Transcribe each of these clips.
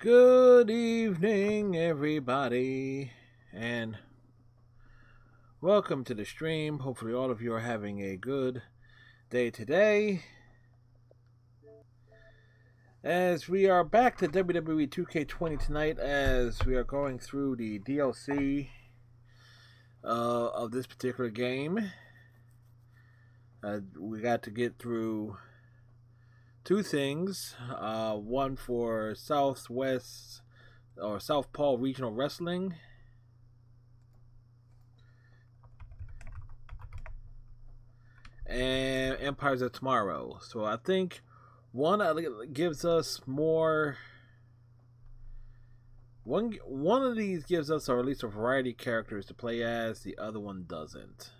Good evening, everybody, and welcome to the stream. Hopefully, all of you are having a good day today. As we are back to WWE 2K20 tonight, as we are going through the DLC of this particular game. We got to get through two things. One for Southwest or South Paul Regional Wrestling, and Empires of Tomorrow. So I think one gives us more. One of these gives us, or at least a variety of characters to play as. The other one doesn't.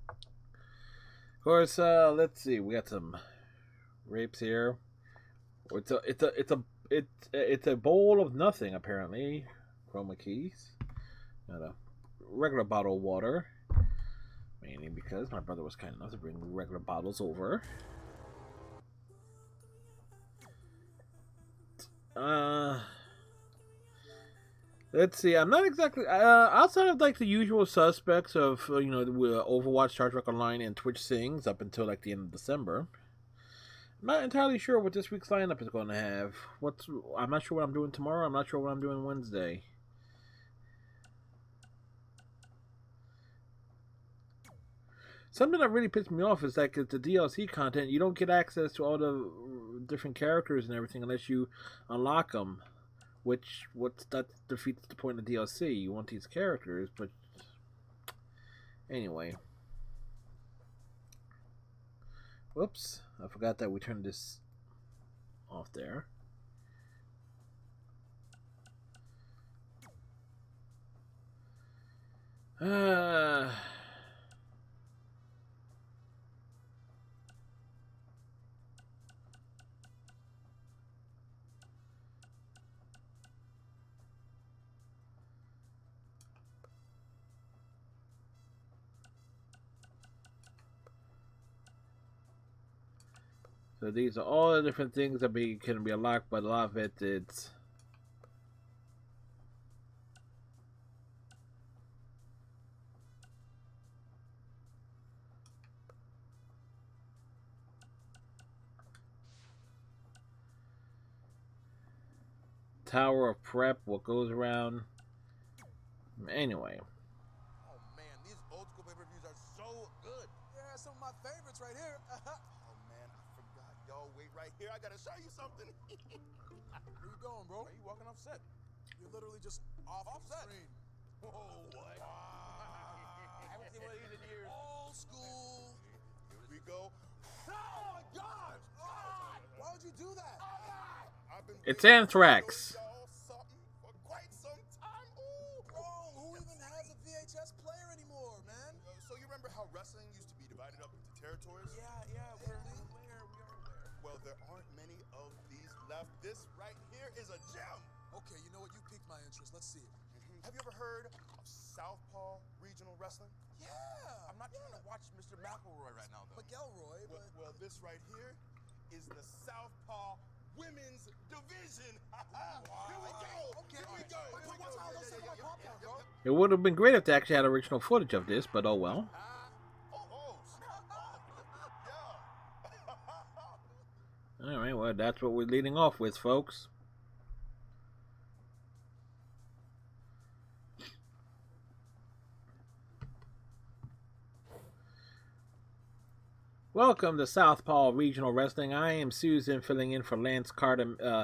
Of course, let's see. We got some rapes here. It's a bowl of nothing apparently. Chroma keys. Got a regular bottle of water. Mainly because my brother was kind enough to bring regular bottles over. Let's see. I'm not exactly outside of like the usual suspects of Overwatch, Star Trek Online, and Twitch Sings up until like the end of December. I'm not entirely sure what this week's lineup is going to have. I'm not sure what I'm doing tomorrow. I'm not sure what I'm doing Wednesday. Something that really pissed me off is like the DLC content. You don't get access to all the different characters and everything unless you unlock them. That defeats the point of DLC. You want these characters, but anyway. Whoops, I forgot that we turned this off there. So these are all the different things that can be unlocked, but a lot of it's Tower of Prep, what goes around. Anyway. Oh man, these old school pay-per-views are so good. Yeah, some of my favorites right here. Oh man, I forgot. Yo, wait right here. I gotta show you something. Where you going, bro? Why are you walking off set? You're literally just off Offset. screen. Whoa, what? I haven't seen one of these in years. Old school. Here we go. Oh my God! God! Why would you do that? Oh God! I've been It's waiting Anthrax. to show y'all something for quite some time. Ooh. Bro, who even has a VHS player anymore, man? So you remember how wrestling used to be divided up into territories? Yeah, we're aware. Well, there aren't many of these left. This right here is a gem. Okay, you know what? You piqued my interest. Let's see it. Have you ever heard of Southpaw Regional Wrestling? Yeah. I'm not trying to watch Mr. McElroy right now, though. McElroy, but... Well, this right here is the Southpaw Women's Division. Here we go. Okay. Here we go. But watch out, don't say my popcorn, bro. It would have been great if they actually had original footage of this, but oh well. Yeah. Alright, well, that's what we're leading off with, folks. Welcome to Southpaw Regional Wrestling. I am Susan, filling in for Lance Catamaran.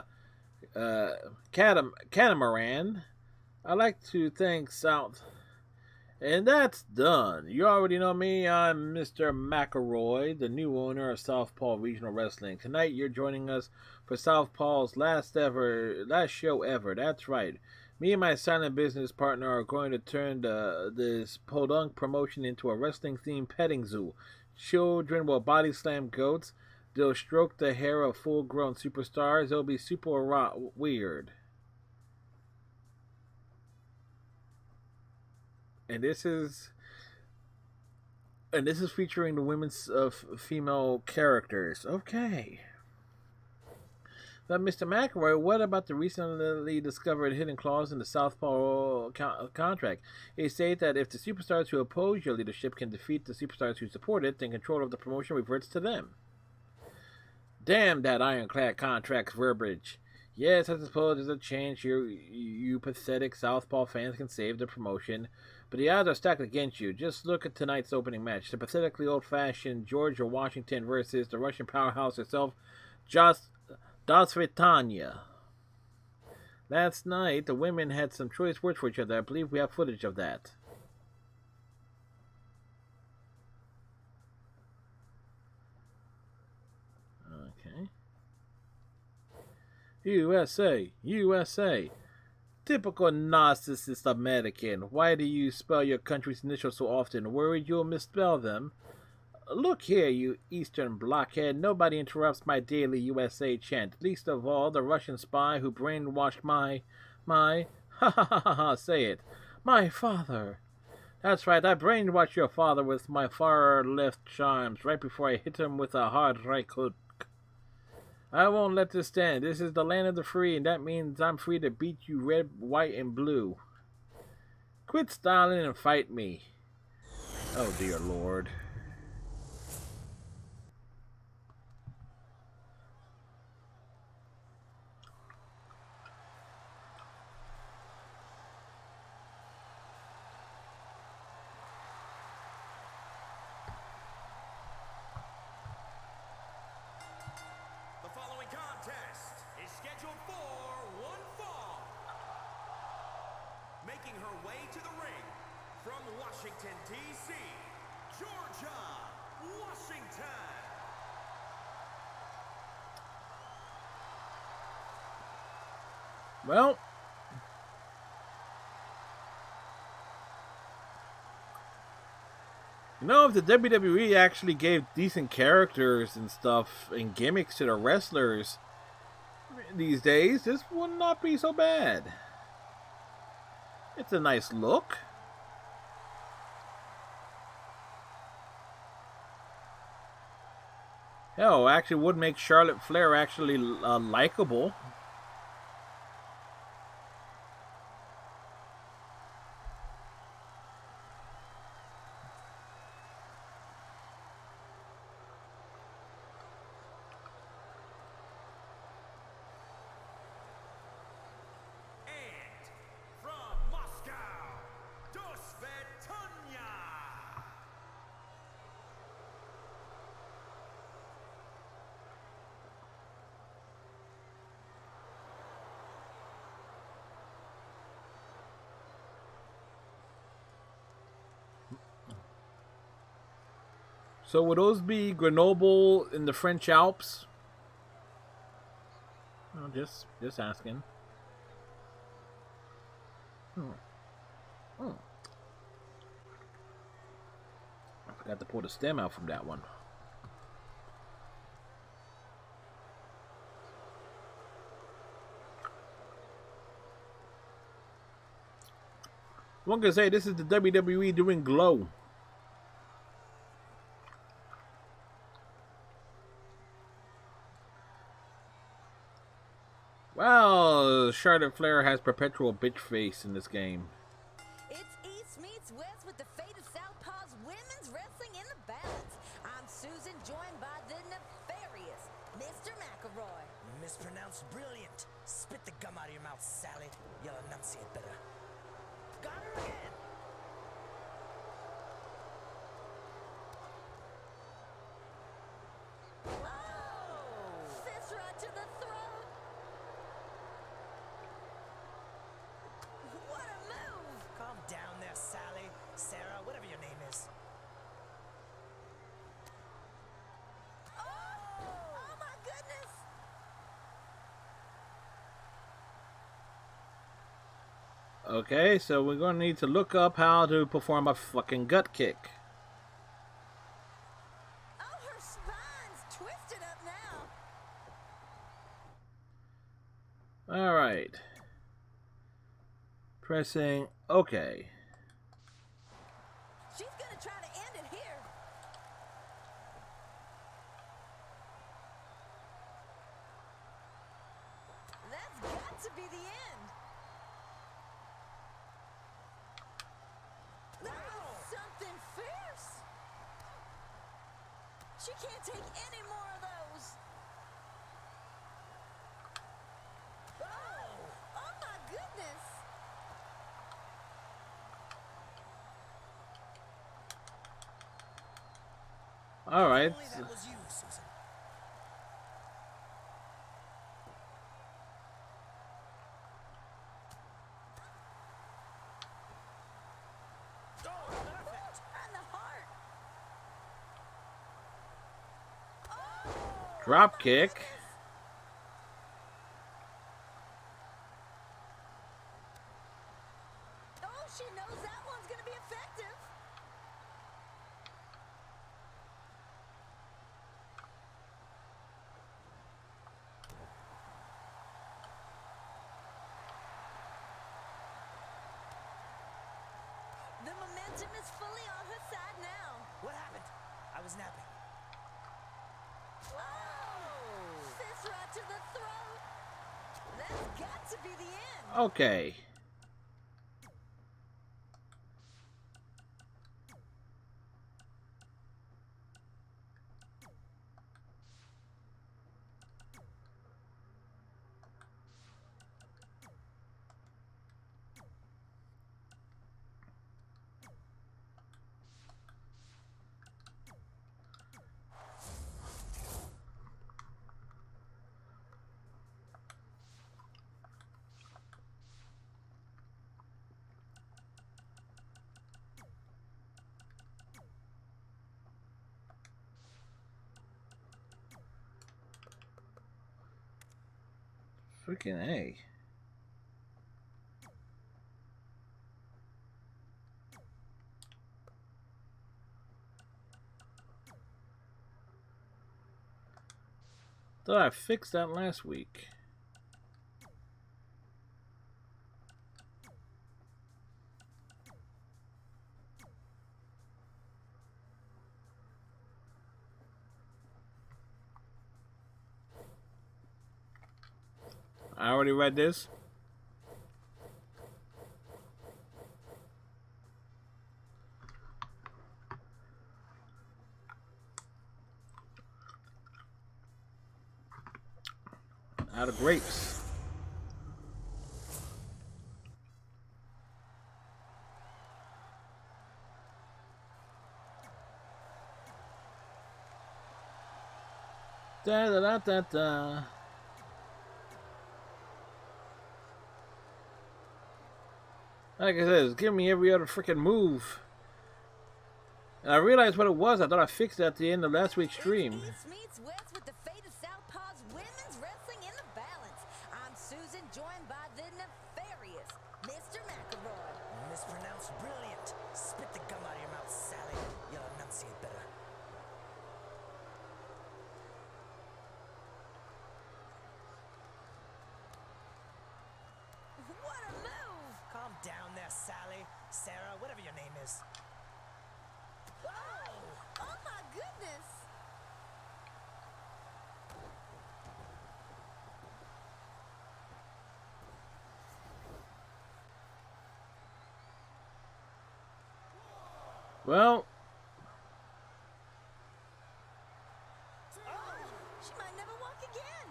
I'd like to thank South. And that's done. You already know me. I'm Mr. McElroy, the new owner of Southpaw Regional Wrestling. Tonight, you're joining us for Southpaw's last show ever. That's right. Me and my silent business partner are going to turn this podunk promotion into a wrestling-themed petting zoo. Children will body slam goats. They'll stroke the hair of full-grown superstars. It'll be super weird. And this is featuring the women's female characters. Okay. But Mr. McElroy, what about the recently discovered hidden clause in the Southpaw contract? It states that if the superstars who oppose your leadership can defeat the superstars who support it, then control of the promotion reverts to them. Damn that ironclad contract's verbiage. Yes, I suppose there's a chance you pathetic Southpaw fans can save the promotion, but the odds are stacked against you. Just look at tonight's opening match. The pathetically old-fashioned Georgia Washington versus the Russian powerhouse herself, Just Dasvetanya. Last night, the women had some choice words for each other. I believe we have footage of that. Okay. USA, USA. Typical narcissist American. Why do you spell your country's initials so often? Worried you'll misspell them? Look here, you Eastern blockhead. Nobody interrupts my daily USA chant. Least of all, the Russian spy who brainwashed ha ha ha ha, say it. My father. That's right, I brainwashed your father with my far left charms right before I hit him with a hard right hook. I won't let this stand. This is the land of the free, and that means I'm free to beat you red, white, and blue. Quit styling and fight me. Oh, dear Lord. Making her way to the ring from Washington, D.C., Georgia, Washington. Well, you know, if the WWE actually gave decent characters and stuff and gimmicks to the wrestlers these days, this would not be so bad. It's a nice look. Hell, actually would make Charlotte Flair actually likable. So would those be Grenoble in the French Alps? Oh, just asking. I forgot to pull the stem out from that one. One can say this is the WWE doing Glow. Well, Charlotte Flair has perpetual bitch face in this game. It's East meets West with the fate of Southpaw's women's wrestling in the balance. I'm Susan, joined by the nefarious Mr. McElroy. Mispronounced brilliant. Spit the gum out of your mouth, Sally. You'll enunciate better. Got her again. Oh! Fist right to the throat. What a move! Calm down there, Sally. Sarah, whatever your name is. Oh my goodness! Okay, so we're going to need to look up how to perform a fucking gut kick. Oh, her spine's twisted up now. Alright. Pressing OK. She's gonna try to end it here. She can't take any more of those. Oh, oh my goodness. All right. Only that was you, Susan. Oh, perfect. And the heart. Oh, Drop my kick. goodness. Oh, she knows that one's going to be effective. The momentum is fully on her side now. What happened? I was napping. Oh! Fist right to the throat. That's got to be the end. Okay. Freaking A. Thought I fixed that last week. I already read this. Out of grapes. Da da da da da. Like I said, it's giving me every other freaking move. And I realized what it was. I thought I fixed it at the end of last week's stream. East meets West with the fate of Southpaw's women's wrestling in the balance. I'm Susan, joined by the nefarious Mr. McElroy. Mispronounced brilliant. Spit the gum out of your mouth, Sally. You'll enunciate better. What a move! Calm down there, Sally. Sarah, whatever your name is. Oh! Oh my goodness! Well, Oh! She might never walk again.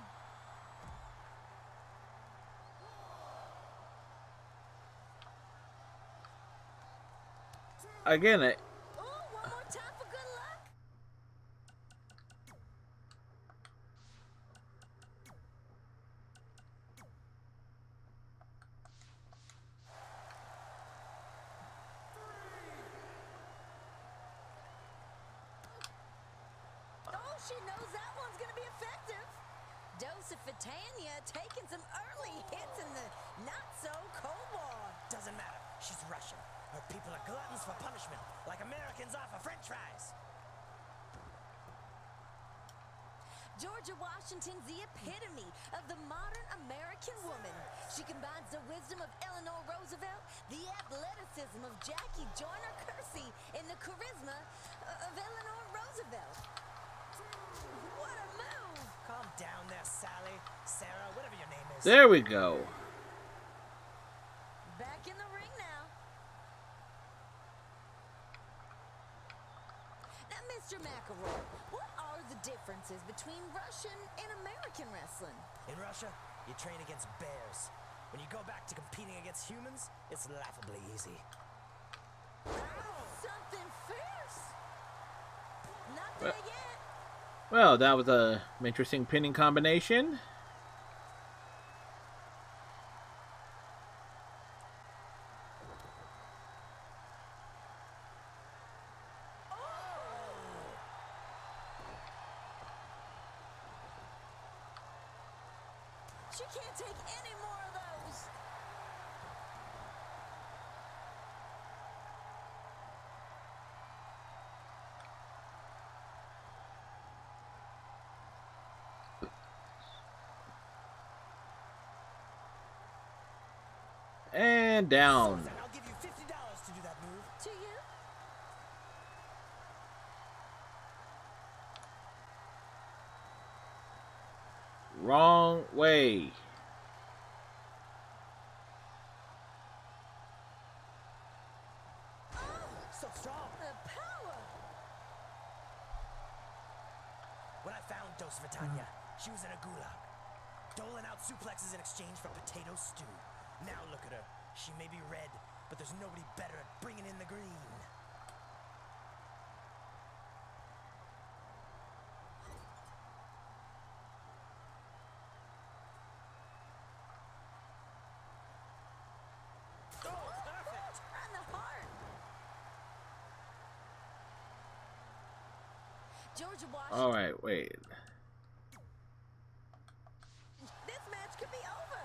again, Oh, one more time for good luck. Oh, she knows that one's gonna be effective. Dosifitania taking some early hits in the not-so-cold war. Doesn't matter. She's Russian. Her people are gluttons for punishment, like Americans are for French fries. Georgia Washington's the epitome of the modern American woman. She combines the wisdom of Eleanor Roosevelt, the athleticism of Jackie Joyner Kersey, and the charisma of Eleanor Roosevelt. What a move! Calm down there, Sally. Sarah, whatever your name is. there we go. Back in the ring now. Now, Mr. McElroy, what differences between Russian and American wrestling? In Russia, you train against bears. When you go back to competing against humans, it's laughably easy. Something fierce. Not there yet. Well, that was a interesting pinning combination. She can't take any more of those. And down. Susan, I'll give you $50 to do that move. To you? Wrong way. So strong. The power. When I found Dos Vitania, she was in a gulag, doling out suplexes in exchange for potato stew. Now look at her. She may be red, but there's nobody better at bringing in the green. Oh, perfect! On the heart. Georgia Washington. All right, wait. This match could be over.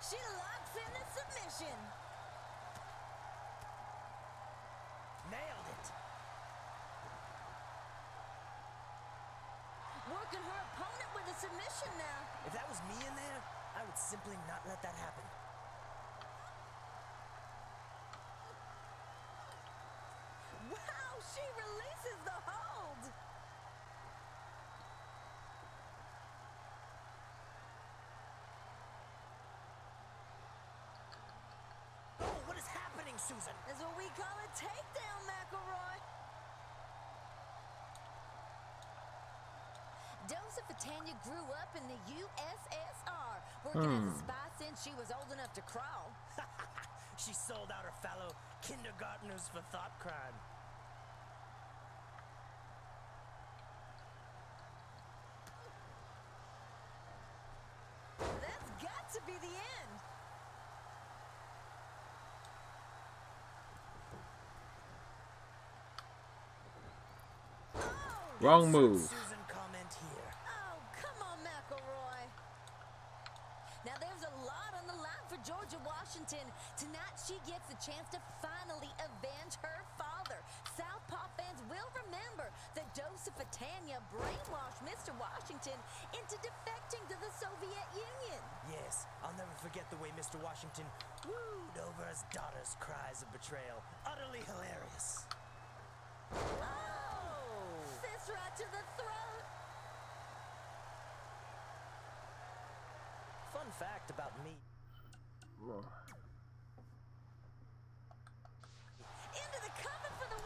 She locks in the submission. Nailed it! Working her opponent with a submission now. If that was me in there, I would simply not let that happen. Wow, she releases the hold. Oh, what is happening, Susan? That's what we call a takedown, McElroy. Dosa Fatania grew up in the USSR, working as a spy since she was old enough to crawl. She sold out her fellow kindergartners for thought crime. That's got to be the end. Oh, Wrong move. Susan comment here. oh, come on, McElroy. Now there's a lot on the line for Georgia Washington. Tonight she gets a chance to finally avenge her father. Southpaw fans will remember that Dosa Fatania brainwashed Mr. Washington into defecting to the Soviet Union. Yes, I'll never forget the way Mr. Washington wooed over his daughter's cries of betrayal. Utterly hilarious. Oh! Fist right to the throat. Fun fact about me. Into the cover for the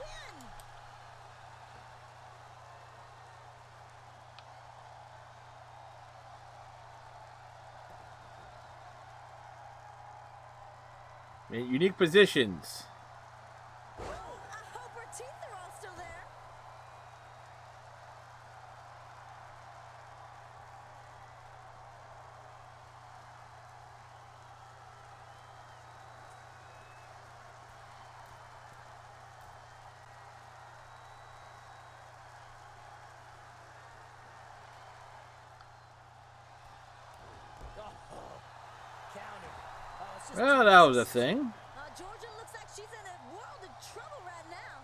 win. Unique positions. I hope her teeth are all still there. Counter. Oh, it's just Well, that was a thing. Georgia looks like she's in a world of trouble right now.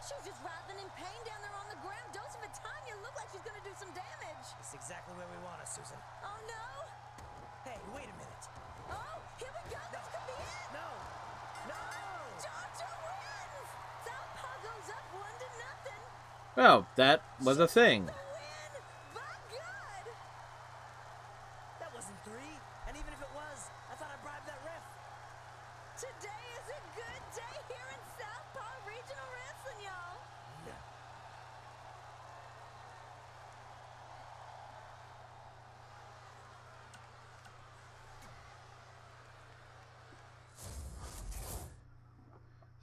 She's just writhing in pain down there on the ground. Dosa Vitania look like she's going to do some damage. It's exactly where we want her, Susan. Oh, no. Hey, wait a minute. Oh, here we go. This could be it. No! No! Georgia wins. Southpaw goes up 1-0. Well, that was a thing. The win. By God. That wasn't 3. And even if it was, I thought I bribed that ref. Today is a good day here in Southpaw Regional Wrestling, y'all.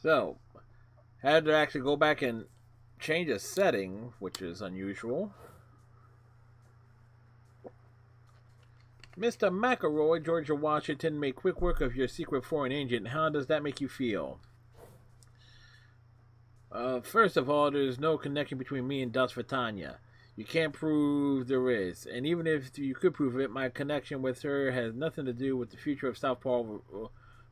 So, had to actually go back and change a setting, which is unusual. Mr. McElroy, Georgia Washington made quick work of your secret foreign agent. How does that make you feel? First of all, there's no connection between me and Dos Vitania. You can't prove there is. And even if you could prove it, my connection with her has nothing to do with the future of Southpaw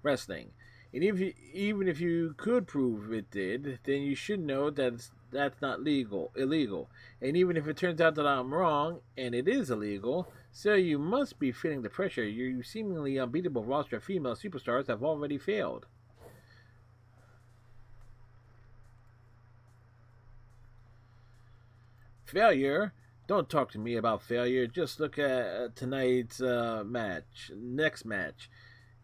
Wrestling. And even if you could prove it did, then you should know that that's not illegal. And even if it turns out that I'm wrong, and it is illegal, so you must be feeling the pressure. Your seemingly unbeatable roster of female superstars have already failed. Failure? Don't talk to me about failure. Just look at tonight's next match,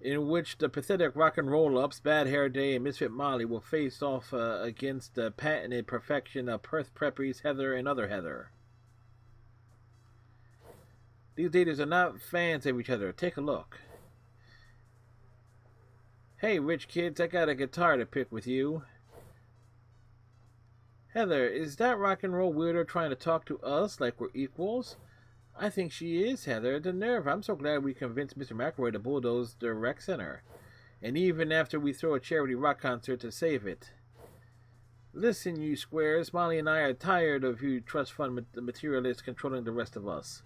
in which the pathetic Rock and Roll Ups, Bad Hair Day, and Misfit Molly will face off against the patented perfection of Perth Preppies, Heather, and other Heather. These daters are not fans of each other. Take a look. Hey, rich kids, I got a guitar to pick with you. Heather, is that rock and roll weirdo trying to talk to us like we're equals? I think she is, Heather. The nerve. I'm so glad we convinced Mr. McElroy to bulldoze the rec center. And even after we throw a charity rock concert to save it. Listen, you squares. Molly and I are tired of you trust fund materialists controlling the rest of us.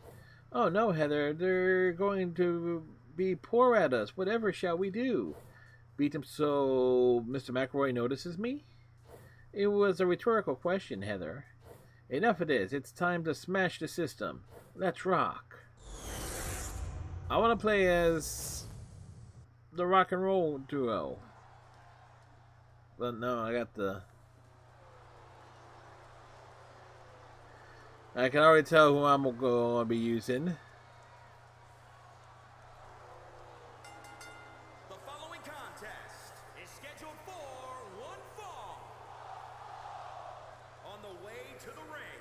Oh no, Heather. They're going to be poor at us. Whatever shall we do? Beat them so Mr. McElroy notices me? It was a rhetorical question, Heather. Enough of this. It's time to smash the system. Let's rock. I want to play as the rock and roll duo. But no, I can already tell who I'm going to be using. The following contest is scheduled for one fall. On the way to the ring,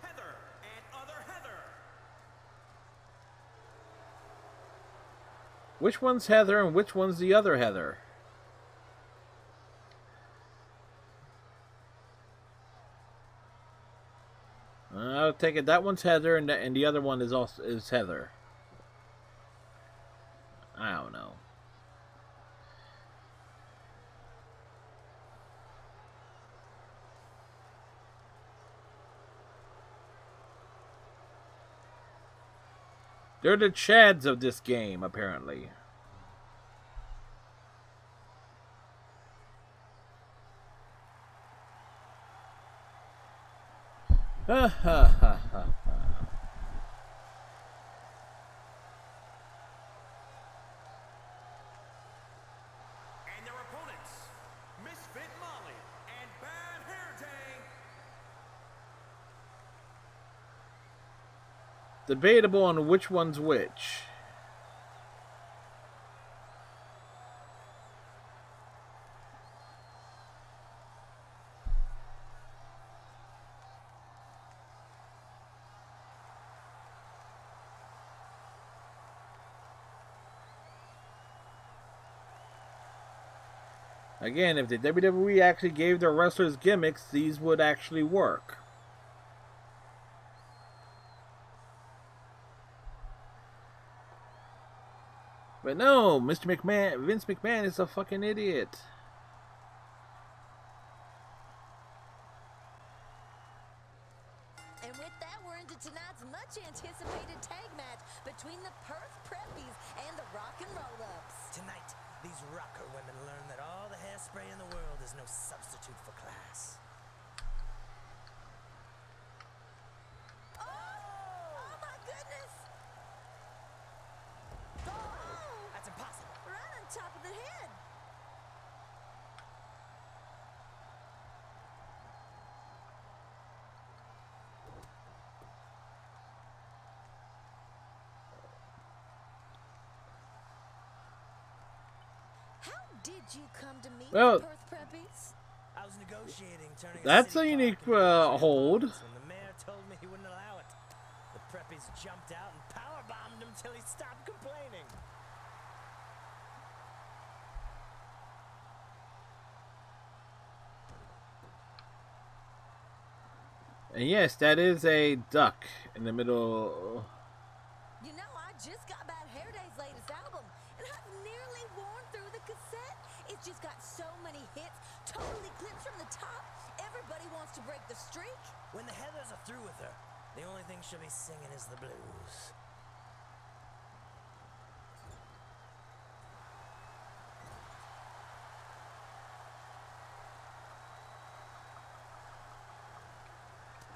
Heather and other Heather. Which one's Heather and which one's the other Heather? I'll take it. That one's Heather, and the other one is Heather. I don't know. They're the Chads of this game, apparently. Ha ha ha ha. And their opponents, Misfit Molly and Bad Hair Day. Debatable on which one's which. Again, if the WWE actually gave their wrestlers gimmicks, these would actually work. But no, Vince McMahon is a fucking idiot. And with that, we're into tonight's much-anticipated tag match between the Perth Preppies and the Rock and Roll Ups. Tonight, these rocker women learn that all the hairspray in the world is no substitute for class. Oh my goodness! Oh, That's impossible. right on top of the head. How did you come to meet Well, the Perth Preppies? I was negotiating turning That's city a unique park into hold. apartments when the mayor told me he wouldn't allow it. The preppies jumped out and powerbombed him till he stopped complaining. And yes, that is a duck in the middle. You know, I just got Bad Hair Day's latest album, and I've nearly worn through the cassette. It's just got so many hits, totally clips from the top. Everybody wants to break the streak. When the Heathers are through with her, the only thing she'll be singing is the blues.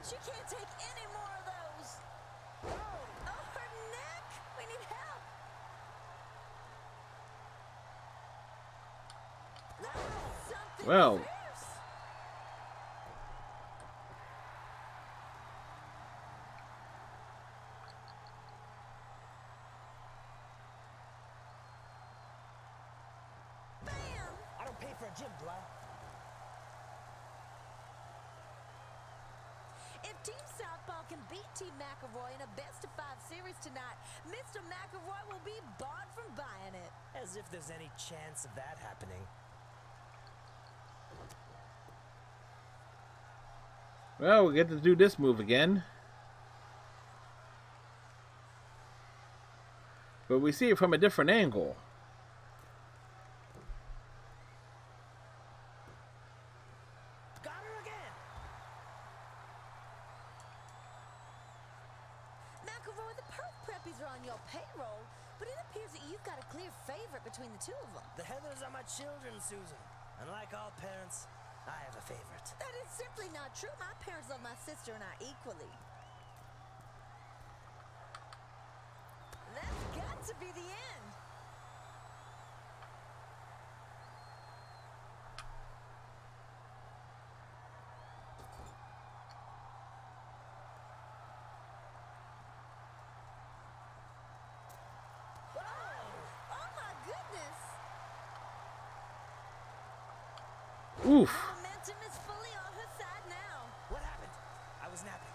She can't take any more of those. Oh, her neck! We need help. That was something Well. fierce. Bam! I don't pay for a gym, do I? If Team Southpaw can beat Team McElroy in a best-of-5 series tonight, Mr. McElroy will be barred from buying it. As if there's any chance of that happening. Well, we get to do this move again. But we see it from a different angle. Got her again! McElroy, the Perth Preppies are on your payroll, but it appears that you've got a clear favorite between the two of them. The Heathers are my children, Susan. And like all parents, I have a favorite. That is simply not true. My parents love my sister and I equally. That's got to be the end. Oh my goodness. Oof. Momentum is fully on her side now. What happened? I was napping.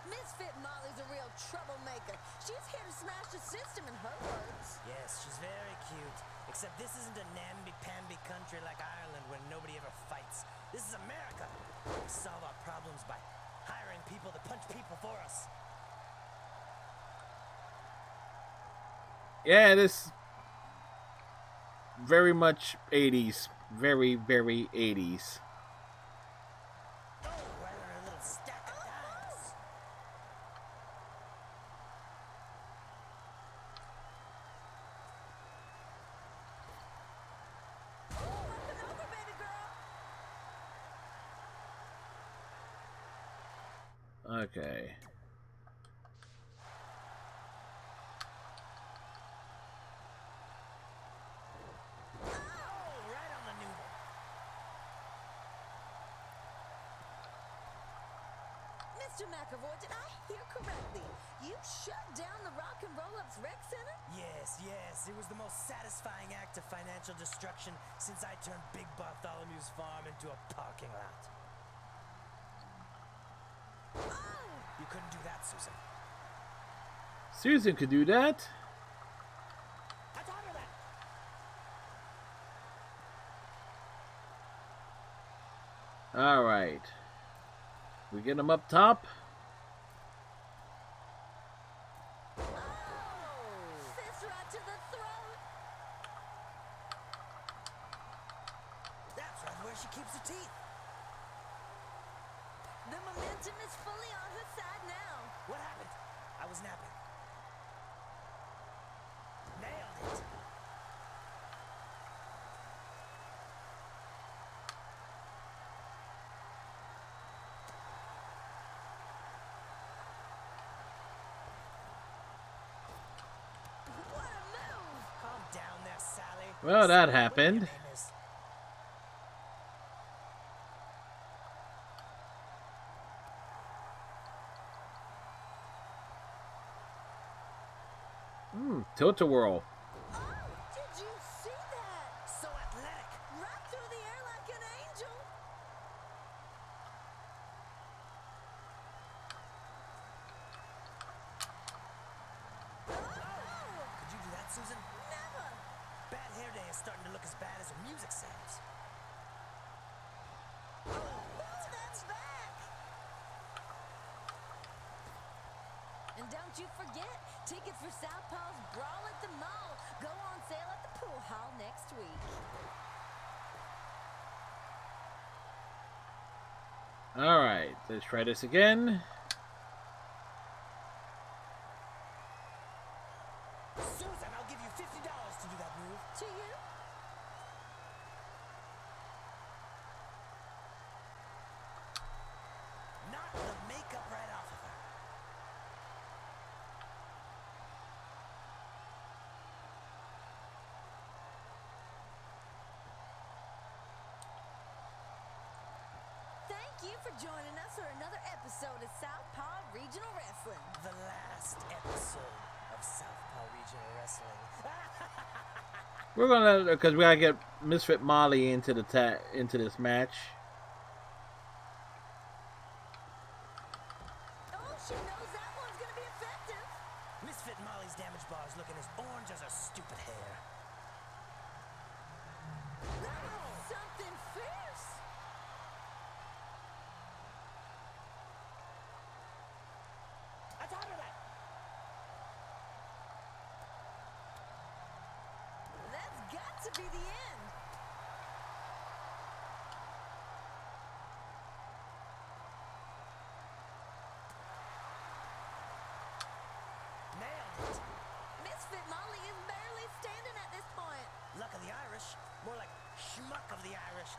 Misfit Molly's a real troublemaker. She's here to smash the system, in her words. Yes, she's very cute. Except this isn't a namby-pamby country like Ireland where nobody ever fights. This is America. We solve our problems by hiring people to punch people for us. Yeah, this very much 80s. Very, very 80s. Oh, right on her little stack of dimes. Up and over, baby girl. Okay. Oh, right on the noodle. Mr. McElroy, did I hear correctly? You shut down the Rock and Roll Ups Rec Center? Yes, yes. It was the most satisfying act of financial destruction since I turned Big Bartholomew's farm into a parking lot. Oh! You couldn't do that, Susan. Susan could do that. I taught her that. Alright. We get him up top. Oh! Fist right to the throat. That's right where she keeps her teeth. The momentum is fully on her side now. What happened? I was napping. Nailed it. What a move! Calm down there, Sally. Well, that Whatever your happened. name is. Tilt-a-whirl. Oh, did you see that? So athletic. Right through the air like an angel. Oh! Could you do that, Susan? Never! Bad Hair Day is starting to look as bad as her music sounds. Oh, that's back! And don't you forget, tickets for Southpaw's Brawl at the Mall go on sale at the pool hall next week. Alright, let's try this again. Susan, I'll give you $50 to do that move. To you? Knock the makeup right off of her. Thank you for joining us for another episode of Southpaw Regional Wrestling. The last episode of Southpaw Regional Wrestling. We're gonna, because we gotta get Misfit Molly into this match. Oh, she knows that one's gonna be effective. Misfit Molly's damage bar is looking as orange as her stupid hair. That was something fierce. I thought of that. That's got to be the end. Nailed it. Misfit Molly is barely standing at this point. Luck of the Irish. More like schmuck of the Irish.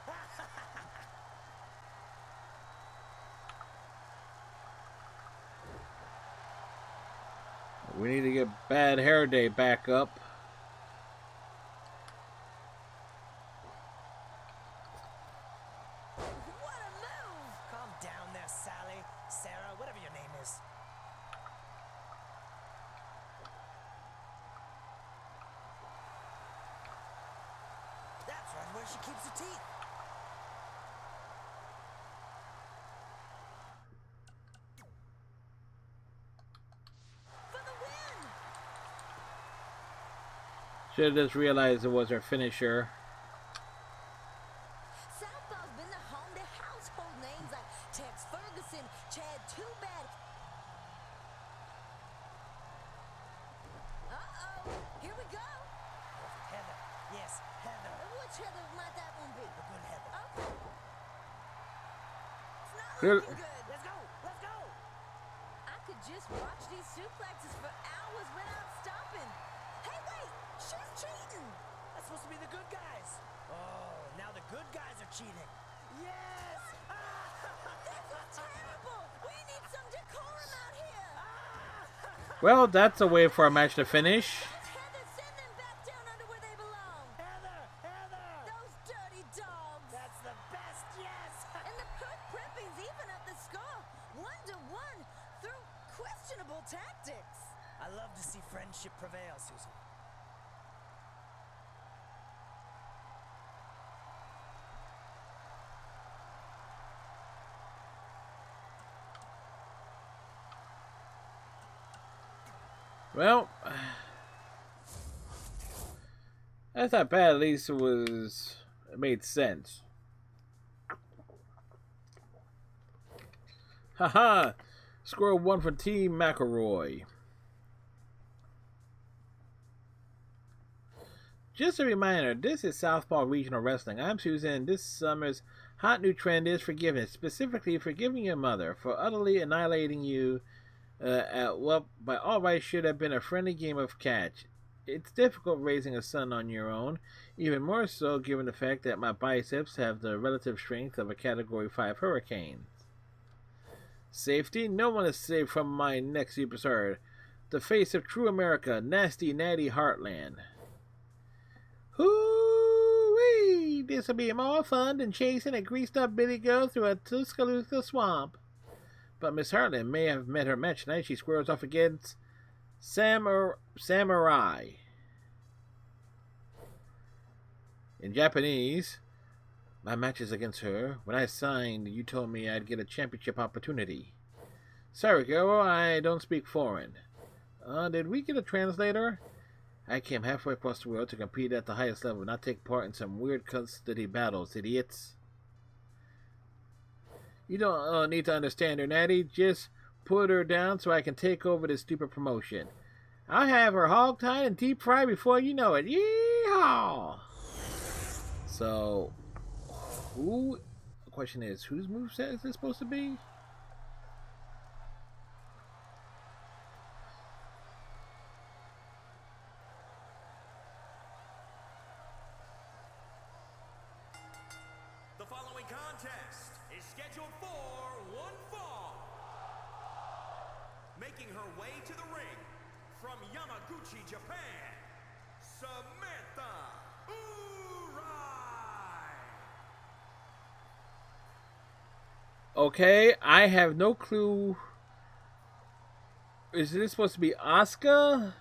We need to get Bad Hair Day back up. What a move. Calm down there, Sally, Sarah, whatever your name is. That's right where she keeps her teeth. For the win. Should have just realized it was her finisher. Southpaw's been the home to household names like Tex Ferguson, Chad Too Bad. Uh-oh. Here we go. Heather. Yes, Heather. Which Heather might that one be? The good Heather. Okay. It's not Good. looking good. Let's go. Let's go. I could just watch these suplexes for hours without stopping. Hey, wait! She's cheating! That's supposed to be the good guys. Oh, now the good guys are cheating. Yes. This is terrible! We need some decorum out here! Well, that's a way for a match to finish. Let's Heather send them back down under where they belong! Heather. Heather. Those dirty dogs! That's the best. Yes. And the Perk Preppies even up the score, 1-1, through questionable tactics. I love to see friendship prevail, Susan. Well, that's not bad. At least it made sense. Haha! Score 1 for Team McElroy. Just a reminder, this is Southpaw Regional Wrestling. I'm Susan. This summer's hot new trend is forgiveness, specifically forgiving your mother for utterly annihilating you at what by all rights should have been a friendly game of catch. It's difficult raising a son on your own, even more so given the fact that my biceps have the relative strength of a Category 5 hurricane. Safety? No one is safe from my next superstar. The face of true America, Nasty Natty Heartland. Hoo-wee! This'll be more fun than chasing a greased-up Billy Goat through a Tuscaloosa swamp. But Miss Heartland may have met her match tonight. She squares off against Samurai. In Japanese, my match is against her. When I signed, you told me I'd get a championship opportunity. Sorry, girl, I don't speak foreign. Did we get a translator? I came halfway across the world to compete at the highest level, not take part in some weird custody battles, idiots. You don't need to understand her, Natty. Just put her down so I can take over this stupid promotion. I'll have her hog-tied and deep-fried before you know it. Yeehaw! So, who... The question is, whose moveset is this supposed to be? The following contest is scheduled for one fall. Making her way to the ring from Yamaguchi, Japan, Samantha Urai. Okay, I have no clue. Is this supposed to be Asuka?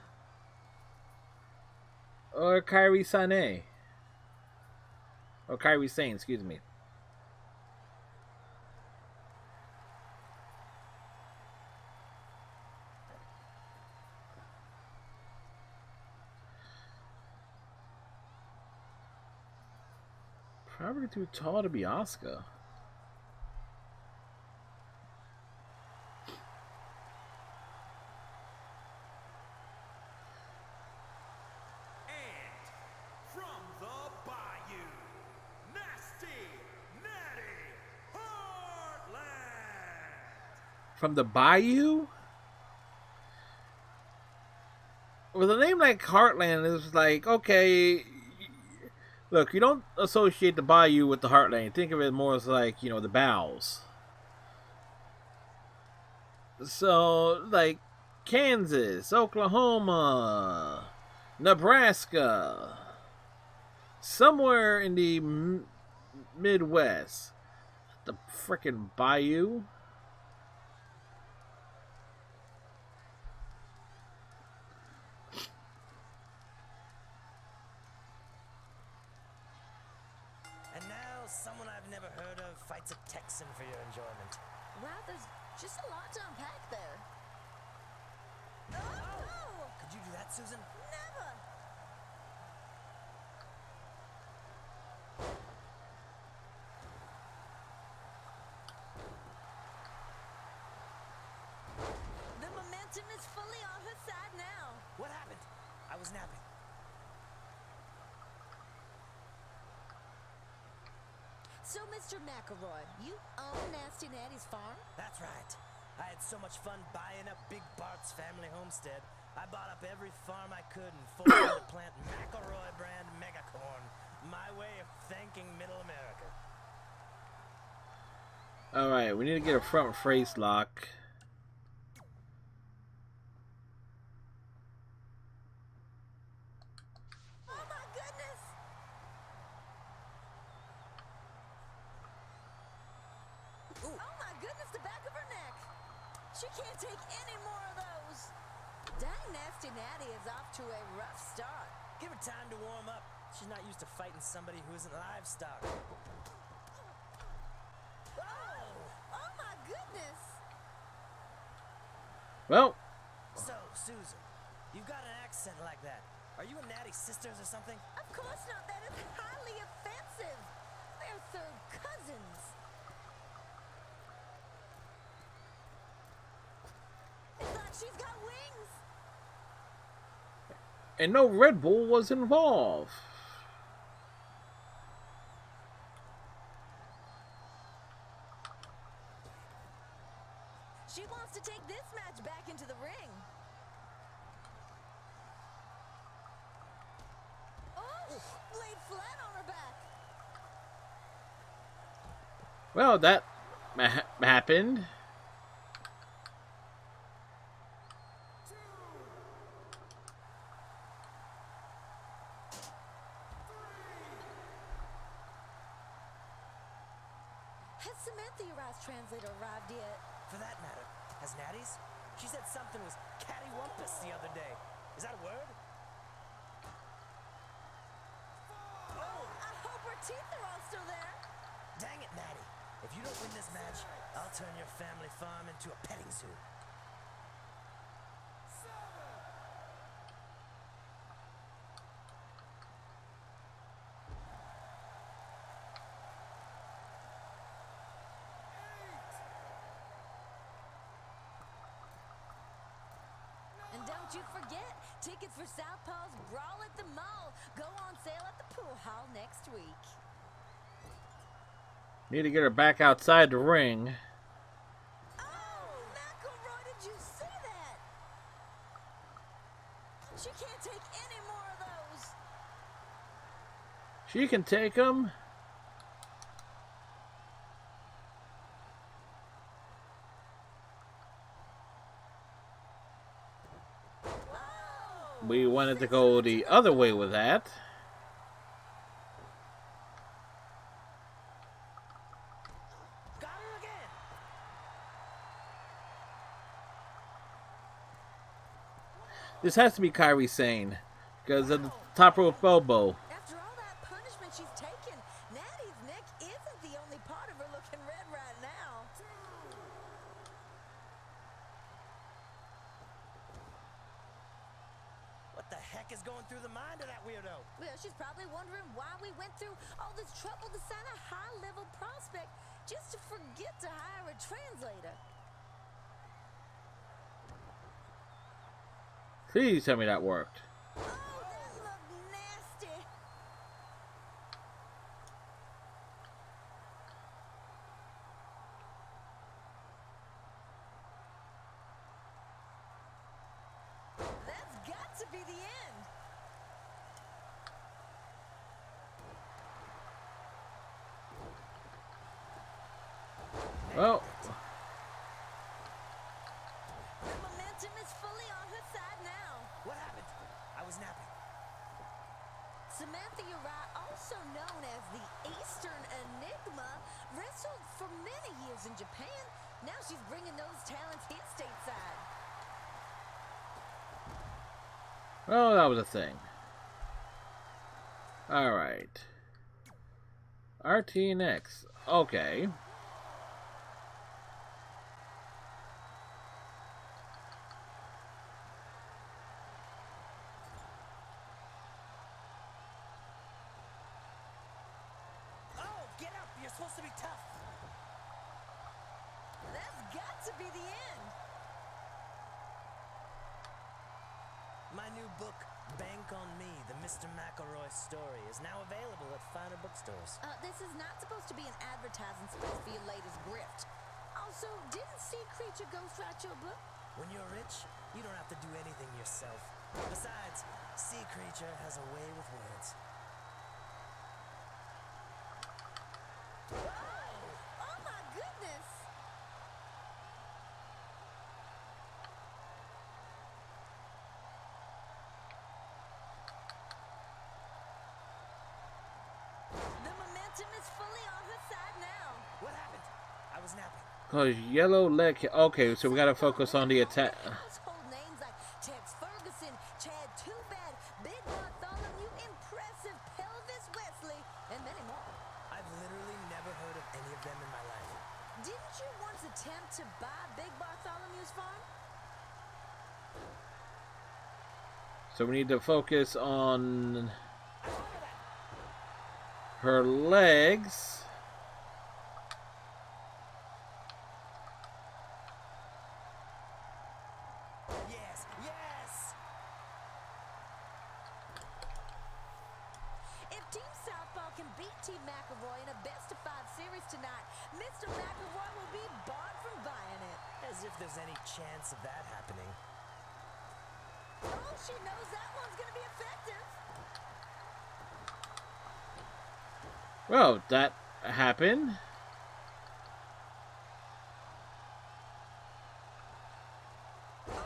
Or Kairi Sane? Or Kairi Sane, excuse me. Probably too tall to be Asuka. And from the Bayou, Nasty Natty Heartland. From the Bayou? With a name like Heartland, it's like, okay, look, you don't associate the Bayou with the Heartland. Think of it more as like, you know, the bowels. So, like, Kansas, Oklahoma, Nebraska, somewhere in the Midwest. The frickin' Bayou. And now, someone I've never heard of fights a Texan for your enjoyment. Wow, there's just a lot to unpack there. Oh! Could you do that, Susan? Never! The momentum is fully on her side now. What happened? I was napping. So, Mr. McElroy, you own Nasty Natty's farm? That's right. I had so much fun buying up Big Bart's family homestead. I bought up every farm I could and forced them to plant McElroy brand megacorn. My way of thanking Middle America. Alright, we need to get a front face lock. Oh my goodness! Ooh. Oh my goodness, the back of her neck! She can't take any more of those! Dang, Nasty Natty is off to a rough start. Give her time to warm up. She's not used to fighting somebody who isn't livestock. Oh! Oh my goodness! Well, So, Susan, you've got an accent like that. Are you and Natty sisters or something? Of course not, that is highly offensive! They're third cousins! It's like she's got wings! and no Red Bull was involved. She wants to take this match back into the ring. Oh, laid flat on her back. Well, that happened. Has Samantha Uri's translator arrived yet? For that matter, has Natty's? She said something was cattywampus the other day. Is that a word? Oh, I hope her teeth are all still there. Dang it, Natty. If you don't win this match, I'll turn your family farm into a petting zoo. Tickets for Southpaw's Brawl at the Mall go on sale at the pool hall next week. Need to get her back outside the ring. Oh, McElroy, did you see that? She can't take any more of those. She can take them. We wanted to go the other way with that. Got her again. This has to be Kairi Sane because of the top rope elbow. After all that punishment she's taken, Natty's neck isn't the only part of her looking red right now. What the heck is going through the mind of that weirdo? Well, she's probably wondering why we went through all this trouble to sign a high-level prospect just to forget to hire a translator. Please tell me that worked. Oh, that looked nasty. That's got to be the end. Well, The momentum is fully on her side now. What happened? I was napping. Samantha Uriah, also known as the Eastern Enigma, wrestled for many years in Japan. Now she's bringing those talents here stateside. well, that was a thing. All right. RTNX. Okay. Oh, get up. You're supposed to be tough. That's got to be the end. My new book, Bank on Me, the Mr. McElroy story, is now available at finer bookstores. This is not supposed to be an advertising space for your latest grift. Also, didn't Sea Creature ghostwrite your book? When you're rich, you don't have to do anything yourself. Besides, Sea Creature has a way with words. Oh my goodness. The momentum is fully on her side now. What happened? I was napping. Oh, yellow leg. Okay, so we gotta focus on the attack. Household names like Tex Ferguson, Chad Too Bad, Big Bartholomew, Impressive Pelvis Wesley, and many more. I've literally never heard of any of them in my life. Didn't you once attempt to buy Big Bartholomew's farm? So we need to focus on her legs. Yes, yes! If Team Southpaw can beat Team McElroy in a best-of-5 series tonight, Mr. McElroy will be barred from buying it. As if there's any chance of that happening. Oh, she knows that one's going to be effective. Well, that happened. Oh,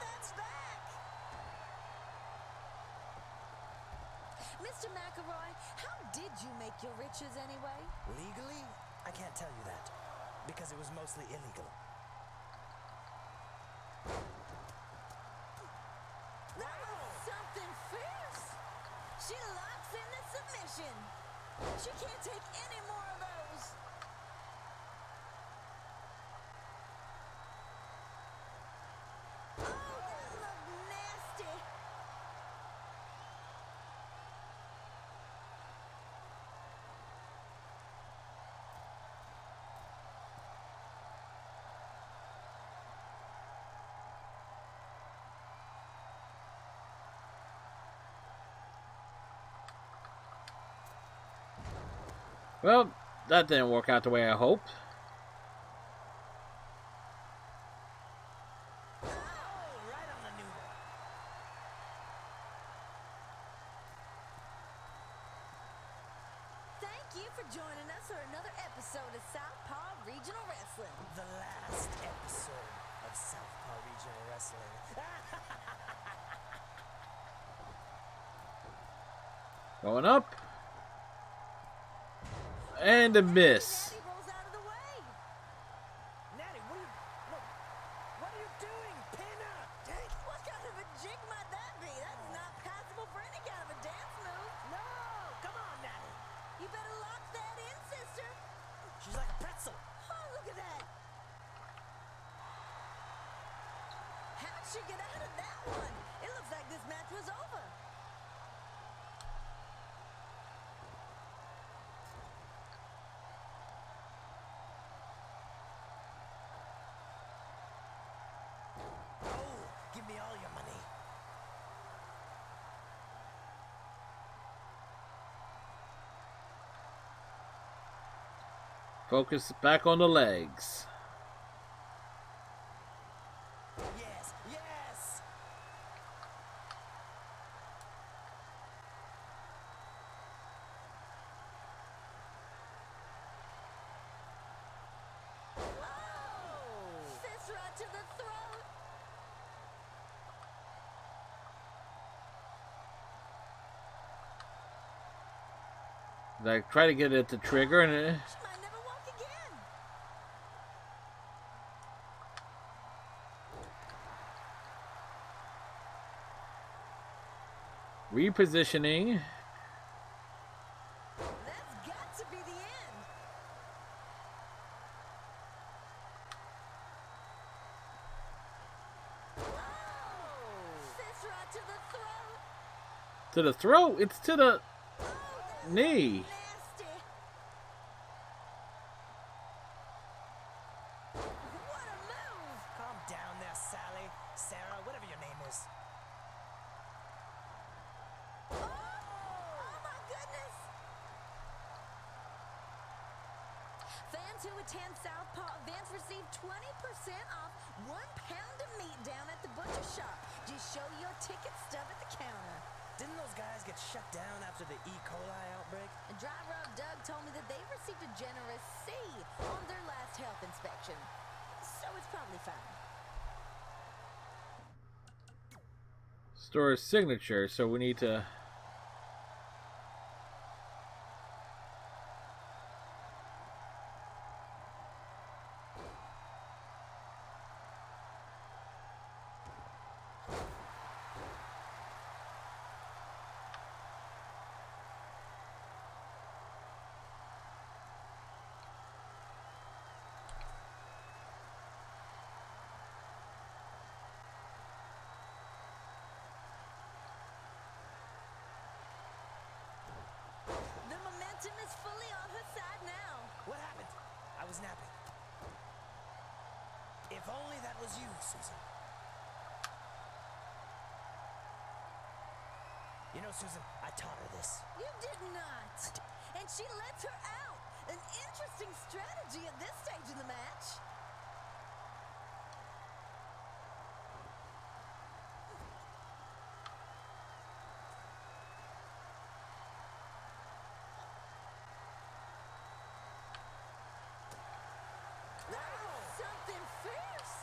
that's back. Mr. McElroy, how did you make your riches anyway? Legally, I can't tell you that. Because it was mostly illegal. That was something fierce. She locks in the submission. She can't take any more of those. Oh, that looked nasty. Well, that didn't work out the way I hoped. Oh, right on the noodle. Thank you for joining us for another episode of Southpaw Regional Wrestling. The last episode of Southpaw Regional Wrestling. Going up. And a miss. Natty rolls out of the way. Natty, what are you doing? Pin her! Take. What kind of a jig might that be? That's not passable for any kind of a dance move. No! Come on, Natty. You better lock that in, sister. She's like a pretzel. Oh, look at that. How'd she get out of that one? It looks like this match was over. Oh, give me all your money. Focus back on the legs. Yes, yes! Fist right to the throat. Like, try to get it to trigger and it... She might never walk again. Repositioning. That's got to be the end. Fist right to the throat. To the throat. It's to the Oh, that's knee. nasty. What a move. Calm down there, Sally, Sarah, whatever your name is. Oh my goodness. Fans who attend Southpaw events receive 20% off 1 pound of meat down at the butcher shop. Just show your ticket stub at the counter. Didn't those guys get shut down after the E. coli outbreak? And driver of Doug told me that they received a generous C on their last health inspection. So it's probably fine. Store signature, so we need to... The momentum is fully on her side now. What happened? I was napping. If only that was you, Susan. You know, Susan, I taught her this. You did not. And she lets her out. An interesting strategy at this stage in the match. Something fierce.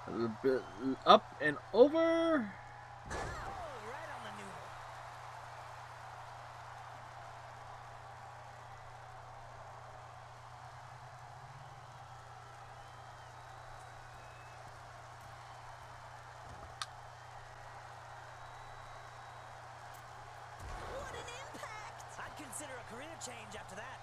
A little bit up and over. Oh, right on the noodle. What an impact. I'd consider a career change after that.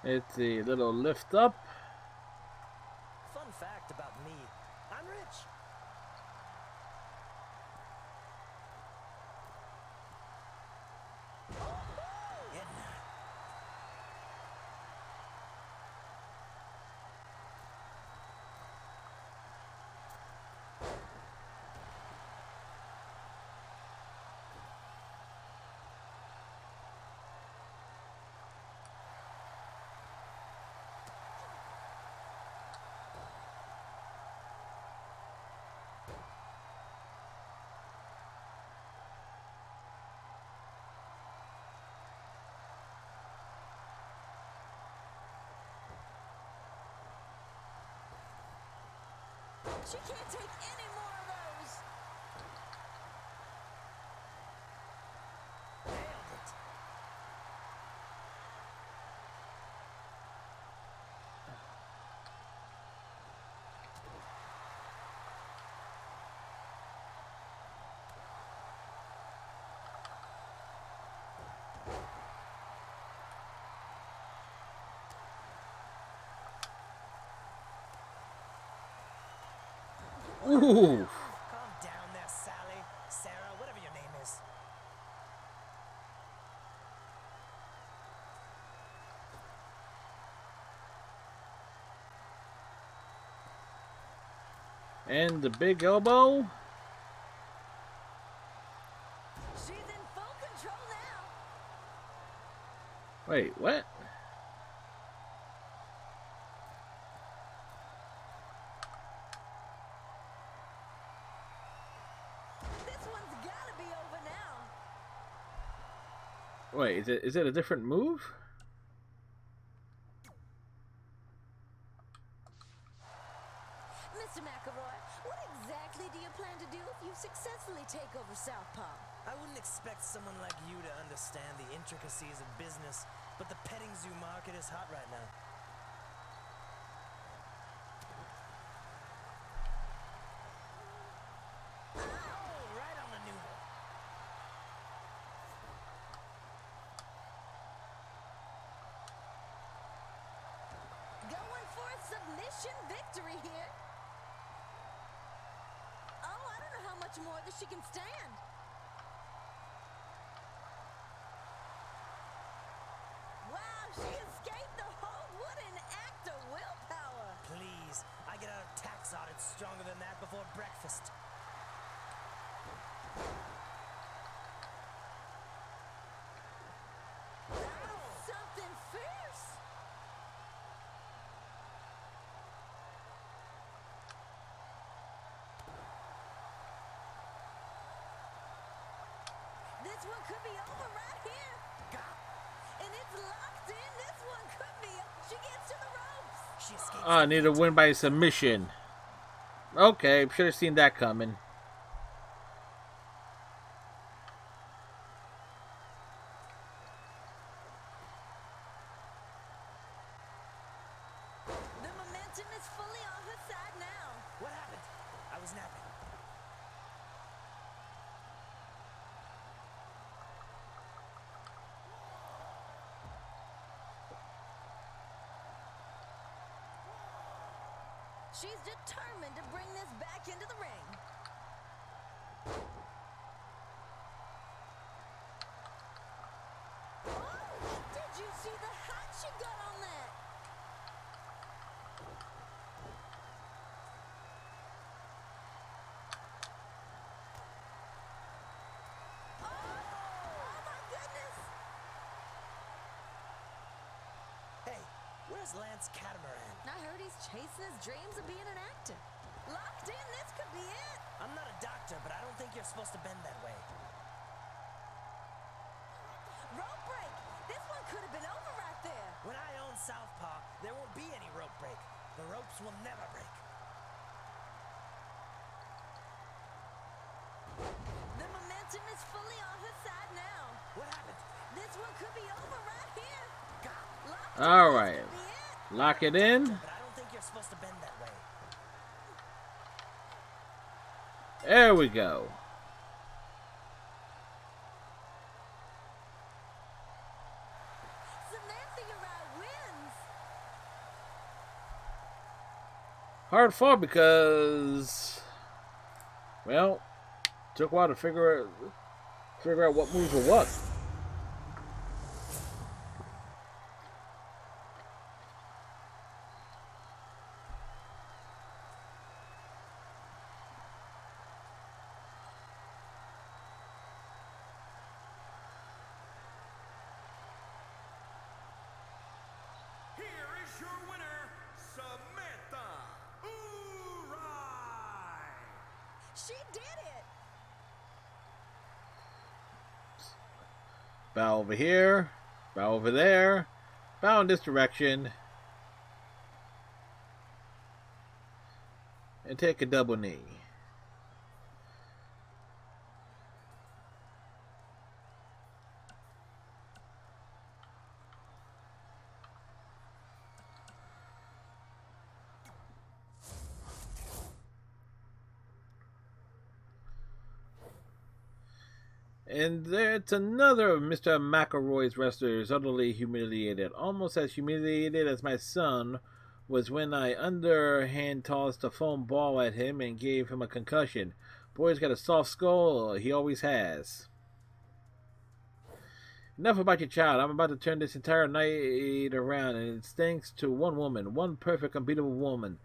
It's a little lift up. She can't take any more of those. Nailed it. Ooh. Calm down there, Sally, Sarah, whatever your name is. And the big elbow. She's in full control now. Wait, what? This one's gotta be over now. Wait, is it a different move? Mr. McElroy, what exactly do you plan to do if you successfully take over Southpaw? I wouldn't expect someone like you to understand the intricacies of business, but the petting zoo market is hot right now. Oh, right on the noodle. Going for a submission victory here. Oh, I don't know how much more that she can stand. Wow, she escaped the hold. What an act of willpower. Please, I get out of tax audits stronger than that before breakfast. That is something fierce. This one could be over right here. And it's locked in. This one could be. She gets to the ropes. She escapes. I need to win by submission. Okay, should have seen that coming. The momentum is fully on her side now. What happened? I was napping. She's determined to bring this back into the ring. Oh, did you see the hat she got on that? Oh my goodness. Hey, where's Lance Catamaran? I heard he's chasing his dreams of being an actor. Locked in, this could be it. I'm not a doctor, but I don't think you're supposed to bend that way. Rope break. This one could have been over right there. When I own Southpaw, there won't be any rope break. The ropes will never break. The momentum is fully on her side now. What happened? This one could be over right here. Locked All in, right. this could be it. Lock it in. But I don't think you're supposed to bend that way. There we go. Samantha Uriah wins. Hard fought because, well, took a while to figure out what moves were what. Here is your winner, Samantha Uriah. She did it. Bow over here, bow over there, bow in this direction. and take a double knee. And there's another of Mr. McElroy's wrestlers utterly humiliated. Almost as humiliated as my son was when I underhand tossed a foam ball at him and gave him a concussion. Boy's got a soft skull. He always has. Enough about your child. I'm about to turn this entire night around, and it's thanks to one woman, one perfect, unbeatable woman.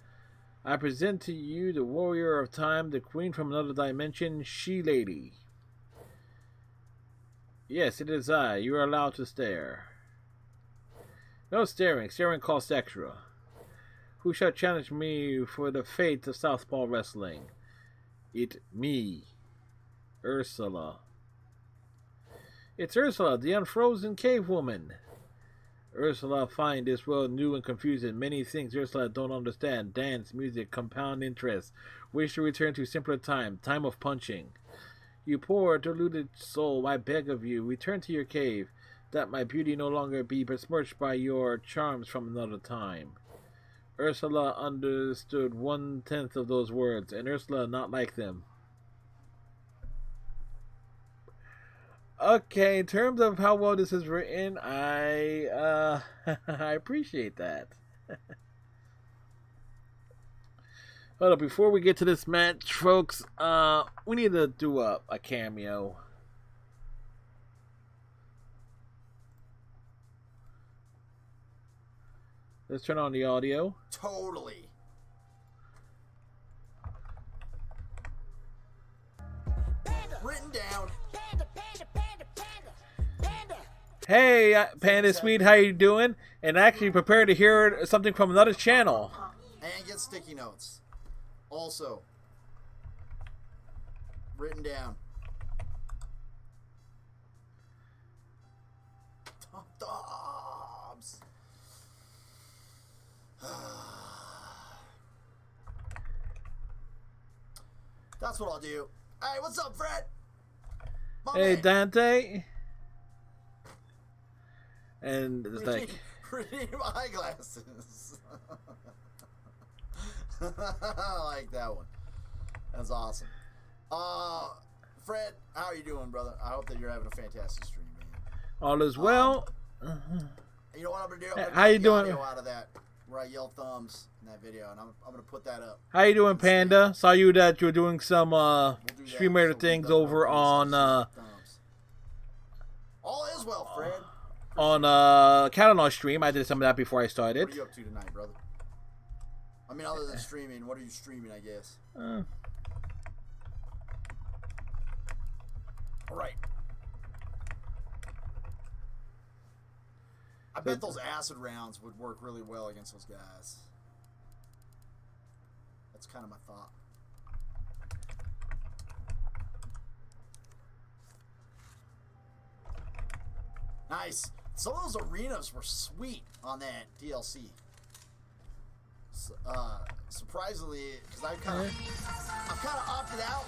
I present to you the warrior of time, the queen from another dimension, She-Lady. Yes, it is I. You are allowed to stare. No staring. Staring costs extra. Who shall challenge me for the fate of Southpaw Wrestling? It me. Ursula. It's Ursula, the unfrozen cave woman. Ursula find this world new and confusing. Many things Ursula don't understand. Dance, music, compound interest. Wish to return to simpler time. Time of punching. You poor, deluded soul, I beg of you, return to your cave, that my beauty no longer be besmirched by your charms from another time. Ursula understood 1/10 of those words, and Ursula not like them. Okay, in terms of how well this is written, I I appreciate that. Hold up, before we get to this match, folks, we need to do a cameo. Let's turn on the audio. Totally. Written down. Hey, Panda Sweet, how you doing? And actually prepared to hear something from another channel. And get sticky notes. Also, written down. Dobbs. That's what I'll do. Hey, what's up, Fred? Hey, Dante. And it's like... Redeem eyeglasses. I like that one. That's awesome. Fred, how are you doing, brother? I hope that you're having a fantastic stream, man. All is well. You know what I'm gonna do? How you doing? Audio out of that, where I yell thumbs in that video, and I'm gonna put that up. How you doing, Panda? Saw you that you were doing some streamer things over on All is well, Fred. On Catalan stream. I did some of that before I started. What are you up to tonight, brother? I mean, other than streaming, what are you streaming, I guess? Alright. I bet those acid rounds would work really well against those guys. That's kind of my thought. Nice. Some of those arenas were sweet on that DLC. Surprisingly, because I kind of opted out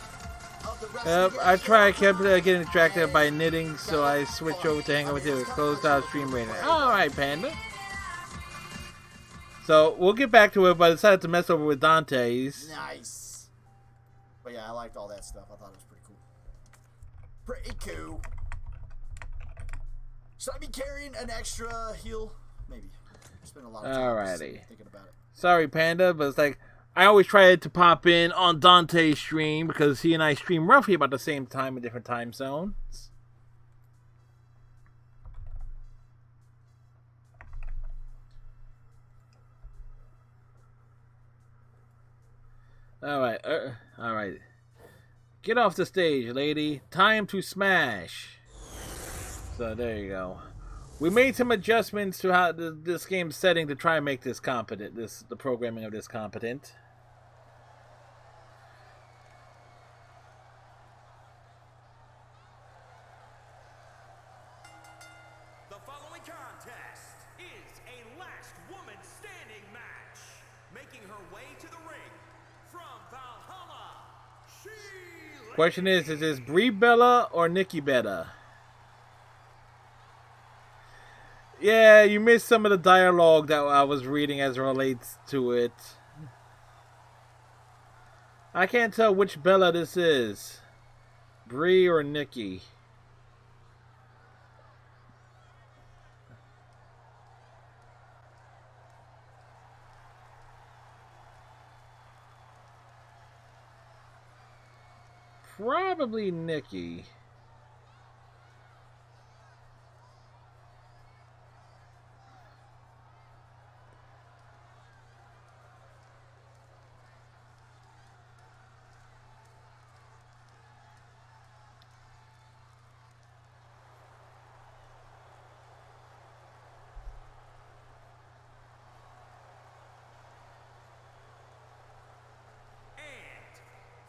of the wrestling. I kept getting distracted by knitting, so I switched over to hanging with you. Closed out stream rating. All right, Panda. So we'll get back to it, but I decided to mess over with Dante's. Nice. But yeah, I liked all that stuff. I thought it was pretty cool. Pretty cool. Should I be carrying an extra heal? Maybe. Spend a lot of time thinking about it. Sorry, Panda, but it's like I always try to pop in on Dante's stream because he and I stream roughly about the same time in different time zones. All right. Get off the stage, lady. Time to smash. So there you go. We made some adjustments to how this game's setting to try and make this competent. The programming of this competent. The following contest is a last woman standing match. Making her way to the ring from Valhalla, she. Question is this Brie Bella or Nikki Bella? Yeah, you missed some of the dialogue that I was reading as it relates to it. I can't tell which Bella this is. Brie or Nikki. Probably Nikki.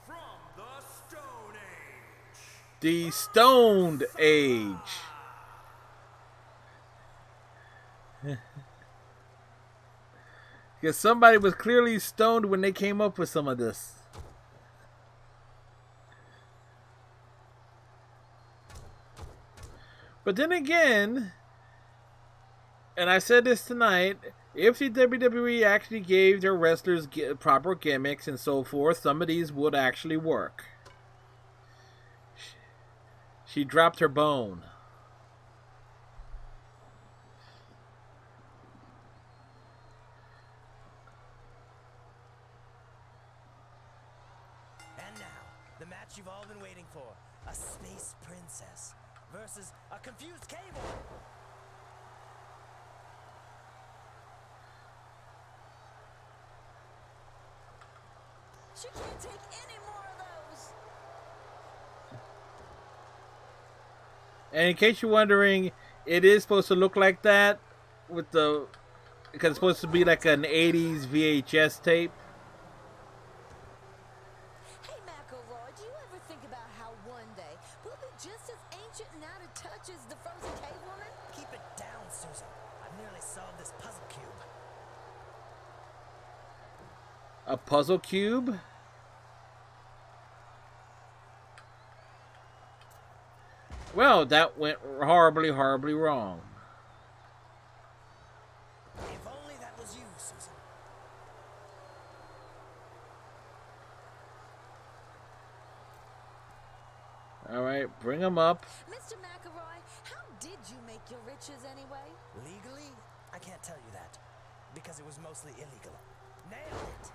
From the Stone Age. The Stoned Age. Because somebody was clearly stoned when they came up with some of this. But then again, and I said this tonight, if the WWE actually gave their wrestlers proper gimmicks and so forth, some of these would actually work. She dropped her bone. And now, the match you've all been waiting for. A space princess versus a confused cable. She can't take any more of those. And in case you're wondering, it is supposed to look like that with the, because it's supposed to be like an 80s VHS tape. Hey, McElroy, do you ever think about how one day we'll be just as ancient and out of touch as the frozen cave woman? Keep it down, Susan. I've nearly solved this puzzle cube. A puzzle cube? Well, that went horribly, horribly wrong. If only that was you, Susan. Alright, bring them up. Mr. McElroy, how did you make your riches anyway? Legally, I can't tell you that. Because it was mostly illegal. Nailed it!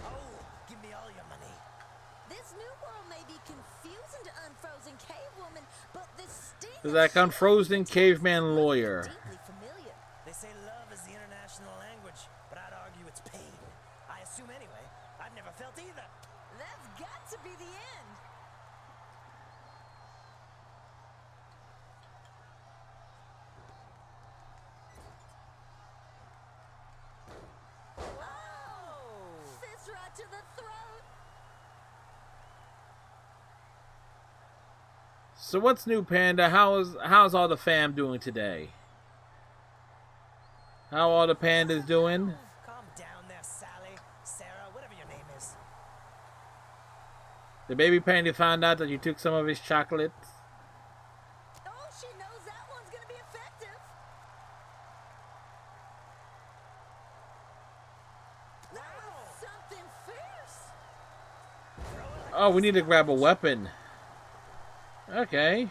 Oh, give me all your money. This new world may be confusing to unfrozen cave woman, but this sting It's like unfrozen caveman lawyer. deeply familiar. They say love is the international language, but I'd argue it's pain. I assume anyway. I've never felt either. That's got to be the end. Whoa! Fist right to the throat. So what's new, Panda? How's all the fam doing today? How all the pandas doing? Calm down there, Sally, Sarah, whatever your name is. The baby panda found out that you took some of his chocolates. Oh, she knows that one's gonna be effective. That's something fierce. Oh, we need to grab a weapon. Okay.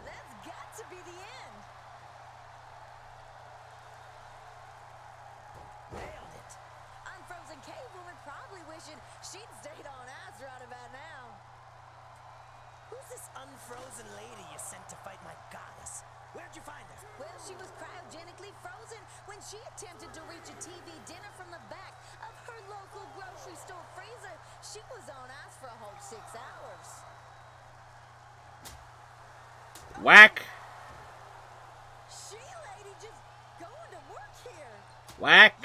That's got to be the end. Nailed it. Unfrozen cave woman probably wishing she'd stayed on ice right about now. Who's this unfrozen lady you sent to fight my goddess? Where'd you find her? Well, she was cryogenically frozen when she attempted to reach a TV dinner from the back of her local grocery store freezer. She was on ice for a whole 6 hours. Whack. She lady just going to work here. Whack.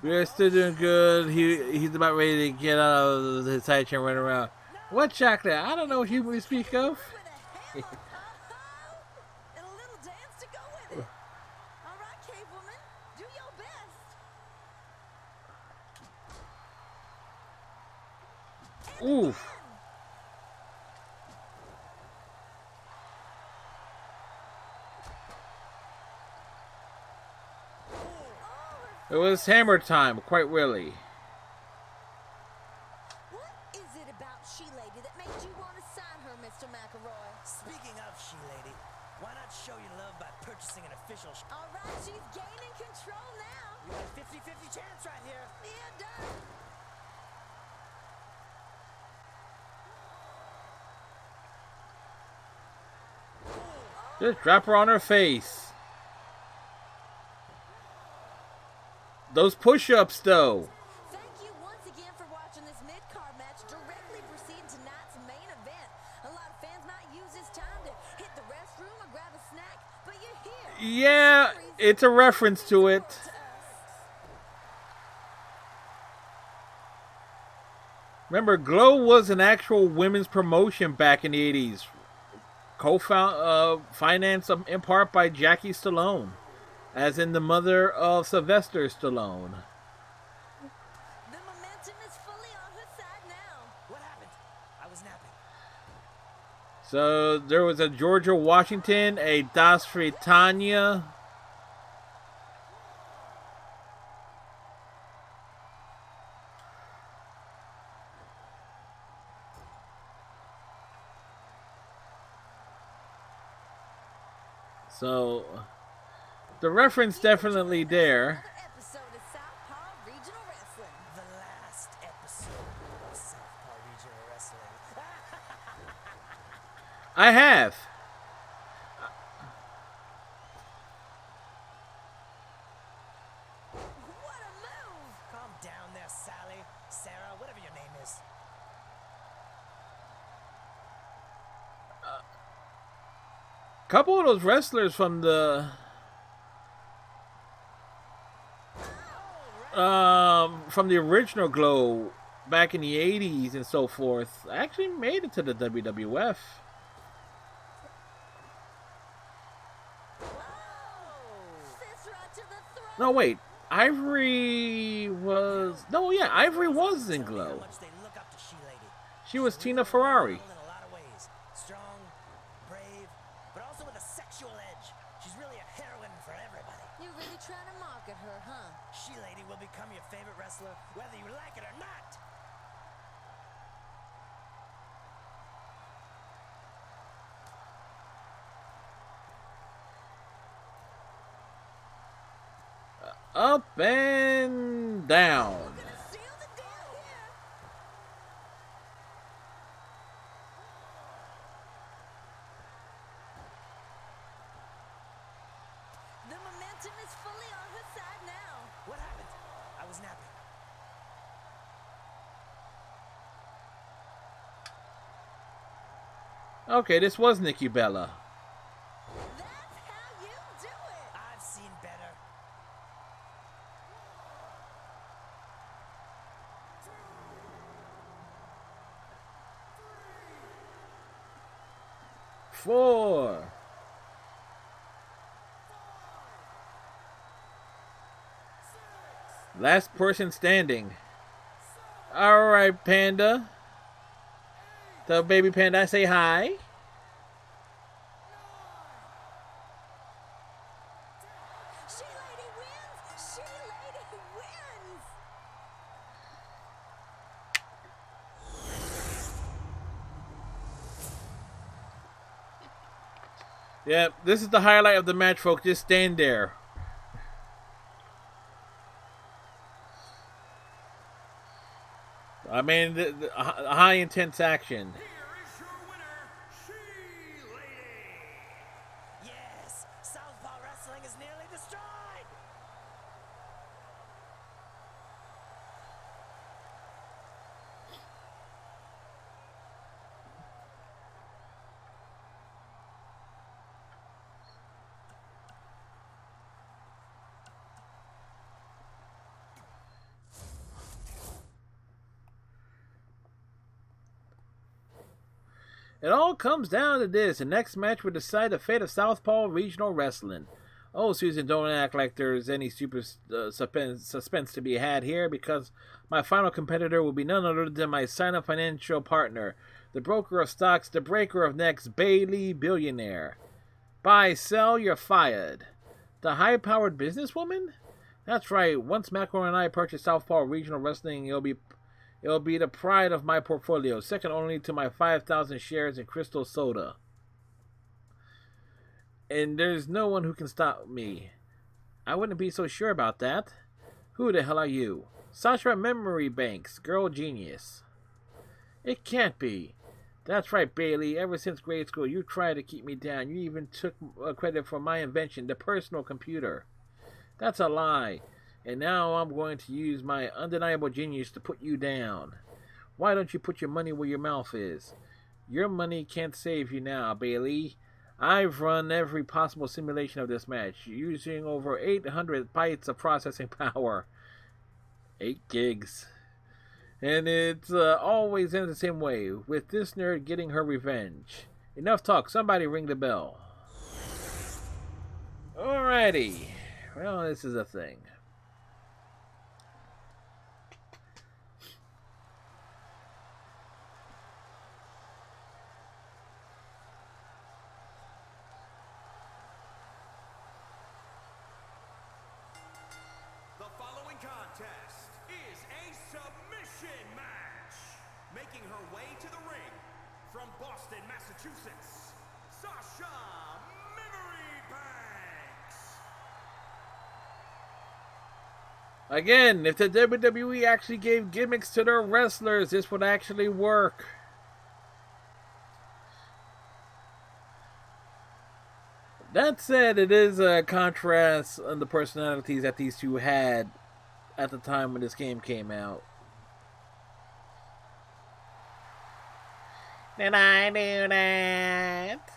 We're still doing good. He's about ready to get out of his side chair and run around. What chocolate? I don't know what you speak of. With a hammer, ho-ho! And a little dance to go with it. All right, cave woman, do your best. And Ooh. again. It was hammer time, quite really. What is it about She-Lady that made you want to sign her, Mr. McElroy? Speaking of She-Lady, why not show your love by purchasing an official All right, she's gaining control now. You got a 50-50 chance right here. Yeah, done. Just drop her on her face. Those push-ups, though. Thank you once again for watching this mid-card match directly preceding tonight's main event. A lot of fans might use this time to hit the restroom or grab a snack, but you're here. Yeah, it's a reference to it. Remember, Glow was an actual women's promotion back in the 80s. Financed in part by Jackie Stallone, as in the mother of Sylvester Stallone. The momentum is fully on her side now. What happened? I was napping. So there was a Georgia Washington, a Das Fritania. So the reference definitely there. Another episode of Southpaw Regional Wrestling. The last episode of Southpaw Regional Wrestling. I have. What a move! Calm down there, Sally, Sarah, whatever your name is. Couple of those wrestlers from the original Glow back in the 80s and so forth actually made it to the WWF. Fist right to the throat. No, wait. Ivory was... No, yeah, Ivory was in How Glow. much they look up to She-Lady. She was Tina Ferrari. In a lot of ways. Strong, brave, but also with a sexual edge. She's really a heroine for everybody. You're really trying to market her, huh? She-Lady will become your favorite wrestler, whether you like it or not. Up and down. Gonna seal the deal here. The momentum is fully on her side now. What happened? I was napping. Okay, this was Nikki Bella. That's how you do it. I've seen better. Four. Last person standing. Alright, Panda. The baby panda, say hi. She-Lady wins. She-Lady wins. Yep, this is the highlight of the match, folks. Just stand there. I mean, the high intense action. Here is your winner, She-Lady. Yes, Southpaw Wrestling is nearly destroyed. It all comes down to this. The next match will decide the fate of Southpaw Regional Wrestling. Oh, Susan, don't act like there's any super suspense to be had here, because my final competitor will be none other than my sign-up financial partner, the broker of stocks, the breaker of necks, Bailey Billionaire. Buy, sell, you're fired. The high-powered businesswoman? That's right. Once Macro and I purchase Southpaw Regional Wrestling, it'll be the pride of my portfolio, second only to my 5,000 shares in Crystal Soda. And there's no one who can stop me. I wouldn't be so sure about that. Who the hell are you? Sasha Memory Banks, girl genius. It can't be. That's right, Bailey. Ever since grade school, you tried to keep me down. You even took credit for my invention, the personal computer. That's a lie. And now I'm going to use my undeniable genius to put you down. Why don't you put your money where your mouth is? Your money can't save you now, Bailey. I've run every possible simulation of this match, using over 800 bytes of processing power. 8 gigs. And it's always ends the same way, with this nerd getting her revenge. Enough talk, somebody ring the bell. Alrighty. Well, this is a thing. The following contest is a submission match. Making her way to the ring from Boston, Massachusetts, Sasha Memory Banks. Again, if the WWE actually gave gimmicks to their wrestlers, this would actually work. That said, it is a contrast on the personalities that these two had at the time when this game came out. Did I do that?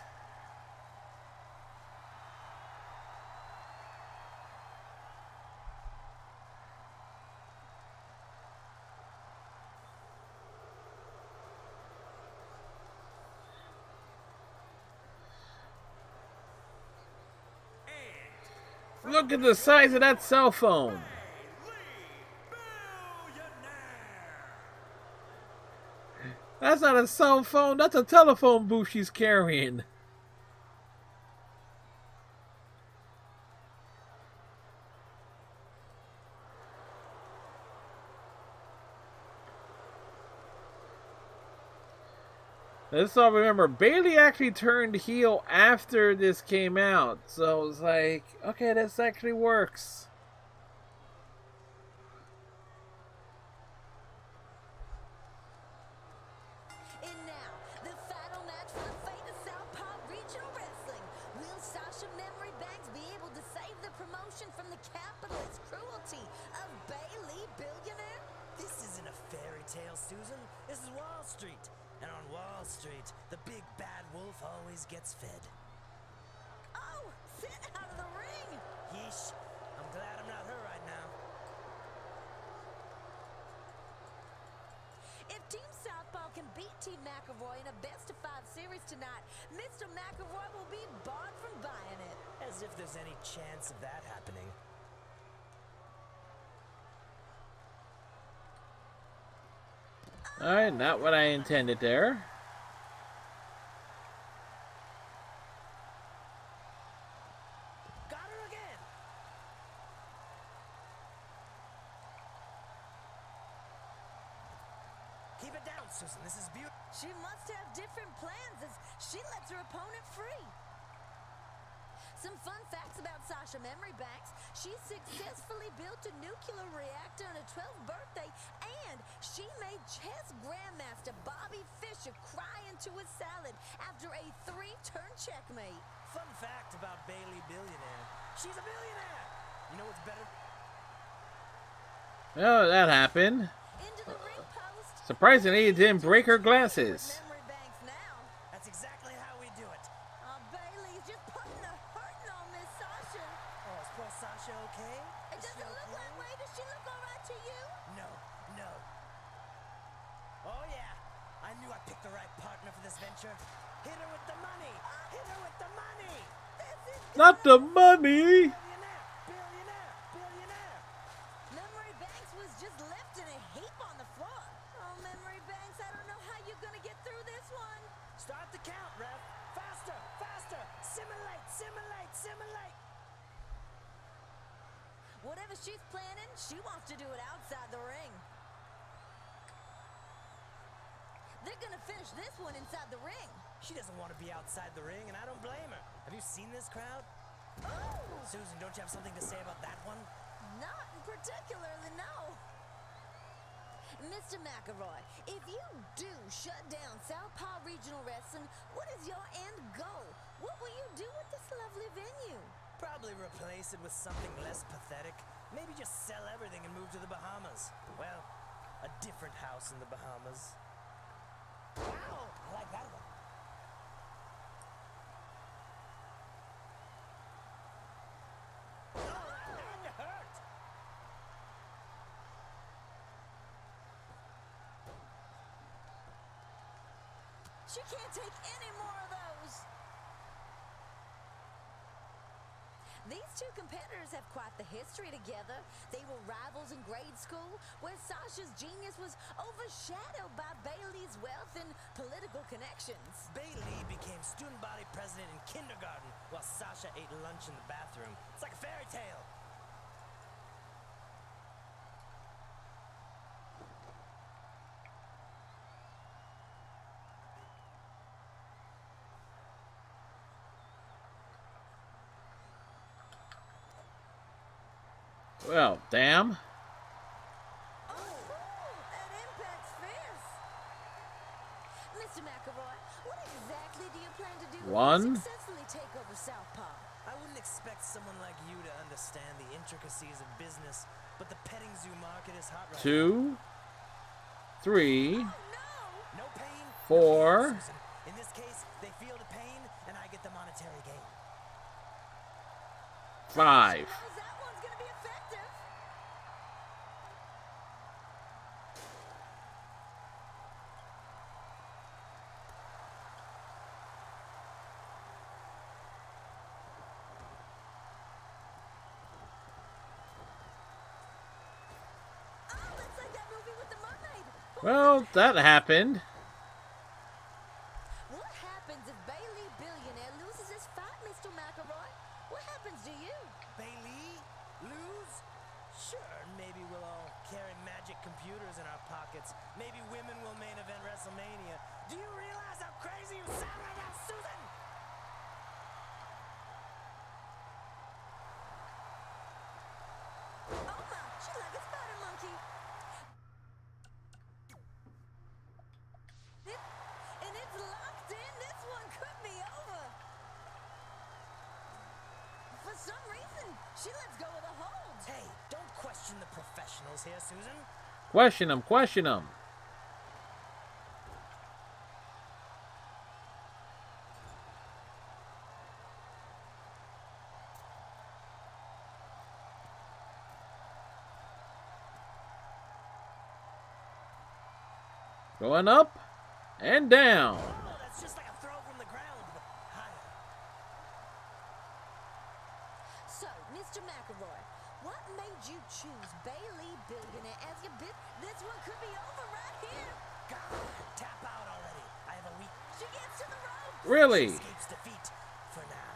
Look at the size of that cell phone. That's not a cell phone, that's a telephone booth she's carrying. Let's all remember, Bailey actually turned heel after this came out. So it's like, okay, this actually works. And now, the final match for the fate of Southpaw Regional Wrestling. Will Sasha Memory Banks be able to save the promotion from the capitalist cruelty of Bailey Billionaire? This isn't a fairy tale, Susan. This is Wall Street. And on Wall Street, the big bad wolf always gets fed. Oh, sit out of the ring! Yeesh. I'm glad I'm not her right now. If Team Southpaw can beat Team McElroy in a best-of-5 series tonight, Mr. McElroy will be barred from buying it. As if there's any chance of that happening. Alright, not what I intended there. Got her again. Keep it down, Susan. This is beautiful. She must have different plans as she lets her opponent free. Some fun facts about Sasha Memory Banks. She successfully built a nuclear reactor on her 12th birthday, and she made chess grandmaster Bobby Fischer cry into a salad after a 3-turn checkmate. Fun fact about Bailey Billionaire. She's a billionaire. You know what's better? Oh, that happened. Into the ring post. Surprisingly, it didn't break her glasses. Memory Banks now. That's exactly how we do it. Bailey's just putting a hurting on Miss Sasha. Oh, is poor Sasha okay? It Is she doesn't look okay? that way. Does she look all right to you? No, no. Oh yeah, I knew I picked picked the right partner for this venture. Hit her with the money. Hit her with the money. Not the money. Billionaire, billionaire, billionaire. Memory Banks was just left in a heap on the floor. Oh, Memory Banks, I don't know how you're gonna get through this one. Start the count, ref. Faster, faster. Simulate, simulate, simulate. Whatever she's planning, she wants to do it outside the ring. They're gonna finish this one inside the ring. She doesn't want to be outside the ring, and I don't blame her. Have you seen this crowd? Oh, Susan, don't you have something to say about that one? not particularly, no. Mr. McElroy, if you do shut down Southpaw Regional Wrestling, what is your end goal? What will you do with this lovely venue? Probably replace it with something less pathetic. Maybe just sell everything and move to the Bahamas. Well, a different house in the Bahamas. Wow, I like that one. That hurt. She can't take any more of those. These two competitors have quite the history together. They were rivals in grade school, where Sasha's genius was overshadowed by Bailey's wealth and political connections. Bailey became student body president in kindergarten while Sasha ate lunch in the bathroom. It's like a fairy tale. Well, damn. Oh, that impact's fierce. Mr. McElroy, what exactly do you plan to do One. to successfully take over Southpaw? I wouldn't expect someone like you to understand the intricacies of business, but the petting zoo market is hot right now. 2, 3, No! No pain, 4. no gain, Susan. In this case, they feel the pain, and I get the monetary gain. 5. Knows that one's gonna be effective. Oh, that's like that movie with the mermaid. Well, that happened. What happens if Bailey Billionaire loses his fight, Mr. McElroy? What happens to you? Bailey? Lose? Sure, maybe we'll all carry magic computers in our pockets. Maybe women will main event WrestleMania. Do you realize how crazy you sound right now, Susan? Oh my, she's like a spider monkey. And it's locked in. This one could be over. For some reason, she lets go of the hold. Hey, don't question the professionals here, Susan. Question him, question him. Going up and down. Oh, that's just like a throw from the ground, but higher. So, Mr. McElroy, what made you choose Bailey Billionaire as your bid? This one could be over right here. God, tap out already. I have a weak. She gets to the rope. Really? Escapes defeat for now.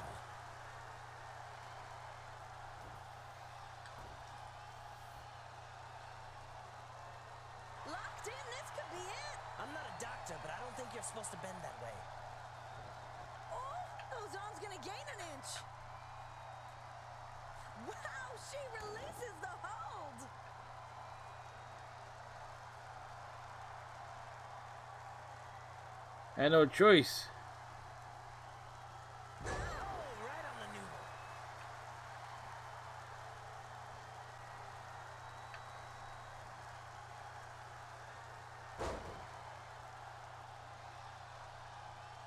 Locked in. This could be it. I'm not a doctor, but I don't think you're supposed to bend that way. Oh, those arms gonna gain an inch. Wow, she releases the hold. Had no choice. Oh, right on the noodle.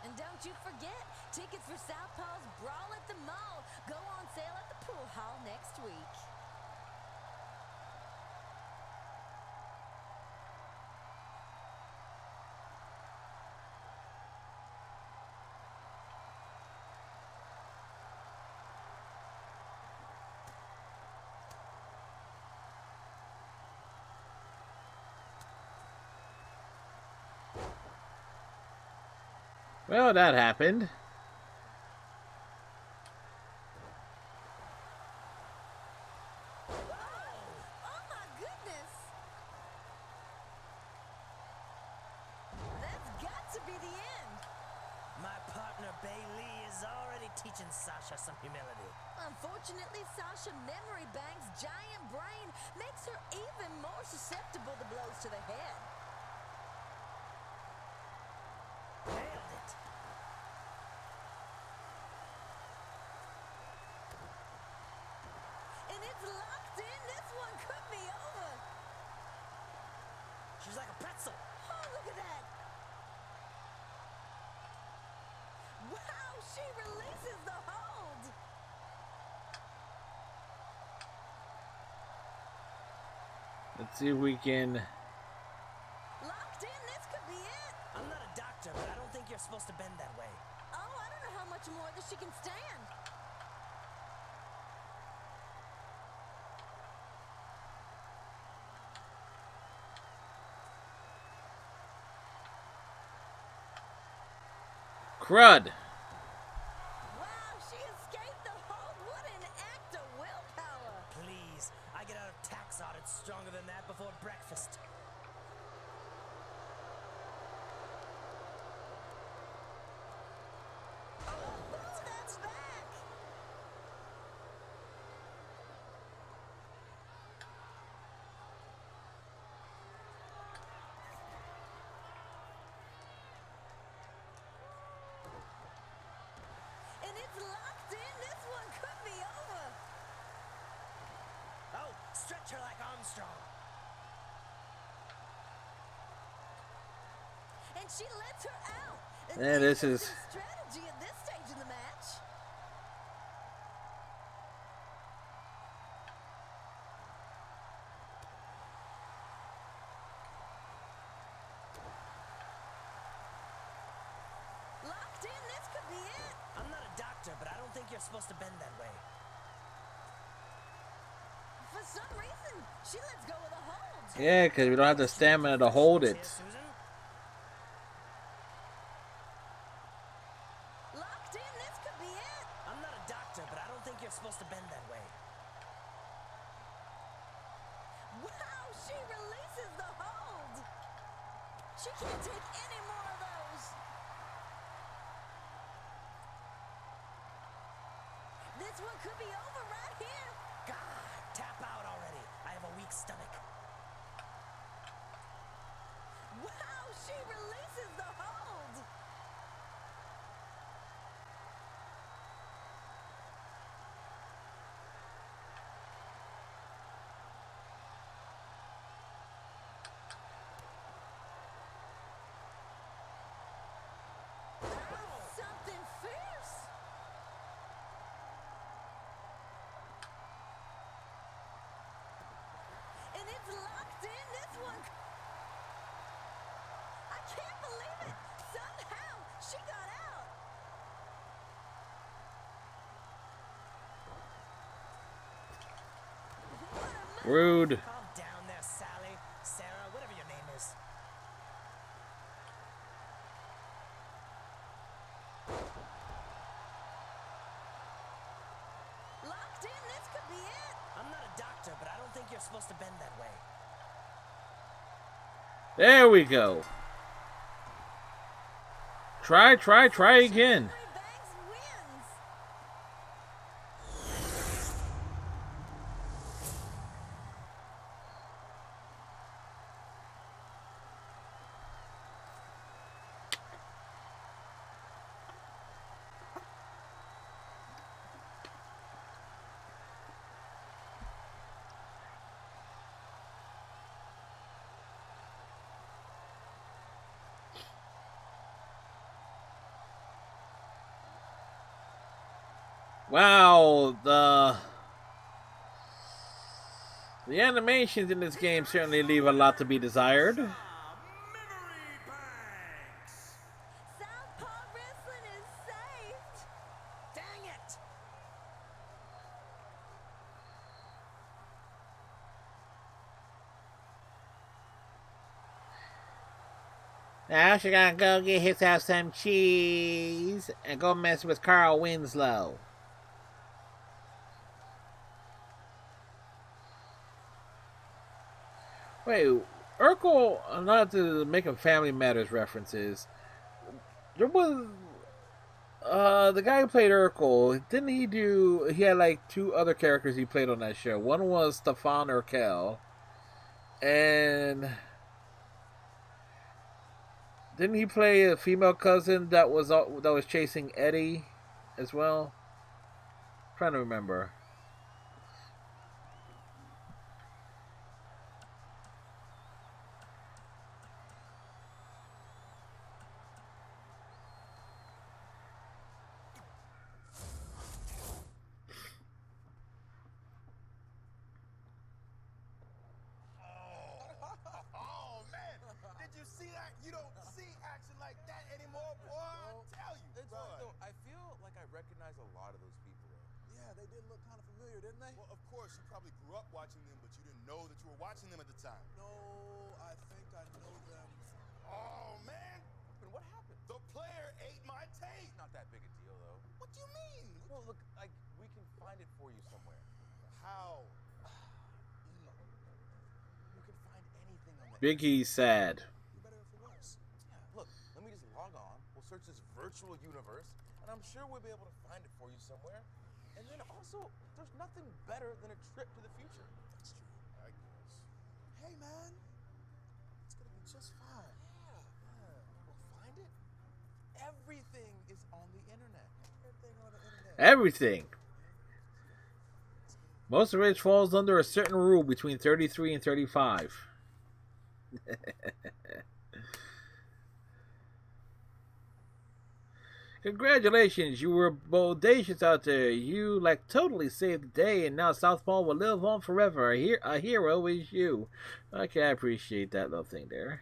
And don't you forget, tickets for Southpaw's Brawl at the Mall go on sale at the pool hall next week. Well, that happened. Oh my goodness! That's got to be the end. My partner Bailey is already teaching Sasha some humility. Unfortunately, Sasha Memory Bank's giant brain makes her even more susceptible to blows to the head. Nailed it. And it's locked in. This one could be over. She's like a pretzel. Oh, look at that. Wow, she releases the hold. Let's see if we can. Locked in. This could be it. I'm not a doctor, but I don't think you're supposed to bend that way. Oh, I don't know how much more that she can stand. Crud! Wow, she escaped the hold. What an act of willpower. Please, I get out of tax audits stronger than that before breakfast. Oh, that's back. And it's locked in. This one could be over. Oh, stretch her like Armstrong. And she lets her out. Yeah, this is. Strategy at this stage in the match. Locked in. This could be it. I'm not a doctor, but I don't think you're supposed to bend that way. For some reason, she lets go of the hold. Yeah, because we don't have the stamina to hold Here, it. Susan. Locked in. This could be it. I'm not a doctor, but I don't think you're supposed to bend that way. Wow, she releases the hold. She can't take any more of those. This one could be over right here. God, tap out already. I have a weak stomach. Wow, she releases the hold. Something fierce. And it's locked in. This one. I can't believe it. Somehow she got out. What a move. Rude. Calm down there, Sally, Sarah, whatever your name is. Locked in. This could be it. I'm not a doctor, but I don't think you're supposed to bend that way. There we go. Try again. Henry Banks wins. Wow, the animations in this game certainly leave a lot to be desired. Memory Banks. Southpaw Wrestling is saved. Dang it! Now she gotta go get herself some cheese and go mess with Carl Winslow. Wait, Urkel, not to make a Family Matters references, there was the guy who played Urkel. Didn't he do? He had like two other characters he played on that show. One was Stefan Urkel, and didn't he play a female cousin that was chasing Eddie as well? I'm trying to remember. Oh, man. Did you see that? You don't see action like that anymore, boy. I tell you. It's like, though, I feel like I recognize a lot of those people, though. Yeah, they did look kind of familiar, didn't they? Well, of course, you probably grew up watching them, but you didn't know that you were watching them at the time. No, I think I know them. Oh, man. And what happened? The player ate my tape. Not that big a deal, though. What do you mean? Well, look, like, we can find it for you somewhere. How? You can find anything on the Big E's sad. You better for worse. Yeah, look, let me just log on. We'll search this virtual universe, and I'm sure we'll be able to find it for you somewhere. And then also, there's nothing better than a trip to the future. That's true. I guess. Hey, man. It's gonna be just fine. Yeah. We'll find it. Everything is on the internet. Everything on the internet. Everything. Most of which falls under a certain rule between 33 and 35. Congratulations, you were bodacious out there. You totally saved the day, and now Southpaw will live on forever. A hero is you. Okay, I appreciate that little thing there.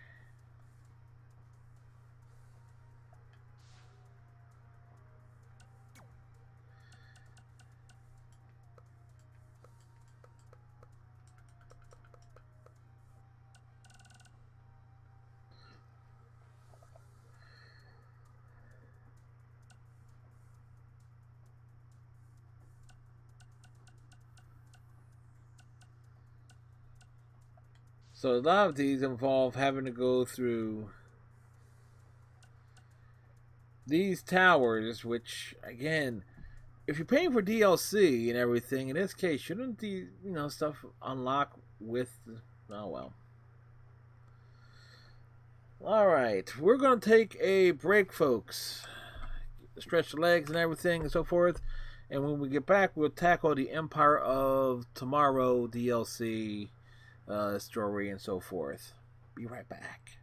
So a lot of these involve having to go through these towers, which again, if you're paying for DLC and everything, in this case, shouldn't the stuff unlock with? Oh well. All right, we're gonna take a break, folks. Stretch the legs and everything and so forth. And when we get back, we'll tackle the Empire of Tomorrow DLC story and so forth. Be right back.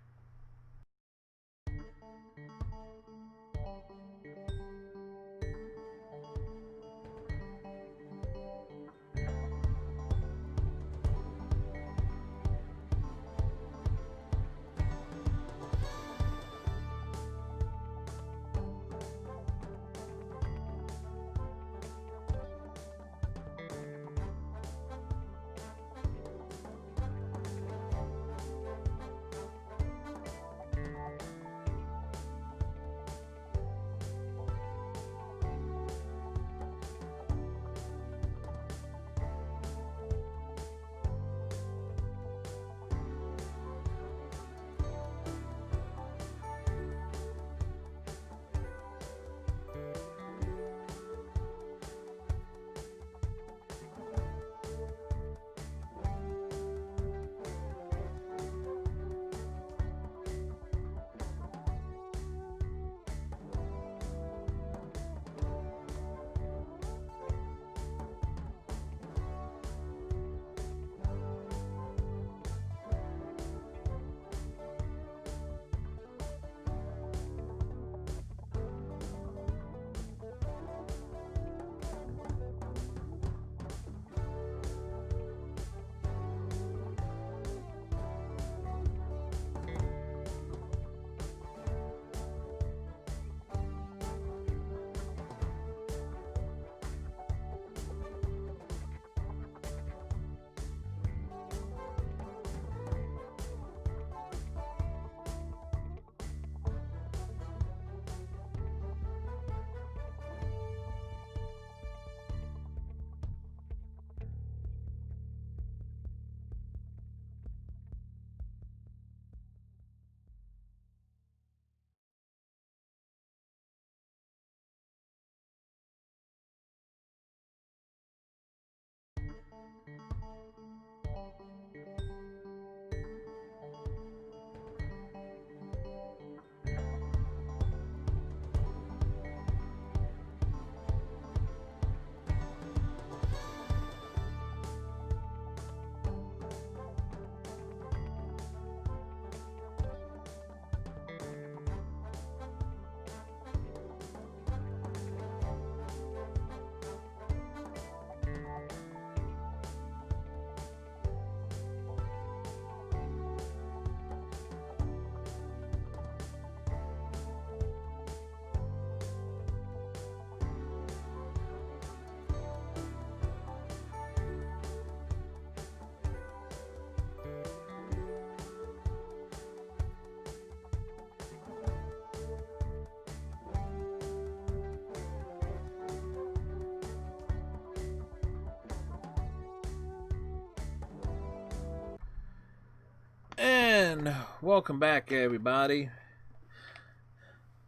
And welcome back, everybody.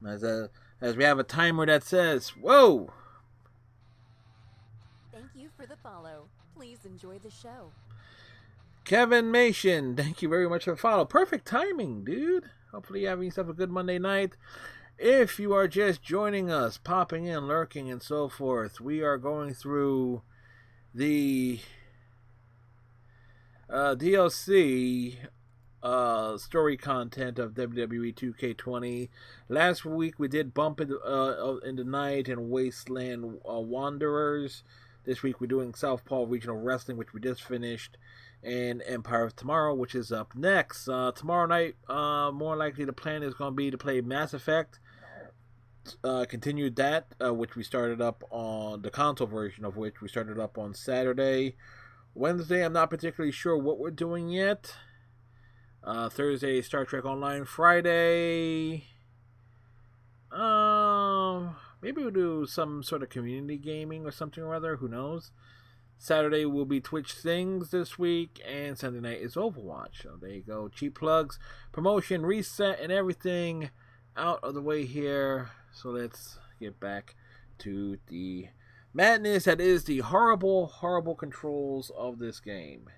As we have a timer that says, "Whoa!" Thank you for the follow. Please enjoy the show. Kevin Mation, thank you very much for the follow. Perfect timing, dude. Hopefully you're having yourself a good Monday night. If you are just joining us, popping in, lurking, and so forth, we are going through the DLC story content of WWE 2K20. Last week we did Bump in the Night and Wasteland Wanderers. This week we're doing Southpaw Regional Wrestling, which we just finished, and Empire of Tomorrow, which is up next. Tomorrow night, more likely the plan is going to be to play Mass Effect. Continued that, which we started up on the console version of which we started up on Saturday. Wednesday, I'm not particularly sure what we're doing yet. Thursday, Star Trek Online. Friday, maybe we'll do some sort of community gaming or something or other. Who knows? Saturday will be Twitch Things this week, and Sunday night is Overwatch. So there you go. Cheap plugs, promotion, reset, and everything out of the way here. So let's get back to the madness that is the horrible, horrible controls of this game.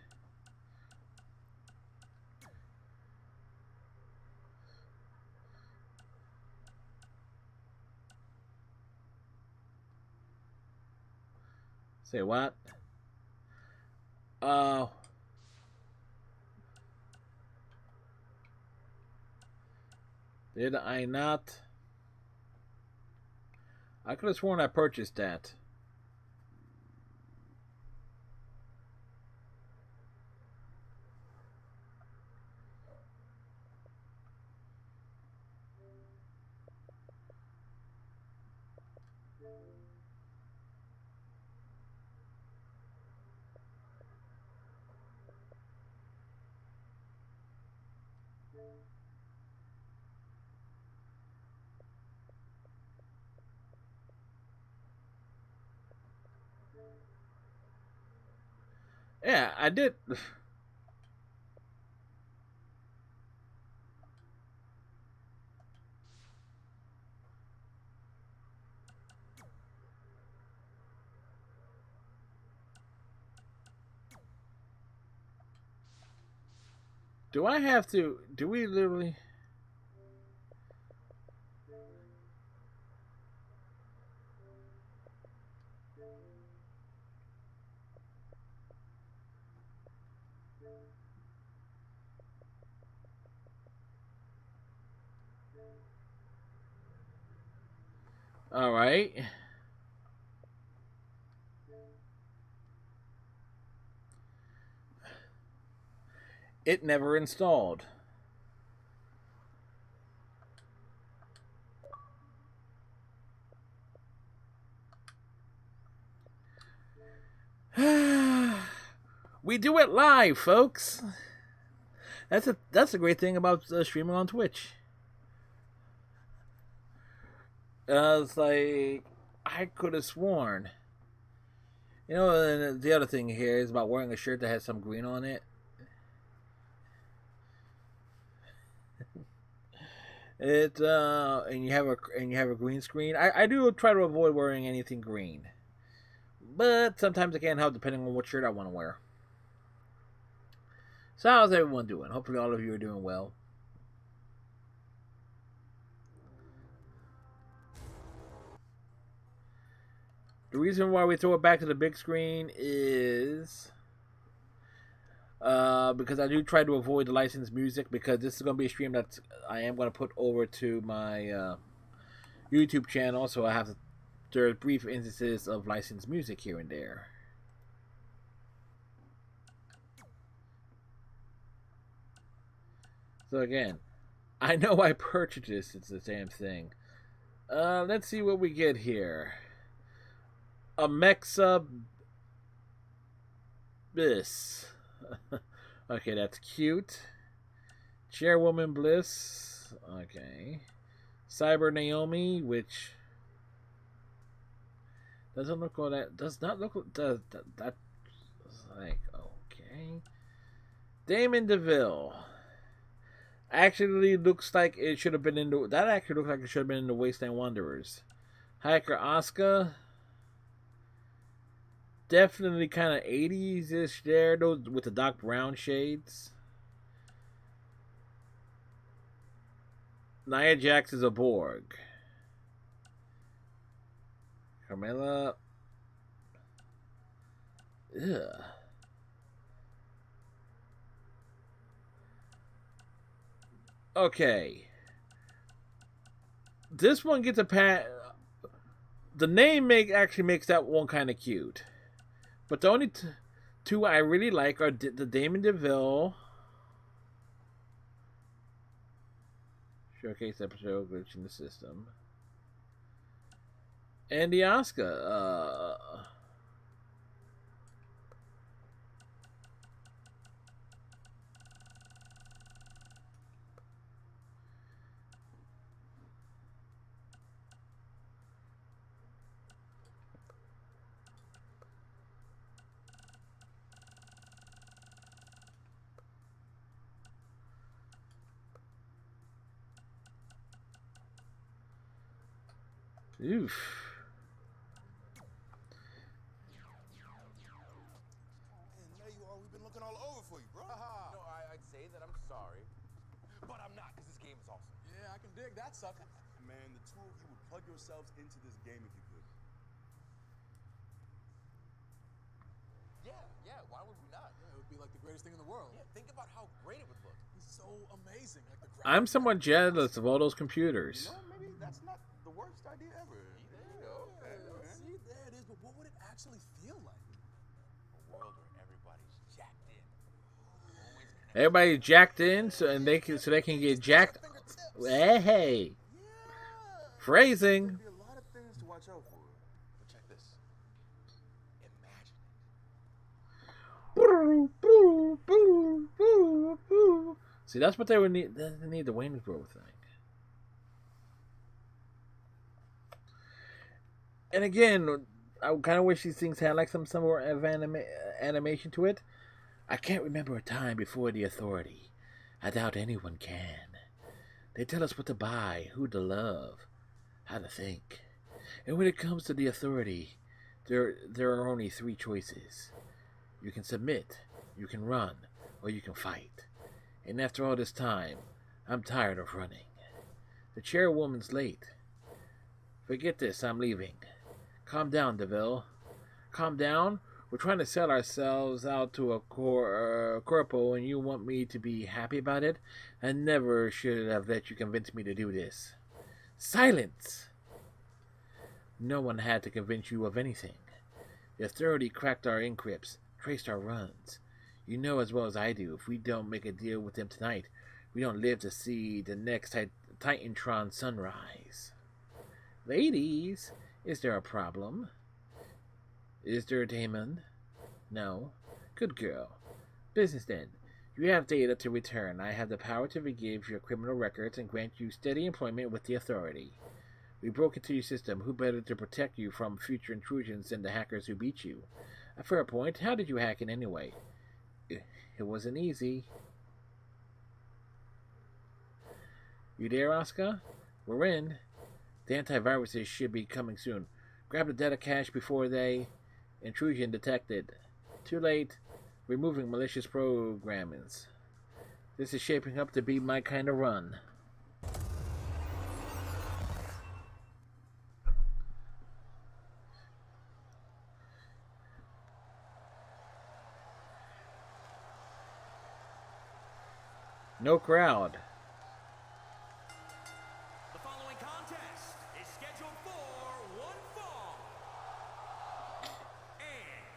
Say what? Did I not? I could have sworn I purchased that. Yeah, I did. Do I have to? Do we literally? All right. It never installed. We do it live, folks. That's a great thing about streaming on Twitch. It's like I could have sworn. You know, and the other thing here is about wearing a shirt that has some green on it. And you have a green screen. I do try to avoid wearing anything green, but sometimes I can't help depending on what shirt I want to wear. So how's everyone doing? Hopefully all of you are doing well. The reason why we throw it back to the big screen is because I do try to avoid the licensed music, because this is going to be a stream that I am going to put over to my YouTube channel, so I have to, there are brief instances of licensed music here and there. So again, I know I purchased this, it's the same thing. Let's see what we get here. Amexa Bliss. Okay, that's cute. Chairwoman Bliss. Okay. Cyber Naomi, which doesn't look all that. Does not look. That's like okay. Damon DeVille. Actually, looks like it should have been in the. That actually looks like it should have been in the Wasteland Wanderers. Hiker Asuka. Definitely kind of 80s ish there, those with the dark brown shades. Nia Jax is a Borg. Carmella. Ugh. Okay. This one gets a pat. The name actually makes that one kind of cute. But the only two I really like are the Damon DeVille showcase episode, glitch in the system, and the Asuka. Oof. Man, there you are. We've been looking all over for you, bro. No, I'd say that I'm sorry, but I'm not, because this game is awesome. Yeah, I can dig that, sucker. Man, the two of you would plug yourselves into this game if you could. Yeah, why would we not? Yeah, it would be like the greatest thing in the world. Yeah, think about how great it would look. It's so amazing. Like the I'm somewhat jealous of all those computers. You know, maybe that's not the worst idea ever. See, there it is, but what would it actually feel like? A world where everybody's jacked in. Everybody jacked in, so they can get jacked. Hey, phrasing. There'd be a lot of things to watch out for. But check this. Imagine See, that's what they would need. They need the Waynesboro thing. And again, I kind of wish these things had like some more of animation to it. I can't remember a time before the Authority. I doubt anyone can. They tell us what to buy, who to love, how to think. And when it comes to the Authority, there are only three choices. You can submit, you can run, or you can fight. And after all this time, I'm tired of running. The chairwoman's late. Forget this, I'm leaving. Calm down, DeVille. Calm down? We're trying to sell ourselves out to a corpo, and you want me to be happy about it? I never should have let you convince me to do this. Silence! No one had to convince you of anything. The Authority cracked our encrypts, traced our runs. You know as well as I do, if we don't make a deal with them tonight, we don't live to see the next Titantron sunrise. Ladies, is there a problem? Is there, Damon? No. Good girl. Business then. You have data to return. I have the power to forgive your criminal records and grant you steady employment with the Authority. We broke into your system. Who better to protect you from future intrusions than the hackers who beat you? A fair point. How did you hack it anyway? It wasn't easy. You there, Asuka? We're in. The antiviruses should be coming soon. Grab the data cache before they... Intrusion detected. Too late. Removing malicious programmings. This is shaping up to be my kind of run. No crowd. The following contest is scheduled for one fall. And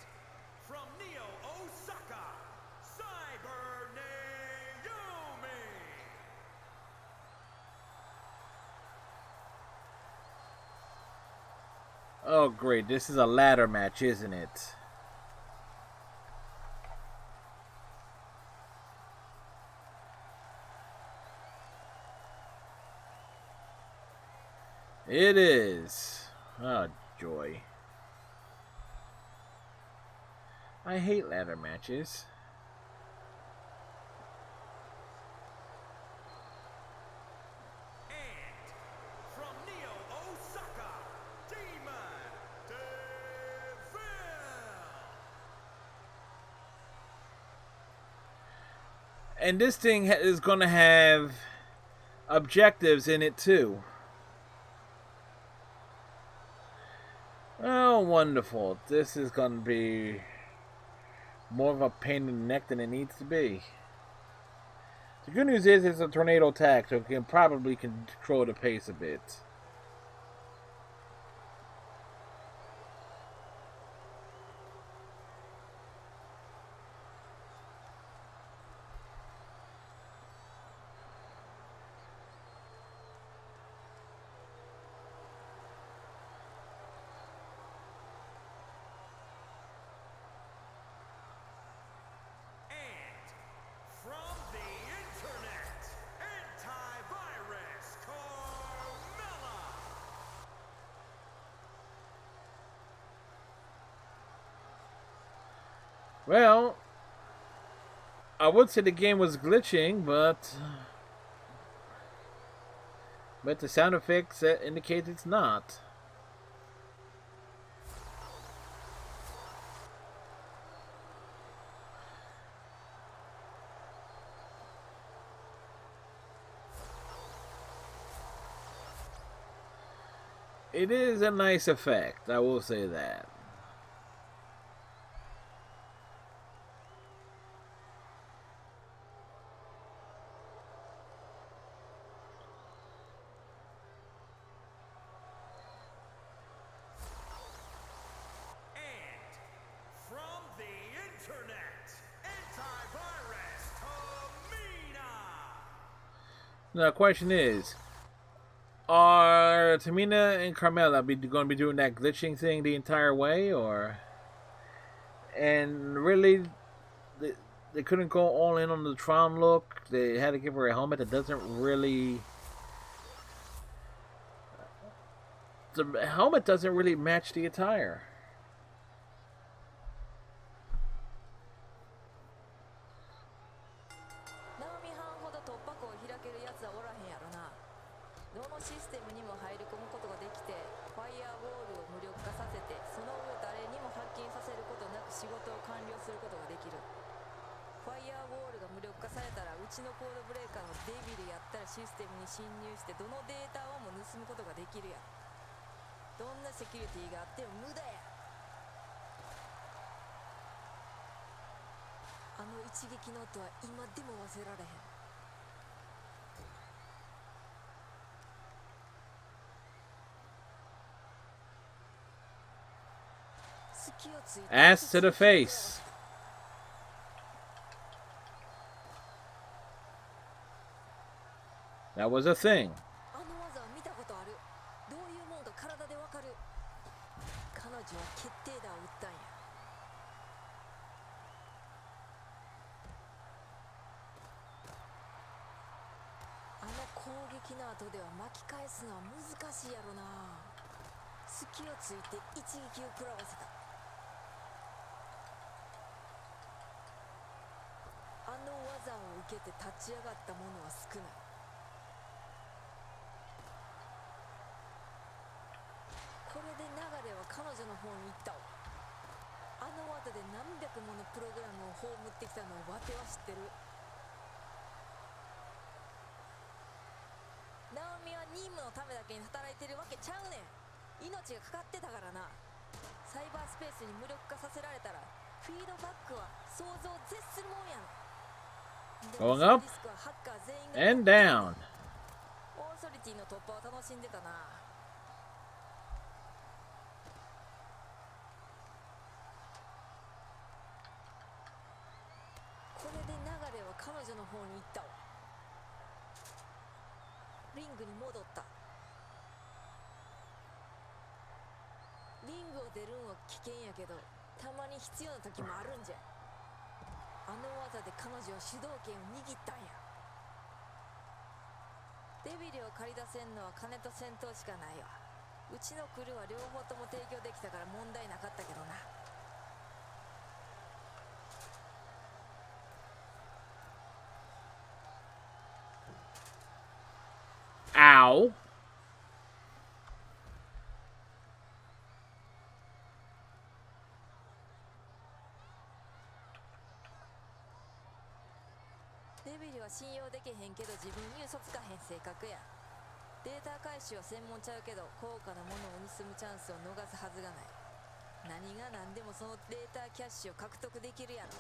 from Neo, Osaka, Cyber Naomi. Oh great, this is a ladder match, isn't it? It is. Oh, joy. I hate ladder matches. And this thing is going to have objectives in it too. Oh, wonderful. This is going to be more of a pain in the neck than it needs to be. The good news is it's a tornado attack, so it can probably control the pace a bit. From the internet, antivirus Carmella. Well, I would say the game was glitching, but the sound effects indicate it's not. It is a nice effect, I will say that. And from the internet, antivirus Tamina. Now, the question is, are Tamina and Carmella going to be doing that glitching thing the entire way, or? And really, they couldn't go all in on the Tron look. They had to give her a helmet that doesn't really. The helmet doesn't really match the attire. Ass to the face. That was a thing. Going up and down. Ow. デビルは信用できへんけど自分に嘘つかへん性格や。データ回収は専門ちゃうけど高価なものを盗むチャンスを逃すはずがない。何が何でもそのデータキャッシュを獲得できるやろ。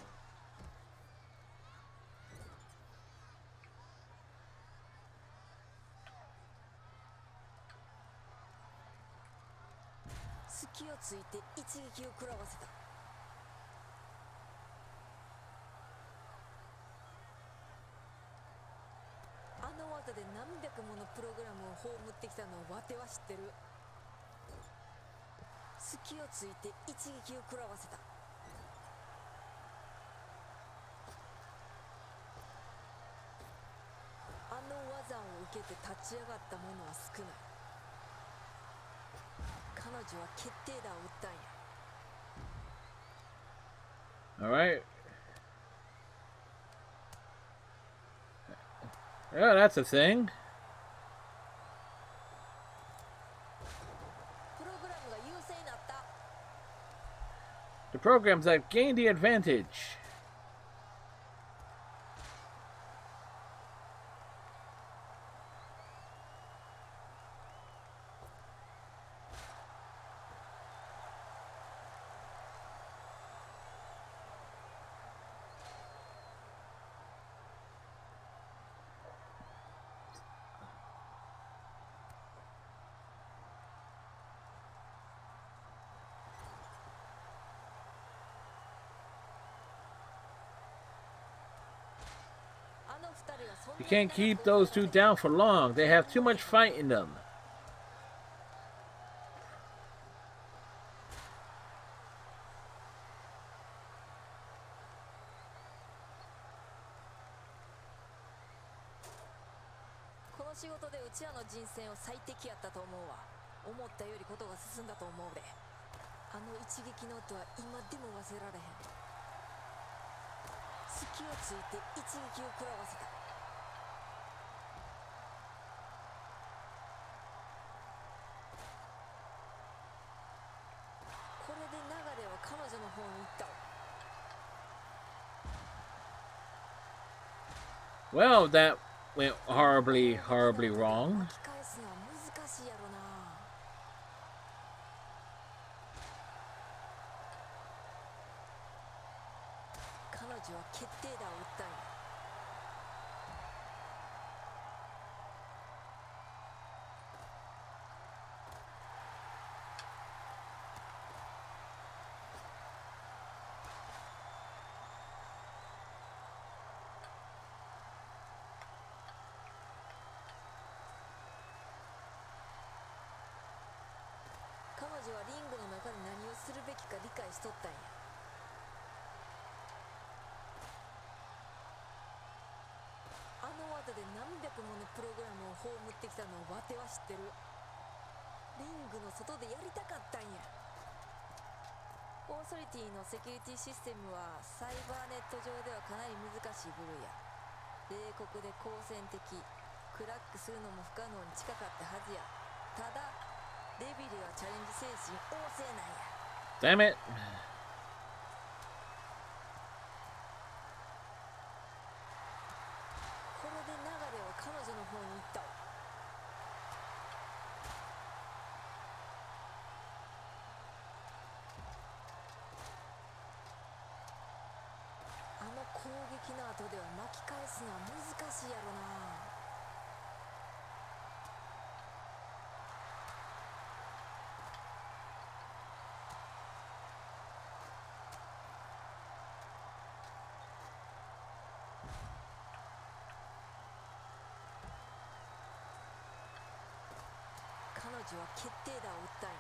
隙をついて一撃を食らわせた。あの技で何百ものプログラムを葬ってきたのをわては知ってる。隙をついて一撃を食らわせた。あの技を受けて立ち上がった者は少ない。彼女は決定打を打ったんや。All right. Yeah, that's a thing. プログラムが優勢になった。 The programs that gain the advantage. You can't keep those two down for long. They have too much fight in them. この仕事でうちらの人選を最適やったと思うわ。思ったよりことが進んだと思うで。あの一撃の音は今でも忘れられへん。隙をついて一撃を食らわせた。これで流れは彼女の方に行ったわ。 Well, that went horribly, horribly wrong. 巻き返すのは難しいやろな。彼女は決定打を打ったんや。彼女はリングの中で何をするべきか理解しとったんや。あの技で何百ものプログラムを葬ってきたのをわては知ってる。リングの外でやりたかったんや。オーソリティのセキュリティシステムはサイバーネット上ではかなり難しい部類や。冷酷で好戦的、クラックするのも不可能に近かったはずや。ただデビルはチャレンジ精神旺盛なんや。 Damn it. これで流れは彼女の方に行ったわ。あの攻撃の後では巻き返すのは難しいやろな。彼女は決定打を打ったんや。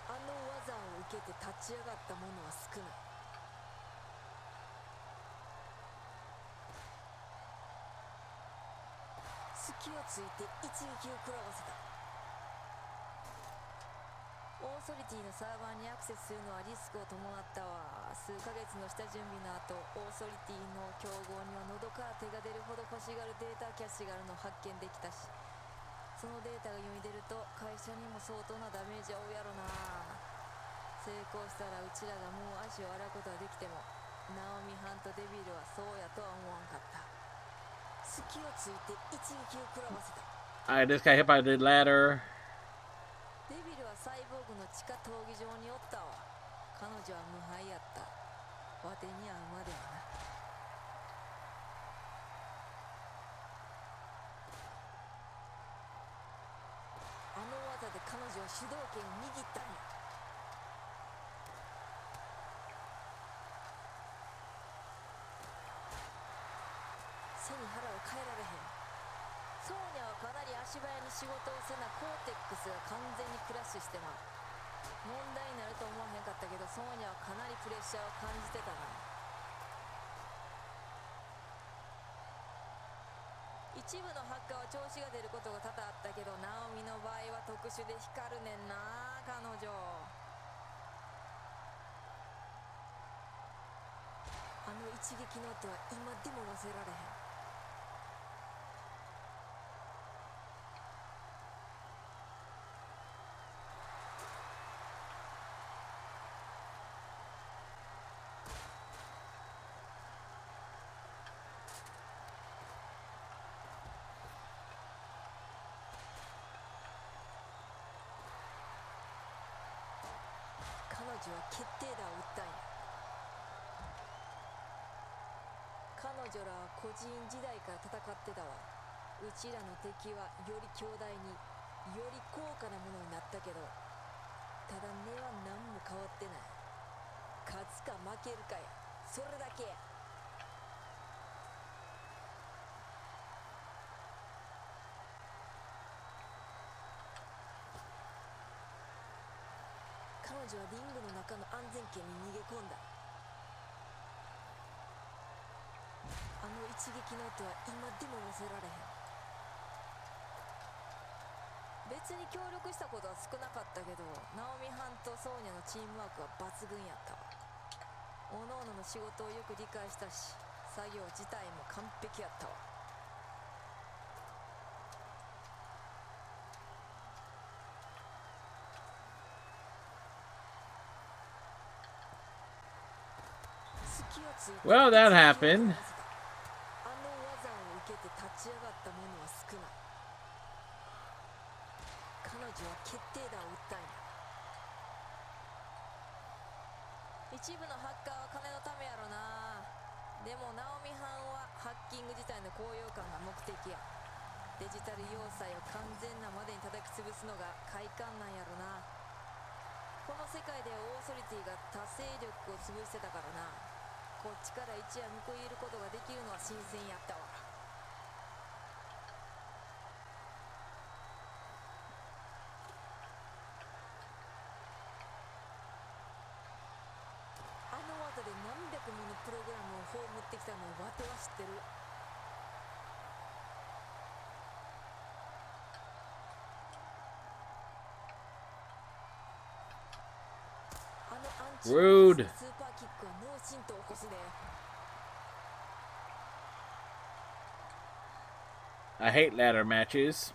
あの技を受けて立ち上がった者は少ない。隙をついて一撃を食らわせた。オーソリティのサーバーにアクセスするのはリスクを伴ったわ。数ヶ月の下準備の後、オーソリティの競合には喉から手が出るほど欲しがるデータキャッシュがあるのを発見できたし、そのデータが世に出ると会社にも相当なダメージを負うやろな。成功したらうちらがもう足を洗うことができても、ナオミハンとデビルはそうやとは思わんかった。隙をついて一撃を食らわせた。 Alright, this guy hit by the ladder. デビルはサイボーグの地下闘技場におったわ。彼女は無敗やった。わてに会うまではな。あの技で彼女は主導権を握ったんや。背に腹を変えられへん。ソーニャはかなり足早に仕事をせなコーテックスが完全にクラッシュしてまう。問題になると思わへんかったけど、ソーニャはかなりプレッシャーを感じてたな。一部のハッカーは調子が出ることが多々あったけど、ナオミの場合は特殊で光るねんな、彼女。あの一撃の音は今でも忘れられへん。彼女は決定打を打ったんや。彼女らは孤児院時代から戦ってたわ。うちらの敵はより強大に、より高価なものになったけど、ただ根は何も変わってない。勝つか負けるかや、それだけや。彼女はリングの中の安全圏に逃げ込んだ。あの一撃の音は今でも忘れられへん。別に協力したことは少なかったけど、ナオミハンとソーニャのチームワークは抜群やったわ。各々の仕事をよく理解したし、作業自体も完璧やったわ。Well, that happened. あの技を受けて立ち上がった者は少ない。彼女は決定打を打ったんや。一部のハッカーは金のためやろな。でもナオミハンはハッキング自体の高揚感が目的や。デジタル要塞を完全なまでに叩き潰すのが快感なんやろな。この世界ではオーソリティが他勢力を潰してたからな。こっちから一夜報いることができるのは新鮮やったわ。あの技で何百ものプログラムを葬ってきたのをわては知ってる。あのアンチ Rude. スーパーキックは脳震盪を起こすで。I hate ladder matches.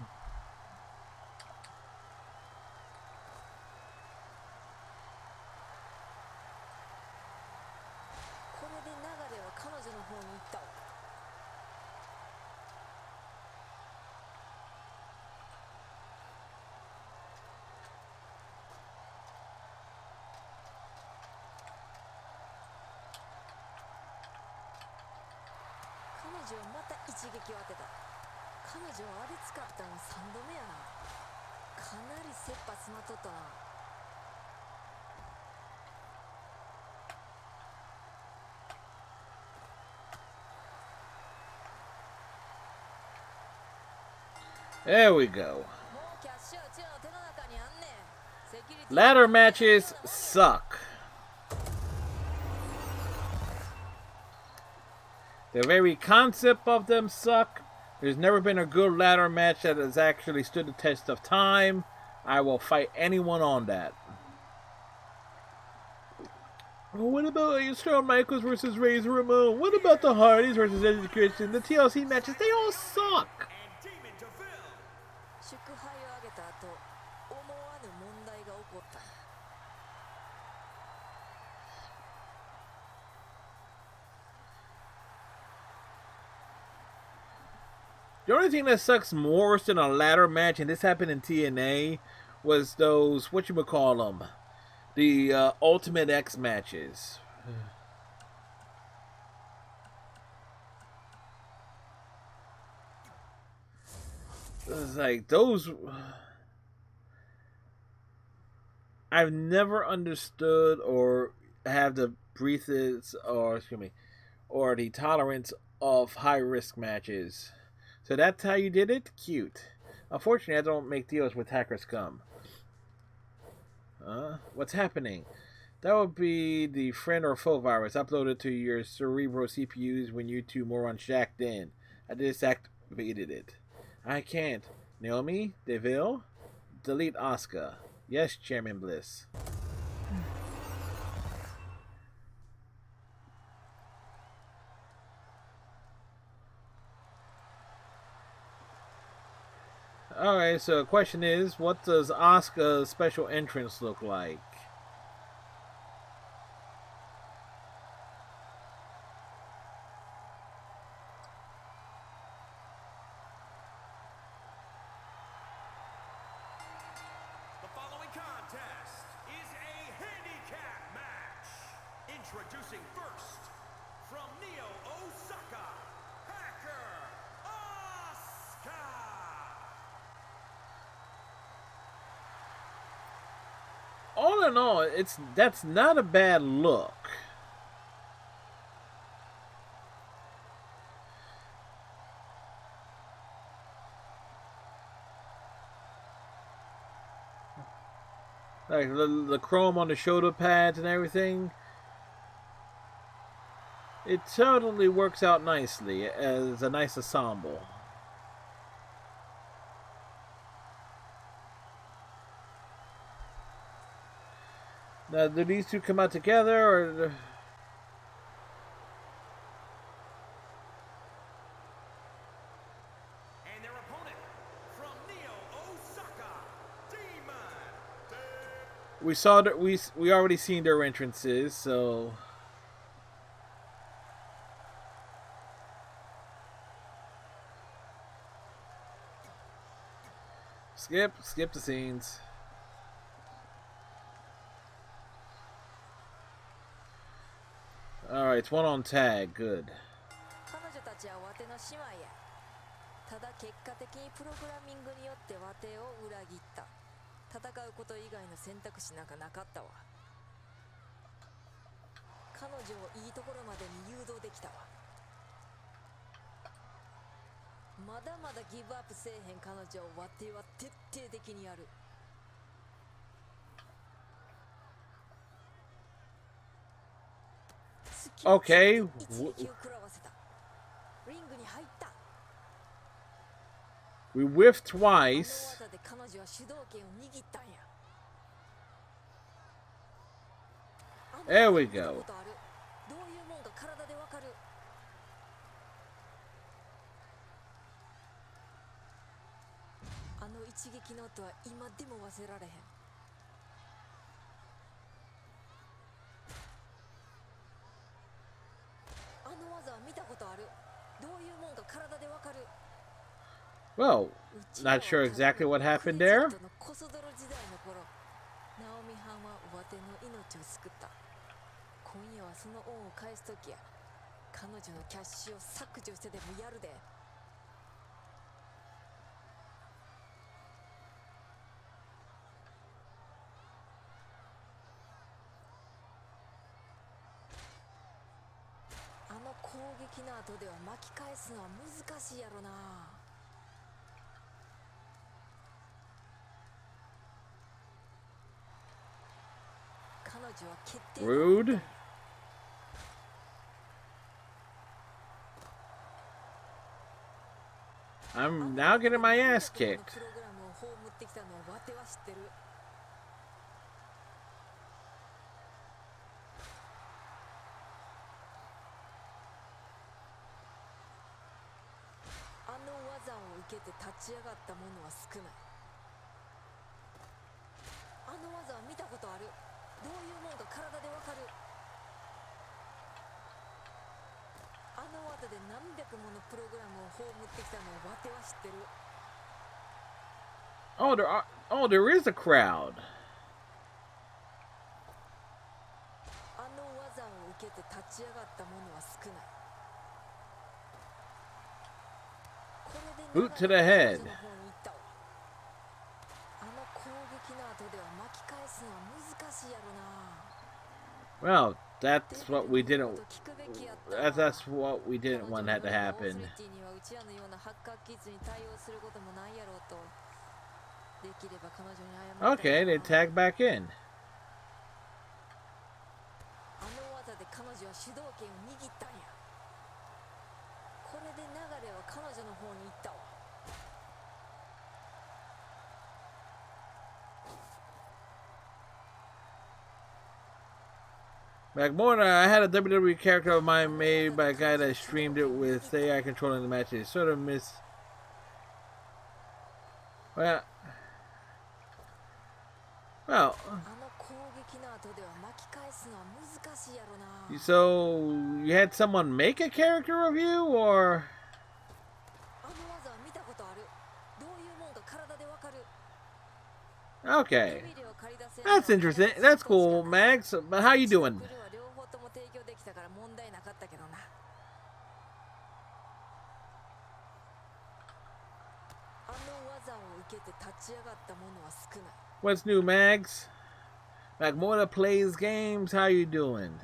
これで流れは彼女の方に行ったわ。彼女はまた一撃を当てた。彼女はあれ使ったの3度目やな。かなり切羽詰まっとったな。There we go. もうキャッシュはうちらの手の中にあんねん。セキュリティ Ladder matches suck. The very concept of them suck. There's never been a good ladder match that has actually stood the test of time. I will fight anyone on that. Well, what about Shawn Michaels versus Razor Ramon? What about the Hardys versus Edge Christian? The TLC matches, they all suck. 祝杯を挙げた後、思わぬ問題が起こった。The only thing that sucks more worse than a ladder match, and this happened in TNA, was those, what you would call them, the Ultimate X matches. It's like those. I've never understood or have the breathes or excuse me, or the tolerance of high risk matches. So that's how you did it? Cute. Unfortunately, I don't make deals with hacker scum. What's happening? That would be the friend or foe virus uploaded to your cerebral CPUs when you two morons jacked in. I deactivated it. I can't. Naomi? Deville? Delete Oscar. Yes, Chairman Bliss. Alright, so the question is, what does Oscar's special entrance look like? The following contest is a handicap match. Introducing first, from Neo Osaka, Hacker Asuka. All in all, that's not a bad look. Like the chrome on the shoulder pads and everything. It totally works out nicely as a nice ensemble. Now, do these two come out together, or? And their opponent, from Neo Osaka, Demon. We saw that we already seen their entrances, so. Skip the scenes. Alright, it's one on tag, good. 彼女たちはワテの姉妹や。ただ結果的にプログラミングによってワテを裏切った。戦うこと以外の選択肢なんかなかったわ。彼女をいいところまでに誘導できたわ。まだまだギブアップせえへん彼女をワテは徹底的にやる。Okay. 一撃を食らわせた。リングに入った。 We whiffed あの twice. 技で彼女は主導権を握ったんや。 There we 見た go. ことある。どういうもんか体でわかる。あの一撃の音は今でも忘れられへん。あの技は見たことある。どういうもんか体でわかる。 Well, not sure exactly what happened there. コソ泥時代の頃、ナオミハンはワテの命を救った。今夜はその恩を返す時や。彼女のキャッシュを削除してでもやるで。あの攻撃の後では巻き返すのは難しいやろな。彼女は決定的 Rude. I'm now getting my ass kicked. プログラムを葬ってきたのをワテは知ってる。あの技を受けて立ち上がった者は少ない。あの技は見たことある。どういうもんか体でわかる。あの技で何百ものプログラムを葬っ Oh, there is a crowd. あの技を受けて立ち上がった者は少ない。これで Boot to the head. 彼女の方に行ったわ。あの攻撃の後では巻き返すのは難しいやろな。 Well, that's what we didn't. That's what we didn't want that to happen. Okay, they tag back in. あの技で彼女は主導権を握ったんや。これで流れは彼女の方に行ったわ。 More than I had a WWE character of mine made by a guy that streamed it with AI controlling the matches. Sort of miss. Well. So you had someone make a character of you, or? Okay. That's interesting. That's cool, Max. But how you doing? What's new, Mags? Magmorta plays games. How you doing?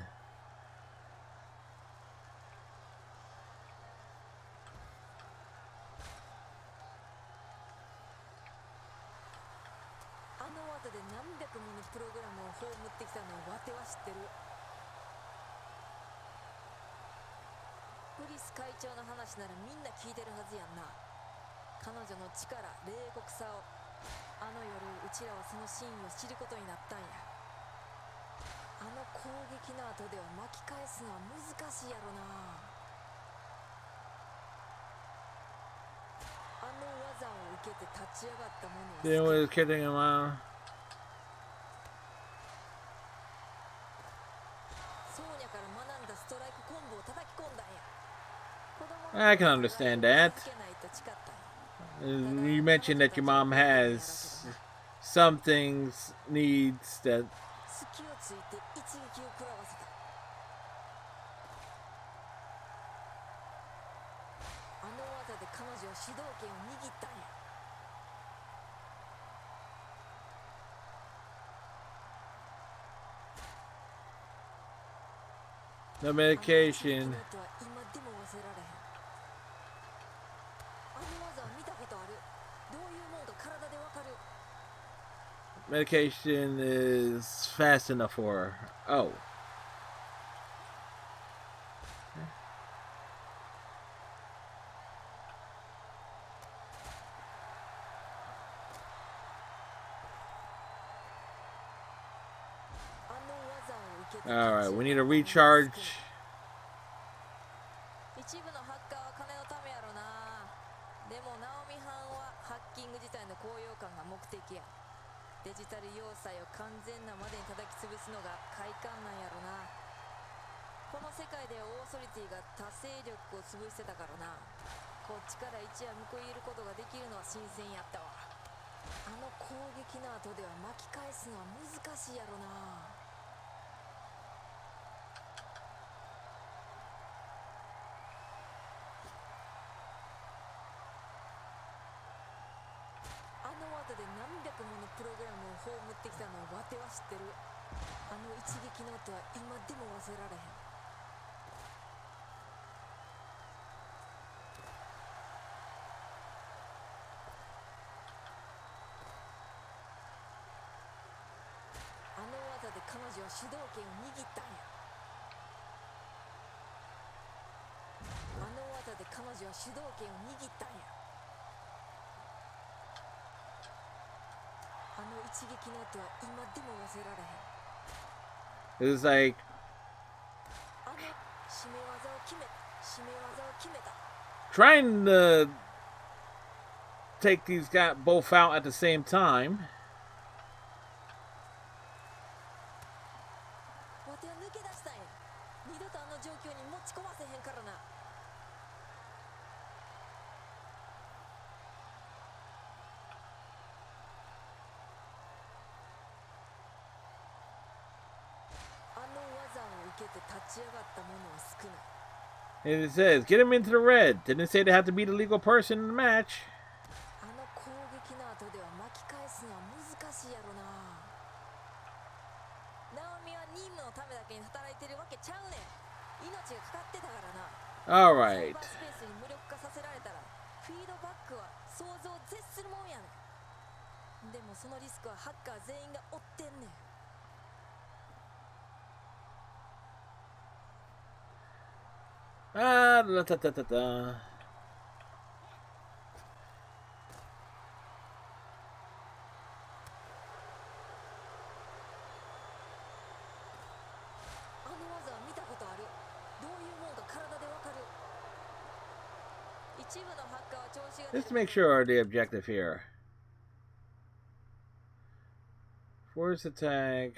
Yeah, was kidding him out. I can understand that. You mentioned that your mom has some things, needs that. The medication. Medication is fast enough for her. Oh. Alright, we need to recharge. It's like trying to take these guys both out at the same time. 受けて立ち上がった者は少ない。 And it says, get him into the red. Didn't say they have to be the legal person in the match. あの攻撃の後では巻き返すのは難しいやろな。ナオミは任務のためだけに働いてるわけちゃうねん。命がかかってたからな。 All サイ right. バースペースに無力化させられたらフィードバックは想像を絶するもんやねん。でもそのリスクはハッカー全員が負ってんねん。 Ah, da, da, da, da, da. あの技は見たことある。どういうもんか体でわかる。一部のハッカーは調子が出 Let's る。 make sure the objective here. Force attack.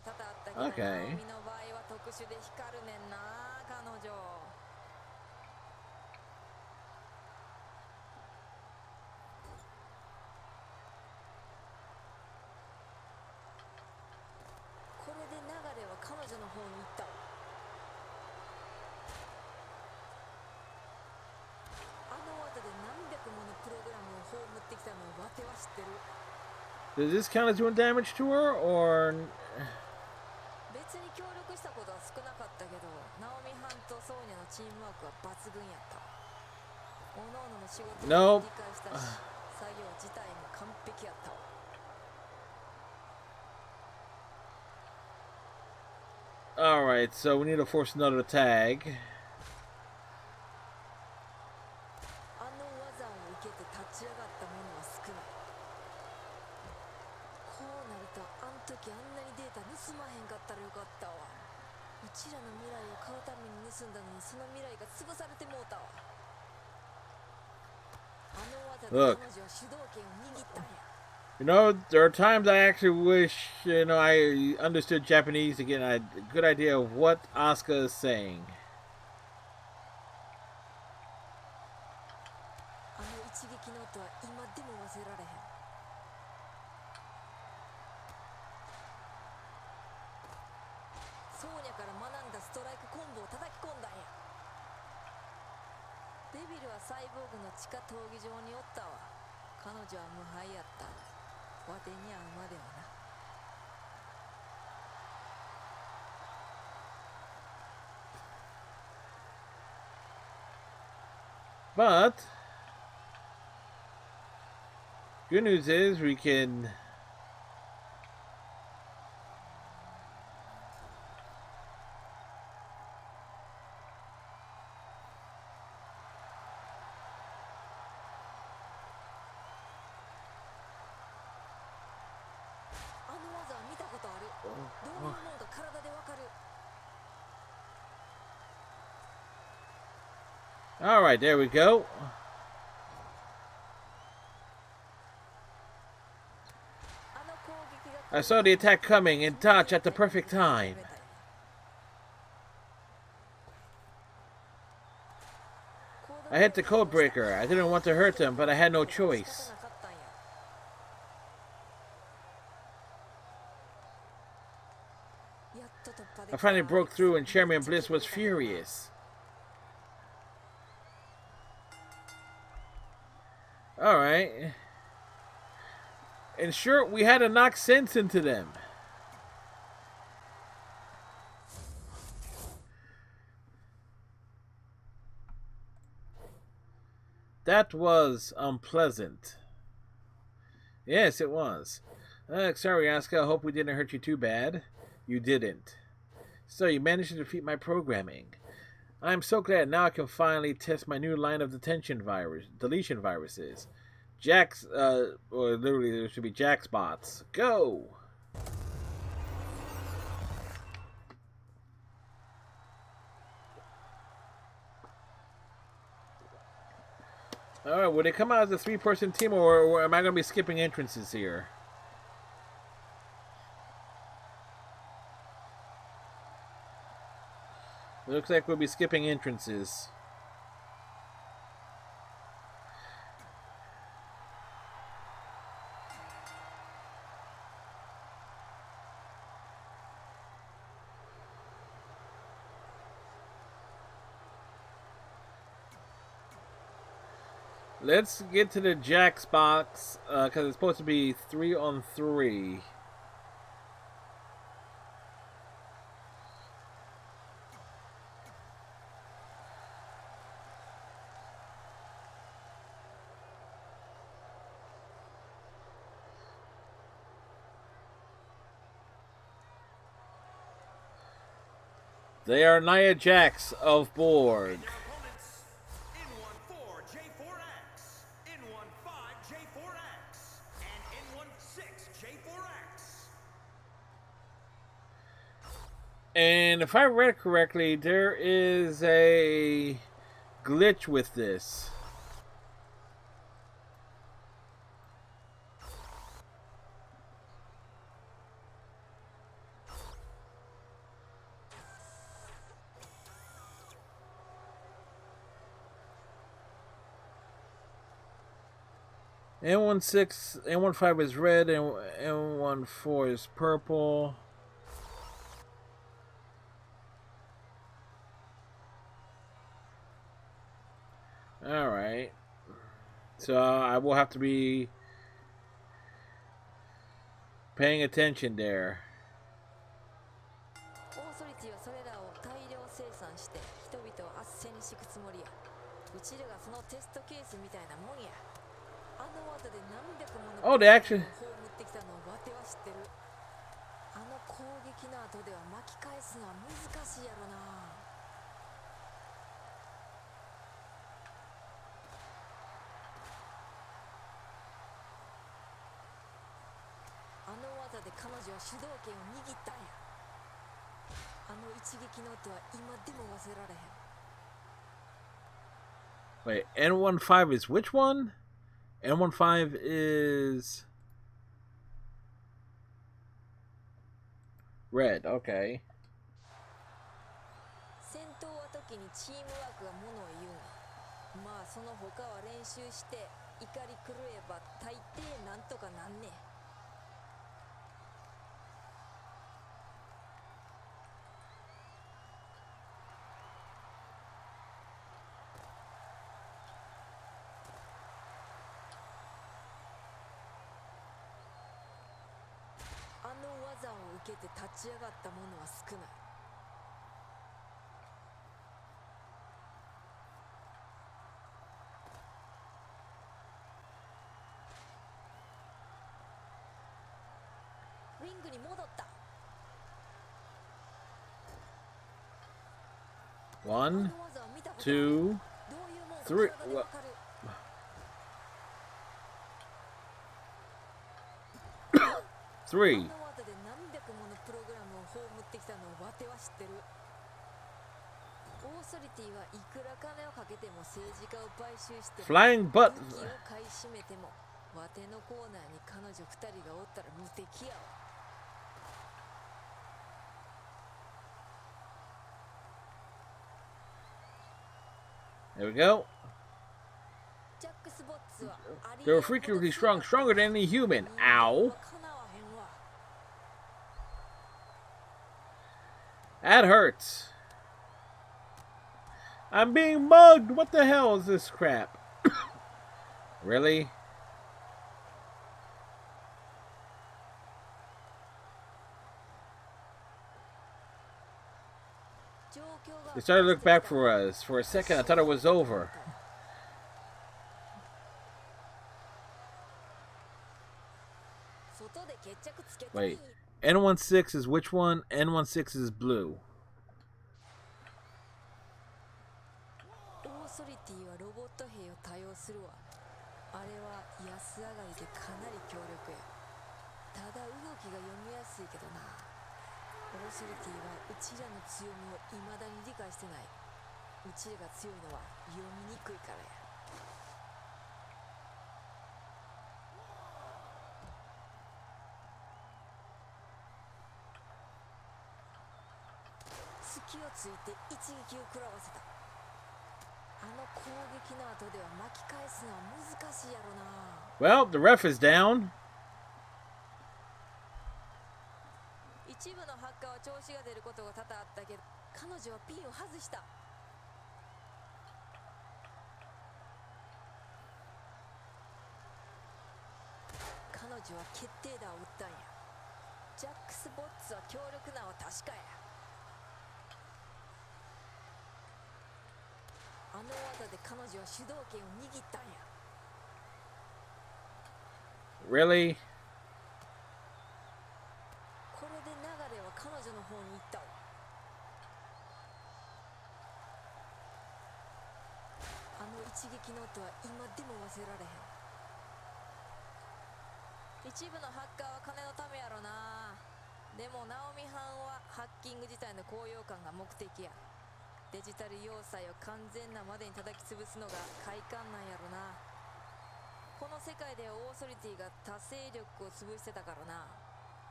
多々あったけど、 Okay. ナオミの場合は特殊で光るねんな、彼女。これで流れは彼女の方に行ったわ。あの技で何百ものプログラムを葬ってきたのをわては知ってる。 Does this count as doing damage to her, or 別に協力したことは少なかったけど、ナオミ班とソーニャのチームワークは抜群やった。各々の仕事を Nope. 理解したし、作業自体も完璧やったわ。 all right? So we need to force another tag. あの技を受けて立ち上がった者は少ない。こうなるとあん時あんなにデータ盗まへんかったらよかったわ。うちらの未来を買うために盗んだのにその未来が潰されてもうたわ。あの技で彼女は主導権を握ったんや。 You know, there are times I actually wish, I understood Japanese to get a good idea of what Asuka is saying. あの一撃の音は今でも忘れられへん。ソーニャから学んだストライクコンボを叩き込んだんや。デビルはサイボーグの地下闘技場におったわ。彼女は無敗やった。わてに会うまではな。 But good news is we can all right, there we go. I saw the attack coming and dodged at the perfect time. I hit the code breaker. I didn't want to hurt them, but I had no choice. I finally broke through and Chairman Bliss was furious. Alright. In short, we had to knock sense into them. That was unpleasant. Yes, it was. Sorry, Asuka. I hope we didn't hurt you too bad. You didn't. So, you managed to defeat my programming. I'm so glad now I can finally test my new line of deletion viruses. Jack's, or literally there should be Jack's bots. Go! Alright, will they come out as a 3-person team, or am I going to be skipping entrances here? It looks like we'll be skipping entrances. Let's get to the Jack's box because it's supposed to be 3-on-3. They are Nia Jax of board. Your opponents, in 1-4, J4X, in 1-5, J4X, and in 1-6, J4X. And if I read correctly, there is a glitch with this. N16, N15 is red, and N14 is purple. Alright. So I will have to be paying attention there. オーソリティはそれらを大量生産して人々を圧戦に敷くつもりや。うちらがそのテストケースみたいなもんや。あの技で何百もの Oh, they actually... 砲を持ってきたのをわては知ってる。あの攻撃の後では巻き返すのは難しいやろな。あの技で彼女は主導権を握ったんや。あの一撃の音は今でも忘れられへん。 Wait, N15 is which one? N15 is red, okay. 戦闘は時にチームワークがものを言うが、まあその他は練習して怒り狂えば大抵なんとかなんねん。あの技を受けて立ち上がった者は少ない。リングに戻った。 1, 2, 3. What? 3. あの技で何百ものプログラムを葬ってきたのをわては知ってる。オーソリティはいくら金をかけても政治家を買収しても Flying butt. 武器を買い占めてもわてのコーナーに彼女2人がおったら無敵やわ。 There we go. ジャックスボッツはあり They were freakishly strong, stronger than any human. Ow. That hurts. I'm being mugged. What the hell is this crap? Really? They started to look back for us. For a second, I thought it was over. Wait, N16 is which one? N16 is blue. オーソリティはロボット兵を多用するわ。あれは安上がりでかなり強力や。ただ動きが読みやすいけどな。オーソリティはうちらの強みを未だに理解してない。うちらが強いのは読みにくいからや。隙をついて一撃を食らわせた。あの攻撃の後では巻き返すのは難しいやろな。 Well, the ref is down. 一部のハッカーは調子が出ることが多々あったけど、彼女はピンを外した。女は決定打を打ったんや。ジャックス・ボッツは強力なのは確かや。あの技で彼女は主導権を握ったんや。 Really? これで流れは彼女の方に行ったわ。あの一撃の音は今でも忘れられへん。一部のハッカーは金のためやろな。でもナオミ班はハッキング自体の高揚感が目的や。デジタル要塞を完全なまでに叩き潰すのが快感なんやろな。この世界ではオーソリティが多勢力を潰してたからな。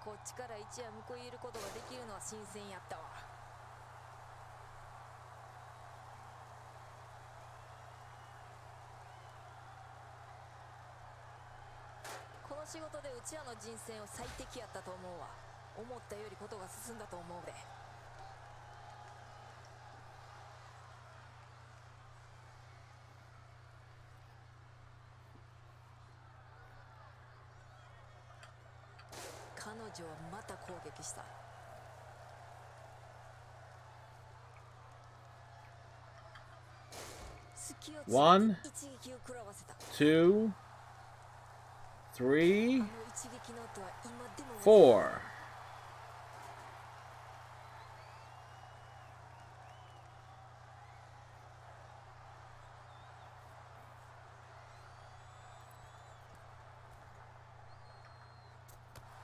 こっちから一夜報いることができるのは新鮮やったわ。この仕事でうちらの人選を最適やったと思うわ。思ったよりことが進んだと思うで。彼女はまた攻撃した。隙をついて One, 一撃を食らわせた。 2, 3, あの一撃の音は今でも 4.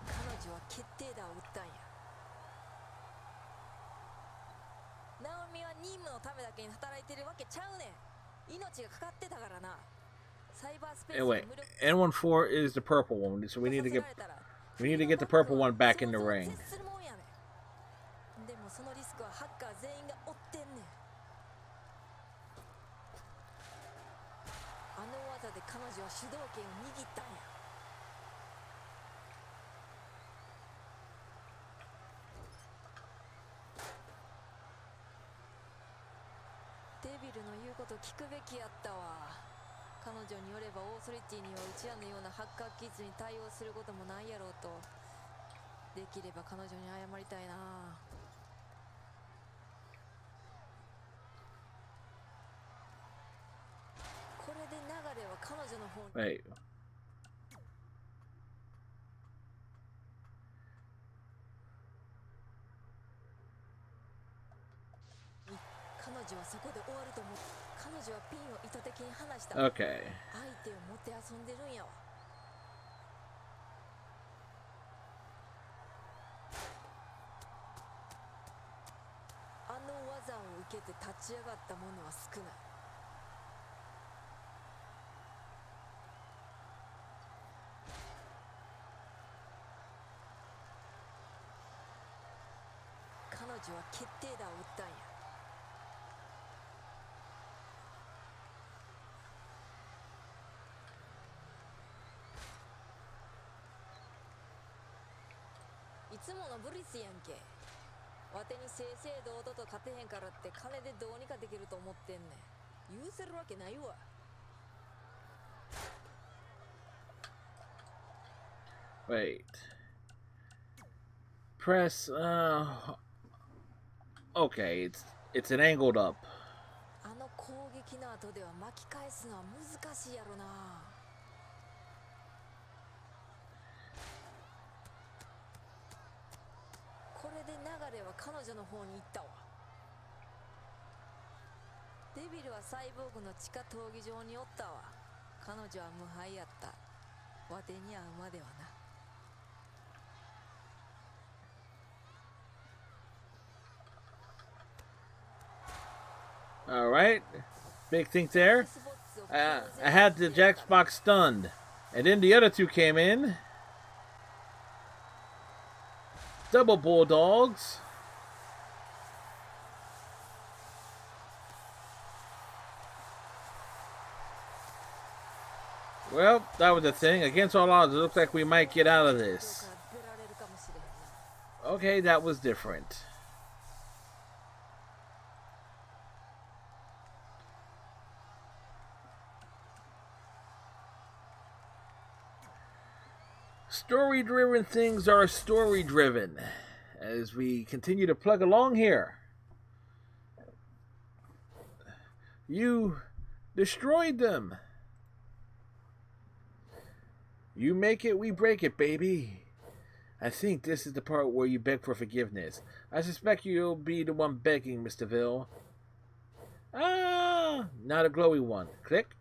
彼女は決定打を打ったんや。ナオミは任務のためだけに働いてるわけちゃうねん。命がかかってたからな。サイバースペース Anyway, の無力 N14 is the purple one, so we need to get the purple one back in the ring. でもそのリスクはハッカー全員が負ってんねん。あの技で彼女は主導権を握ったんや。デビルの言うこと聞くべきやったわ。彼女によればオーソリティにはうちらのようなハッカーキッズに対応することもないやろうと。できれば彼女に謝りたいな。これで流れは彼女の方に。 Wait. 彼女はそこで終わると思う。彼女はピンを意図的に離した。 Okay. 相手をもてあそんでるんやわ。あの技を受けて立ち上がった者は少ない。彼女は決定打を打ったんや。いつものブリスやんけ。わてに正々堂々と勝てへんからって金でどうにかできると思ってんねん。許せるわけないわ。Wait. Press. Okay, it's an angled up. あの攻撃の後では巻き返すのは難しいやろな。これで流れは彼女の方に行ったわ。デビルはサイボーグの地下闘技場におったわ。彼女は無敗やった。わてに会うまではな。All right, big thing there. I had the Jackbox stunned, and then the other two came in. Double Bulldogs. Well, that was the thing. Against all odds, it looks like we might get out of this. Okay, that was different. Story-driven things are story-driven. As we continue to plug along here. You destroyed them. You make it, we break it, baby. I think this is the part where you beg for forgiveness. I suspect you'll be the one begging, Mr. Ville. Ah, not a glowy one. Click.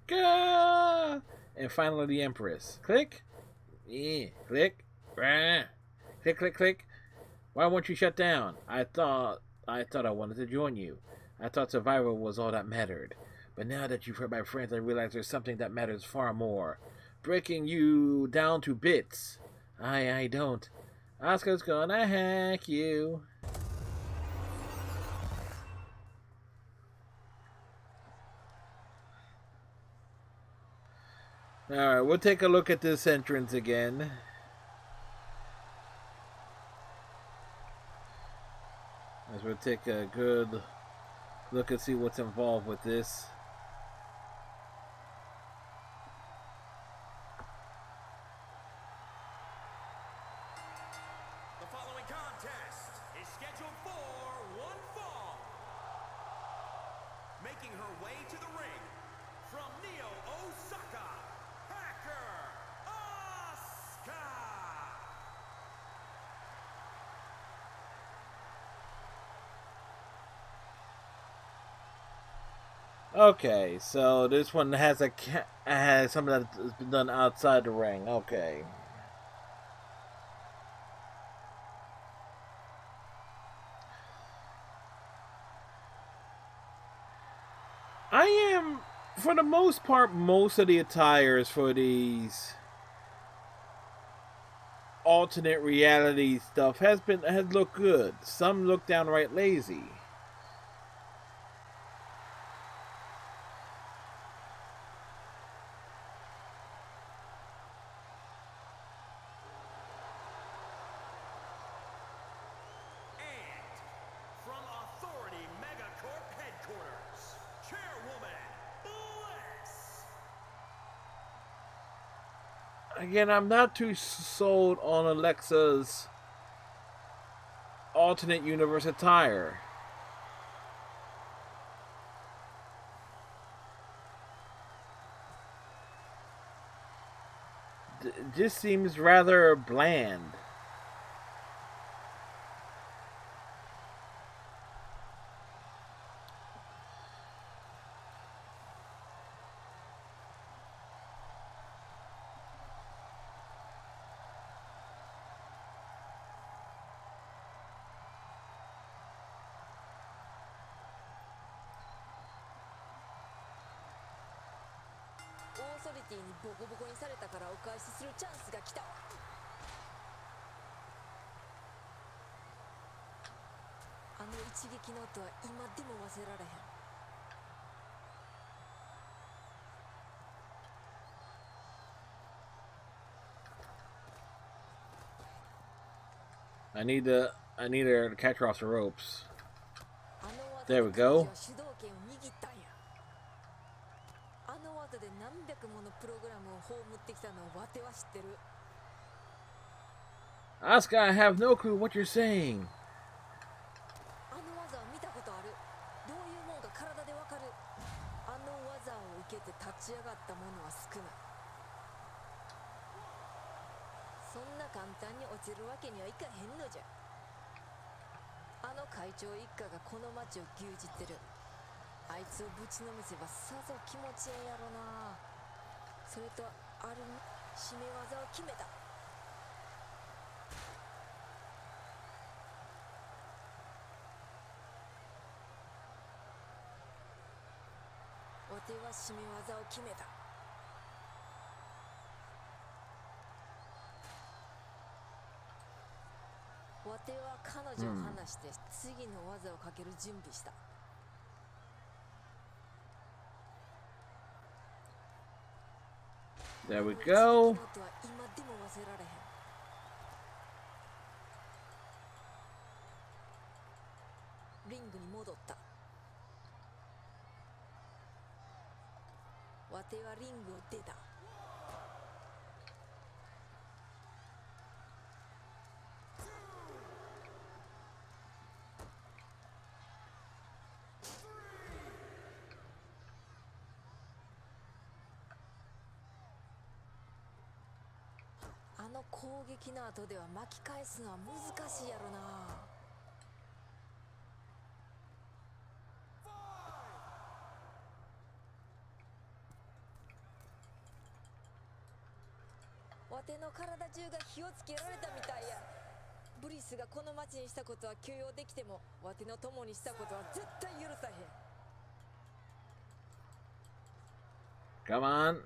Gah! And finally the Empress. Click. Yeah. Click. Rah. Click, click, click. Why won't you shut down? I thought I wanted to join you. I thought survival was all that mattered. But now that you've hurt my friends, I realize there's something that matters far more. Breaking you down to bits. I don't. Oscar's gonna hack you. Alright, we'll take a look at this entrance again. As we'll take a good look and see what's involved with this. The following contest is scheduled for one fall. Making her way to the ring from Neo, Osaka, Hacker Asuka. Okay, so this one has has something that's been done outside the ring. Okay. I am, for the most part, most of the attires for these alternate reality stuff has looked good. Some look downright lazy. Again, I'm not too sold on Alexa's alternate universe attire. This seems rather bland. I need her to catch her off the ropes. There we go. Asuka, I have no clue what you're saying. There we go. の攻撃の後では巻き返すのは難しいやろな。わての体中が火をつけられたみたいや。ブリスがこの町にしたことは許容できても、わての友にしたことは絶対許さへん。Come on.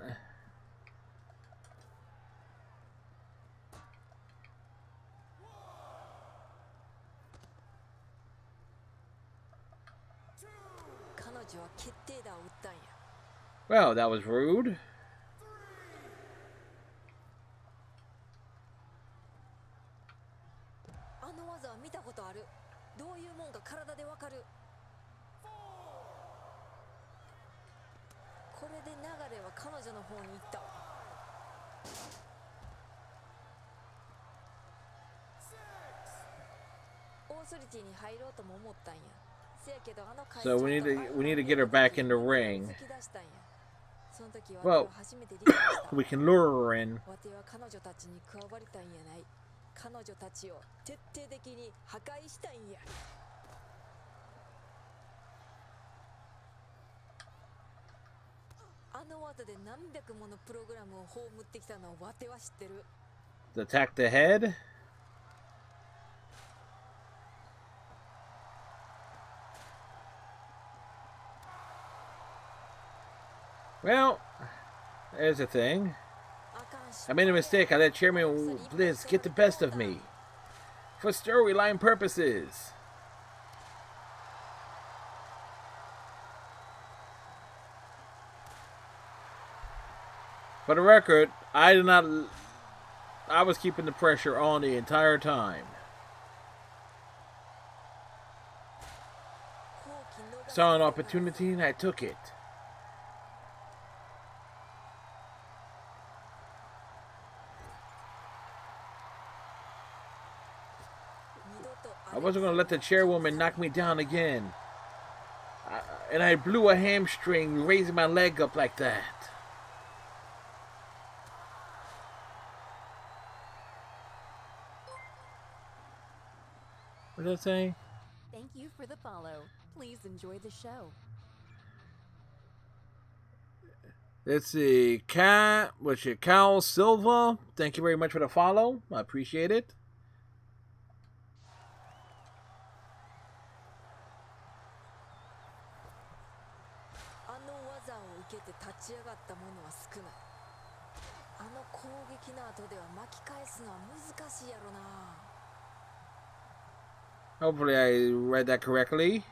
Well, that was rude. あの技は見たことある。どういうもんか体でわかる。これで流れは彼女の方に行ったわ。オーソリティに入ろうとも思ったんや。せやけどあの会 So we need to get her back in the ring. その時は Well, 初めて理解した。we can lure her in. わては彼女たちに加わりたいんやない。彼女たちを徹底的に破壊したいんや。あの技で何百ものプログラムを葬ってきたのをわては知ってる。Attack the head. Well, there's a thing. I made a mistake. I let Chairman Bliss get the best of me. For storyline purposes. For the record, I was keeping the pressure on the entire time. Saw an opportunity and I took it. I wasn't going to let the chairwoman knock me down again. And I blew a hamstring raising my leg up like that. What did I say? Thank you for the follow. Please enjoy the show. Let's see. Cal Silva. Thank you very much for the follow. I appreciate it. Hopefully I read that correctly.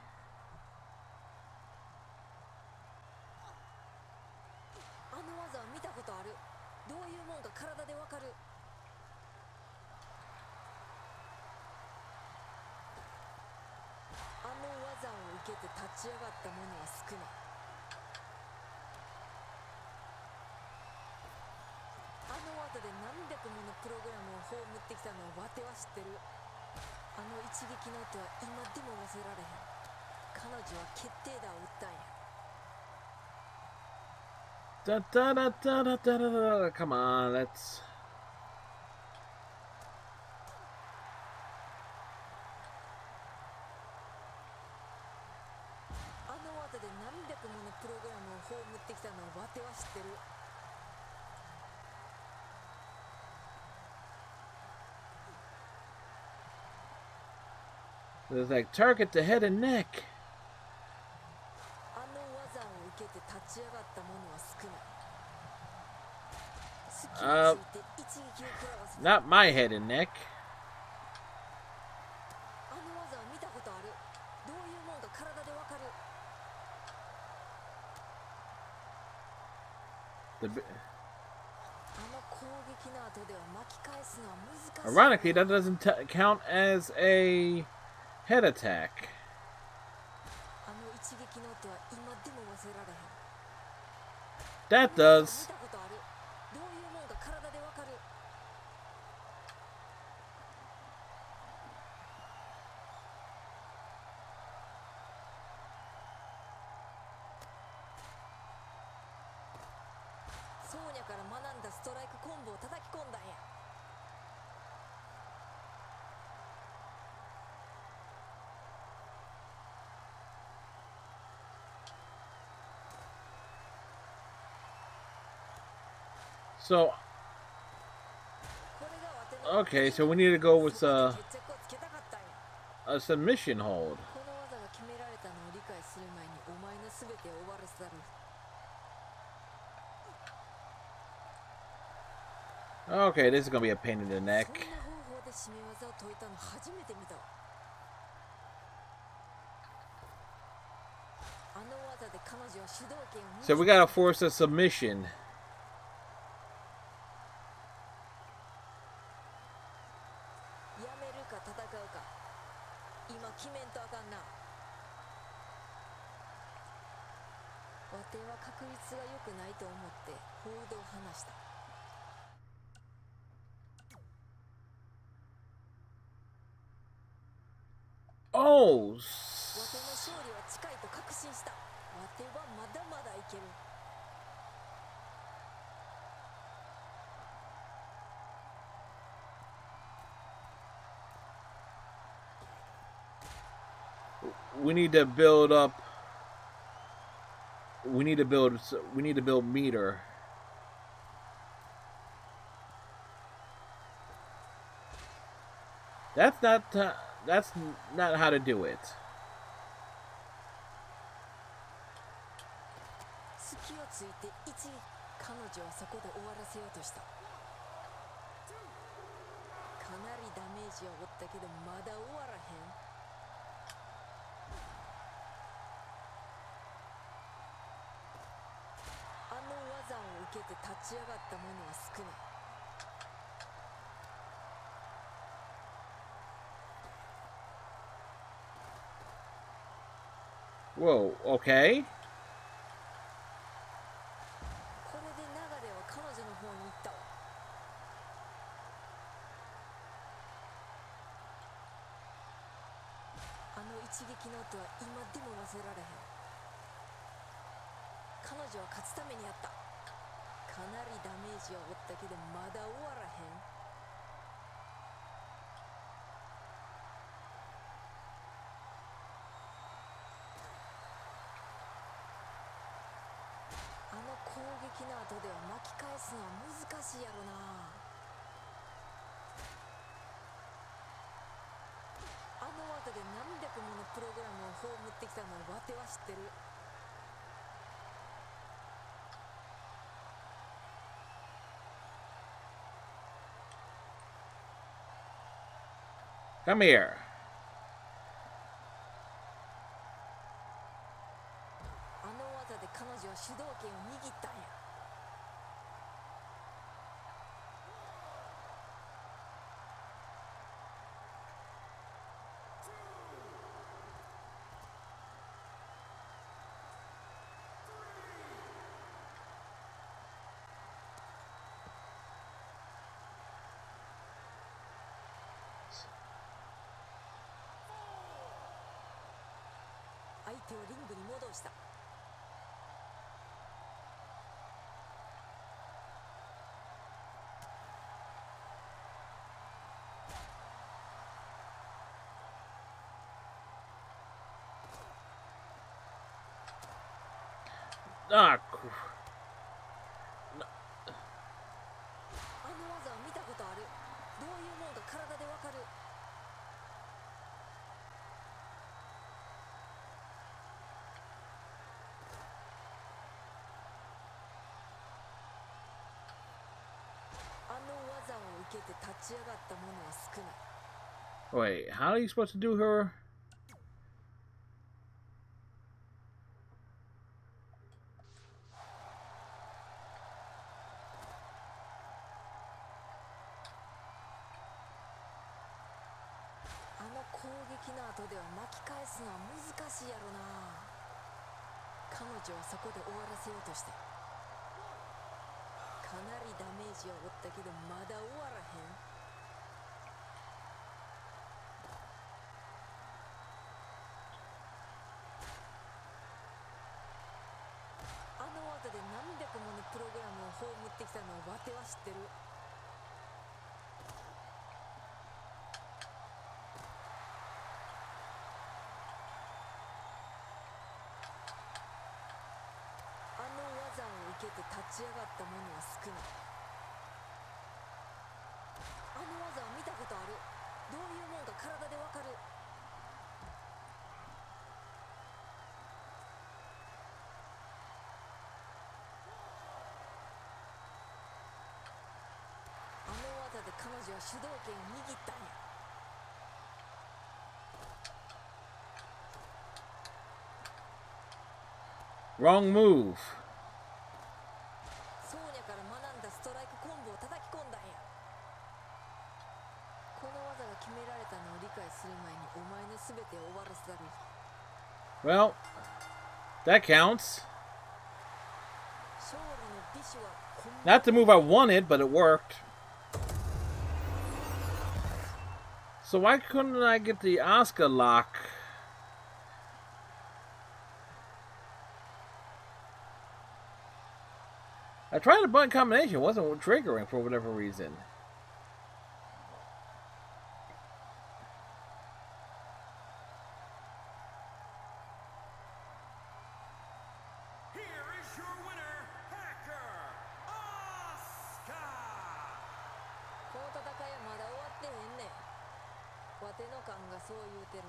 Come on, let's... There's like target the head and neck. Not my head and neck. Ironically, that doesn't count as a head attack. That does. So, okay, so we need to go with a submission hold. Okay, this is gonna be a pain in the neck. So we gotta force a submission. Oh. We need to build up. We need to build meter. That's not how to do it. Whoa, okay. Come here. Ah. Wait, how are you supposed to do her? どういうもんか体でわかる。あの技で彼女は主導権を握ったんや。Wrong move. ソーニャから学んだストライクコンボを叩き込んだんや。この技が決められたのを理解する前にお前の全てを終わらせたる。 Well, that counts. 勝利の美酒はこん Not the move I wanted, but it worked. So why couldn't I get the Asuka lock? I tried a button combination. It wasn't triggering for whatever reason. Here is your winner, Hacker Asuka. この戦いはまだ終わってへんねん。わての感がそう言うてる。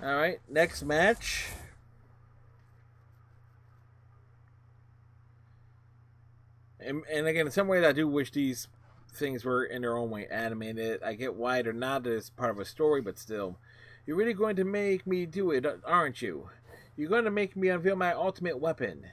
All right, next match. And again, in some ways, I do wish these things were in their own way animated. I get why they're not as part of a story, but still. You're really going to make me do it, aren't you? You're going to make me unveil my ultimate weapon.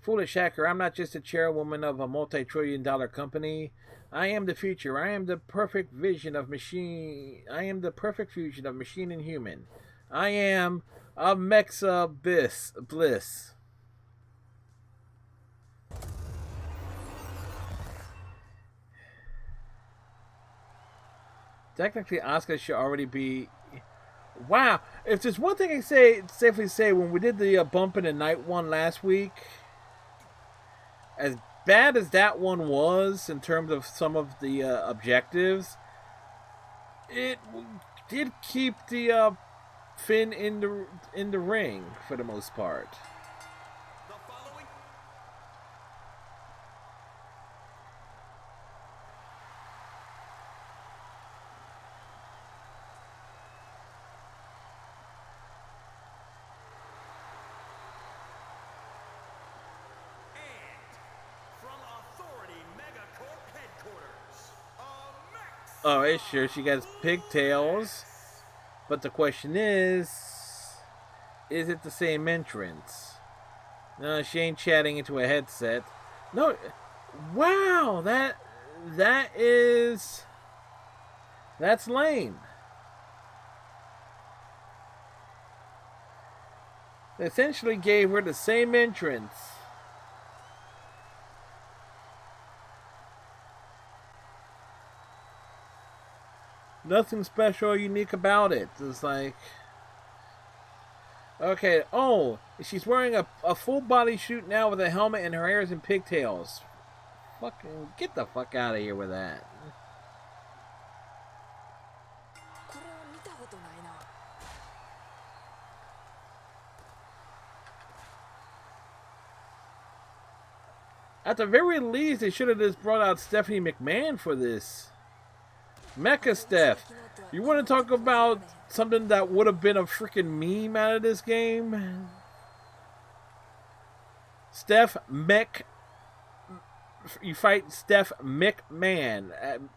Foolish hacker, I'm not just a chairwoman of a multi-trillion-dollar company. I am the future. I am the perfect vision of machine. I am the perfect fusion of machine and human. I am a Mexa Bliss. Technically, Asuka should already be. Wow! If there's one thing I safely say, when we did the bump in the night one last week, as bad as that one was in terms of some of the objectives, it did keep the Finn in the ring for the most part. The following. And from Authority Megacorp headquarters, Oh, it's sure she got pigtails. But the question is it the same entrance? No, she ain't chatting into a headset. No, wow, that's lame. They essentially gave her the same entrance. Nothing special or unique about it. It's like, okay, oh, she's wearing a full body suit now with a helmet and her hair is in pigtails. Fucking get the fuck out of here with that. これは見たことないな。 At the very least, they should have just brought out Stephanie McMahon for this. Mecha Steph. You want to talk about something that would have been a freaking meme out of this game? You fight Steph McMahon.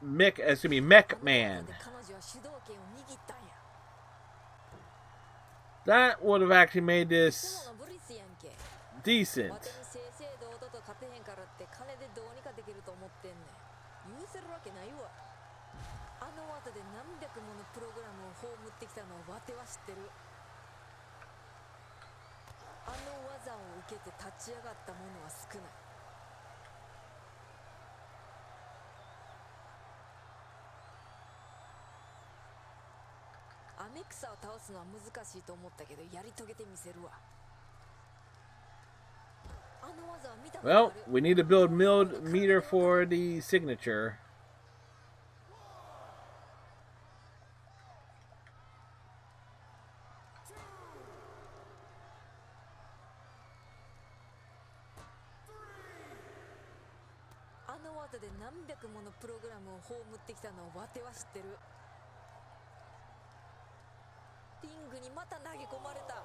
McMahon. That would have actually made this decent. あの技で何百ものプログラムを葬ってきたのをわては知ってる。あの技を受けて立ち上がった者は少ない。アメクサを倒すのは難しいと思ったけどやり遂げてみせるわ。 Well, we need to build meter for the signature. くものプログラムを葬ってきたのをわては知ってる。リングにまた投げ込まれた。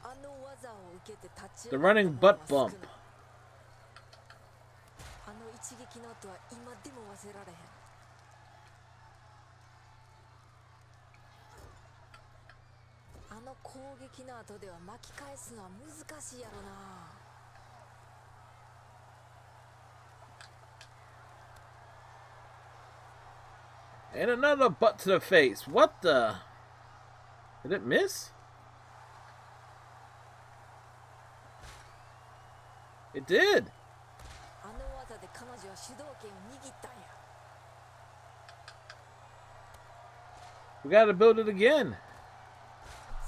あの技を受けて立ち The 上がった running 者は butt 少ない。 bump. あの一撃の後は今でも忘れられへん。あの攻撃の後では巻き返すのは難しいやろな。And another butt to the face. What the? Did it miss? It did. あの技で彼女は主導権を握ったんや。 We gotta build it again.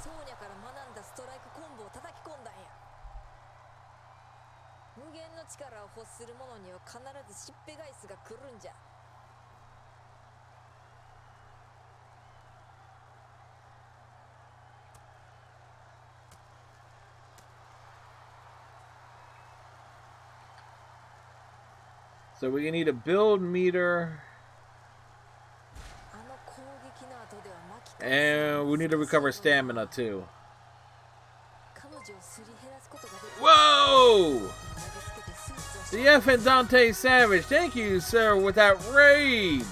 ソーニャから学んだストライクコンボを叩き込んだんや。無限の力を欲する者には必ずしっぺ返しが来るんじゃ。 So we need a build meter. あの攻撃の後では巻き返す And we need to recover stamina too. 彼女をすり減らすことができる。 Whoa! 投げつけてスーツをし The F and Dante Savage. Thank you, sir, with that raid.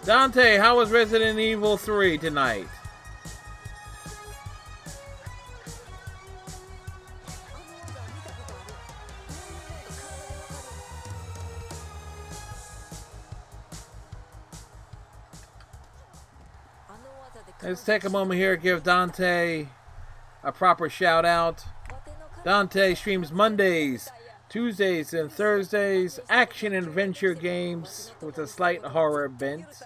Dante, how was Resident Evil 3 tonight? あの技で Let's take a moment here to give Dante a proper shout out. Dante streams Mondays, Tuesdays, and Thursdays, action and adventure games with a slight horror bent.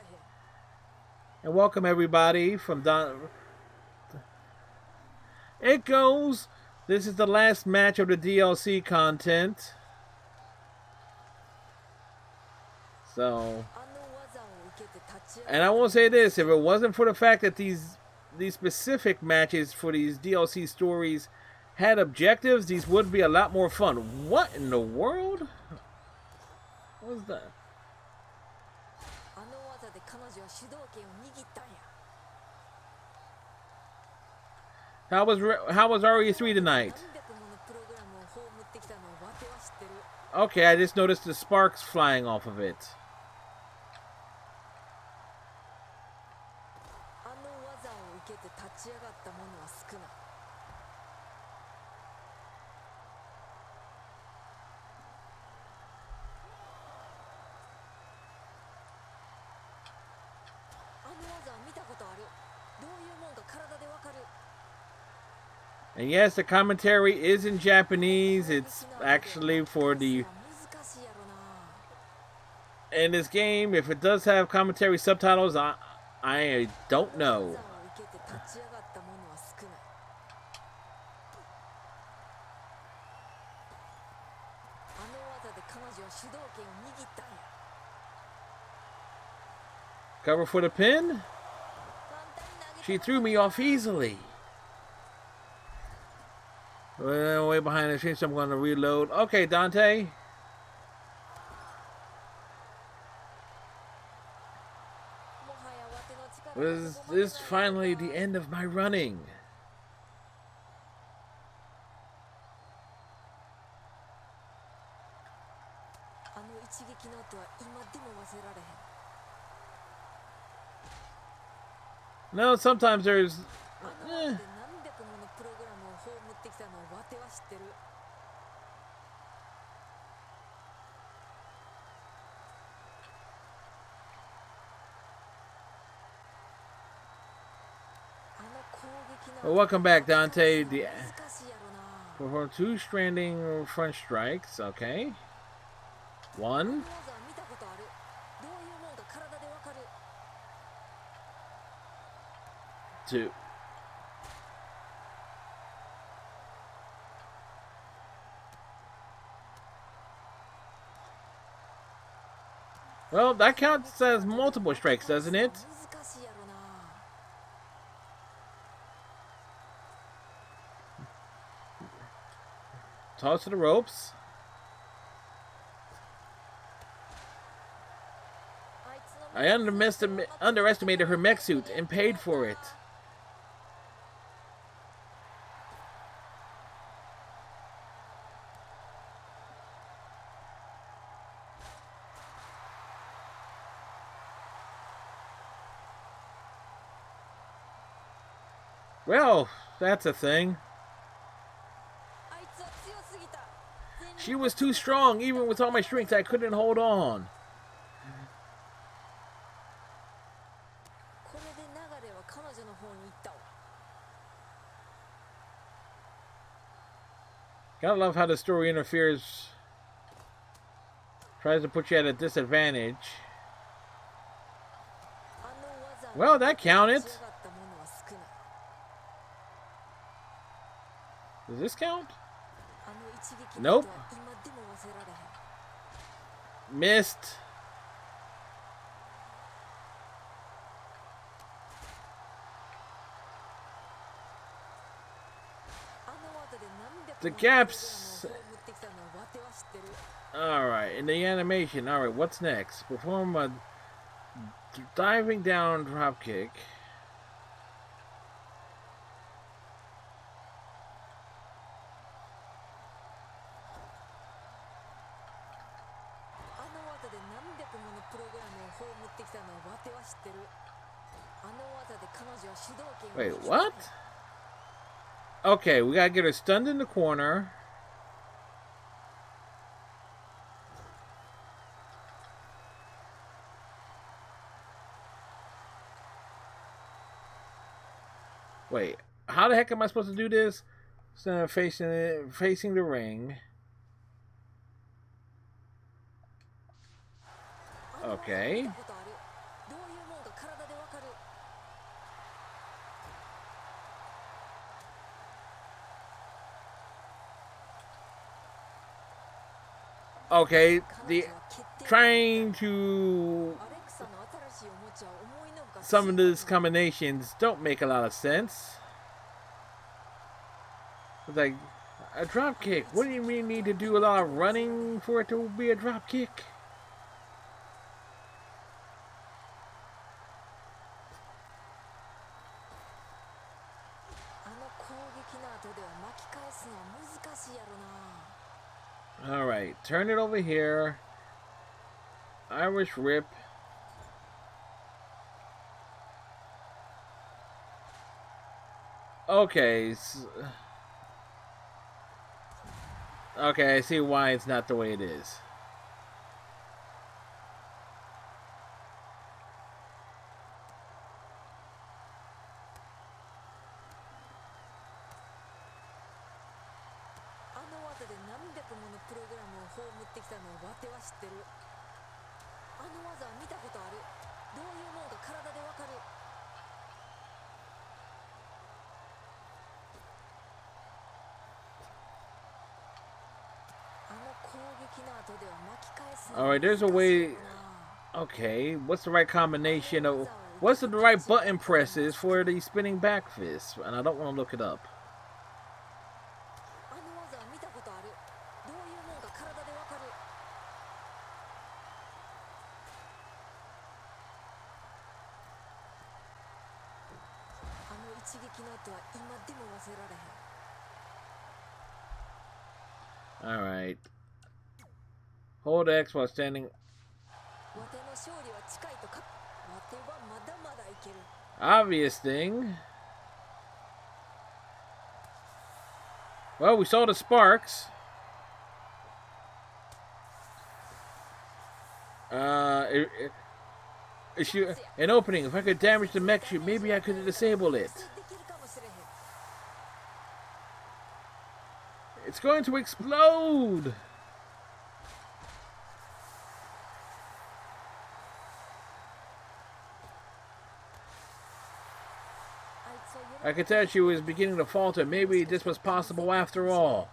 And welcome everybody from It goes. This is the last match of the DLC content. So, あの技を受けて立ち上が and I will say this, if it wasn't for the fact that these specific matches for these DLC stories had objectives, these would be a lot more fun. What in the world? What was that? あの技で彼女は主導権を握ったんや。 How was RE3 tonight? 何百ものプログラムを葬ってきたのをわては知ってる。 Okay, I just noticed the sparks flying off of it. あの技を受けて立ち上がった者は少ない。 あの技見たことある。どういうもんか体でわかる。 And yes, the commentary is in Japanese. It's actually for the... 難しいやろな。 In this game, if it does have commentary subtitles, I don't know. 技を受けて立ち上がった者は少ない。あの技で彼女は主導権を握ったんや。 Cover for the pin? 簡単に投げ She threw me off easily. Way behind the scenes, so I'm going to reload. Okay, Dante. もはやわての力が Was ここまで this finally the end of my running? あの一撃の音は今でも忘れられへん。 No, sometimes there's... あの技で何百ものプログラムを葬ってきたのをわては知ってる。 あの攻撃の Well, welcome back, Dante. The 難しいやろな。 for two stranding front strikes. Okay. あの One, 技見たことある。どういうもんか体でわかる。 two. Well, that counts as multiple strikes, doesn't it? 難しいやろ toss to the ropes. I underestimated her mech suit and paid for it. Well, that's a thing. She was too strong. Even with all my strength, I couldn't hold on. Gotta love how the story interferes. Tries to put you at a disadvantage. Well, that counted. Does this count? Nope. Missed. The gaps. Alright, in the animation. Alright, what's next? Perform a diving down drop kick. Wait, what? Okay, we gotta get her stunned in the corner. Wait, how the heck am I supposed to do this? So facing the ring. Okay. Okay, the trying to some of these combinations don't make a lot of sense. It's like a drop kick. What do you mean need to do a lot of running for it to be a drop kick? Alright, turn it over here. Irish Rip. Okay. Okay, I see why it's not the way it is. Alright, there's a way. Okay, what's the right combination of. What's the right button presses for the spinning back fist? And I don't want to look it up. Alright. Hold X while standing. Obvious thing. Well, we saw the sparks. An opening. If I could damage the mech chute, maybe I could disable it. It's going to explode! I could tell she was beginning to falter. Maybe this was possible after all.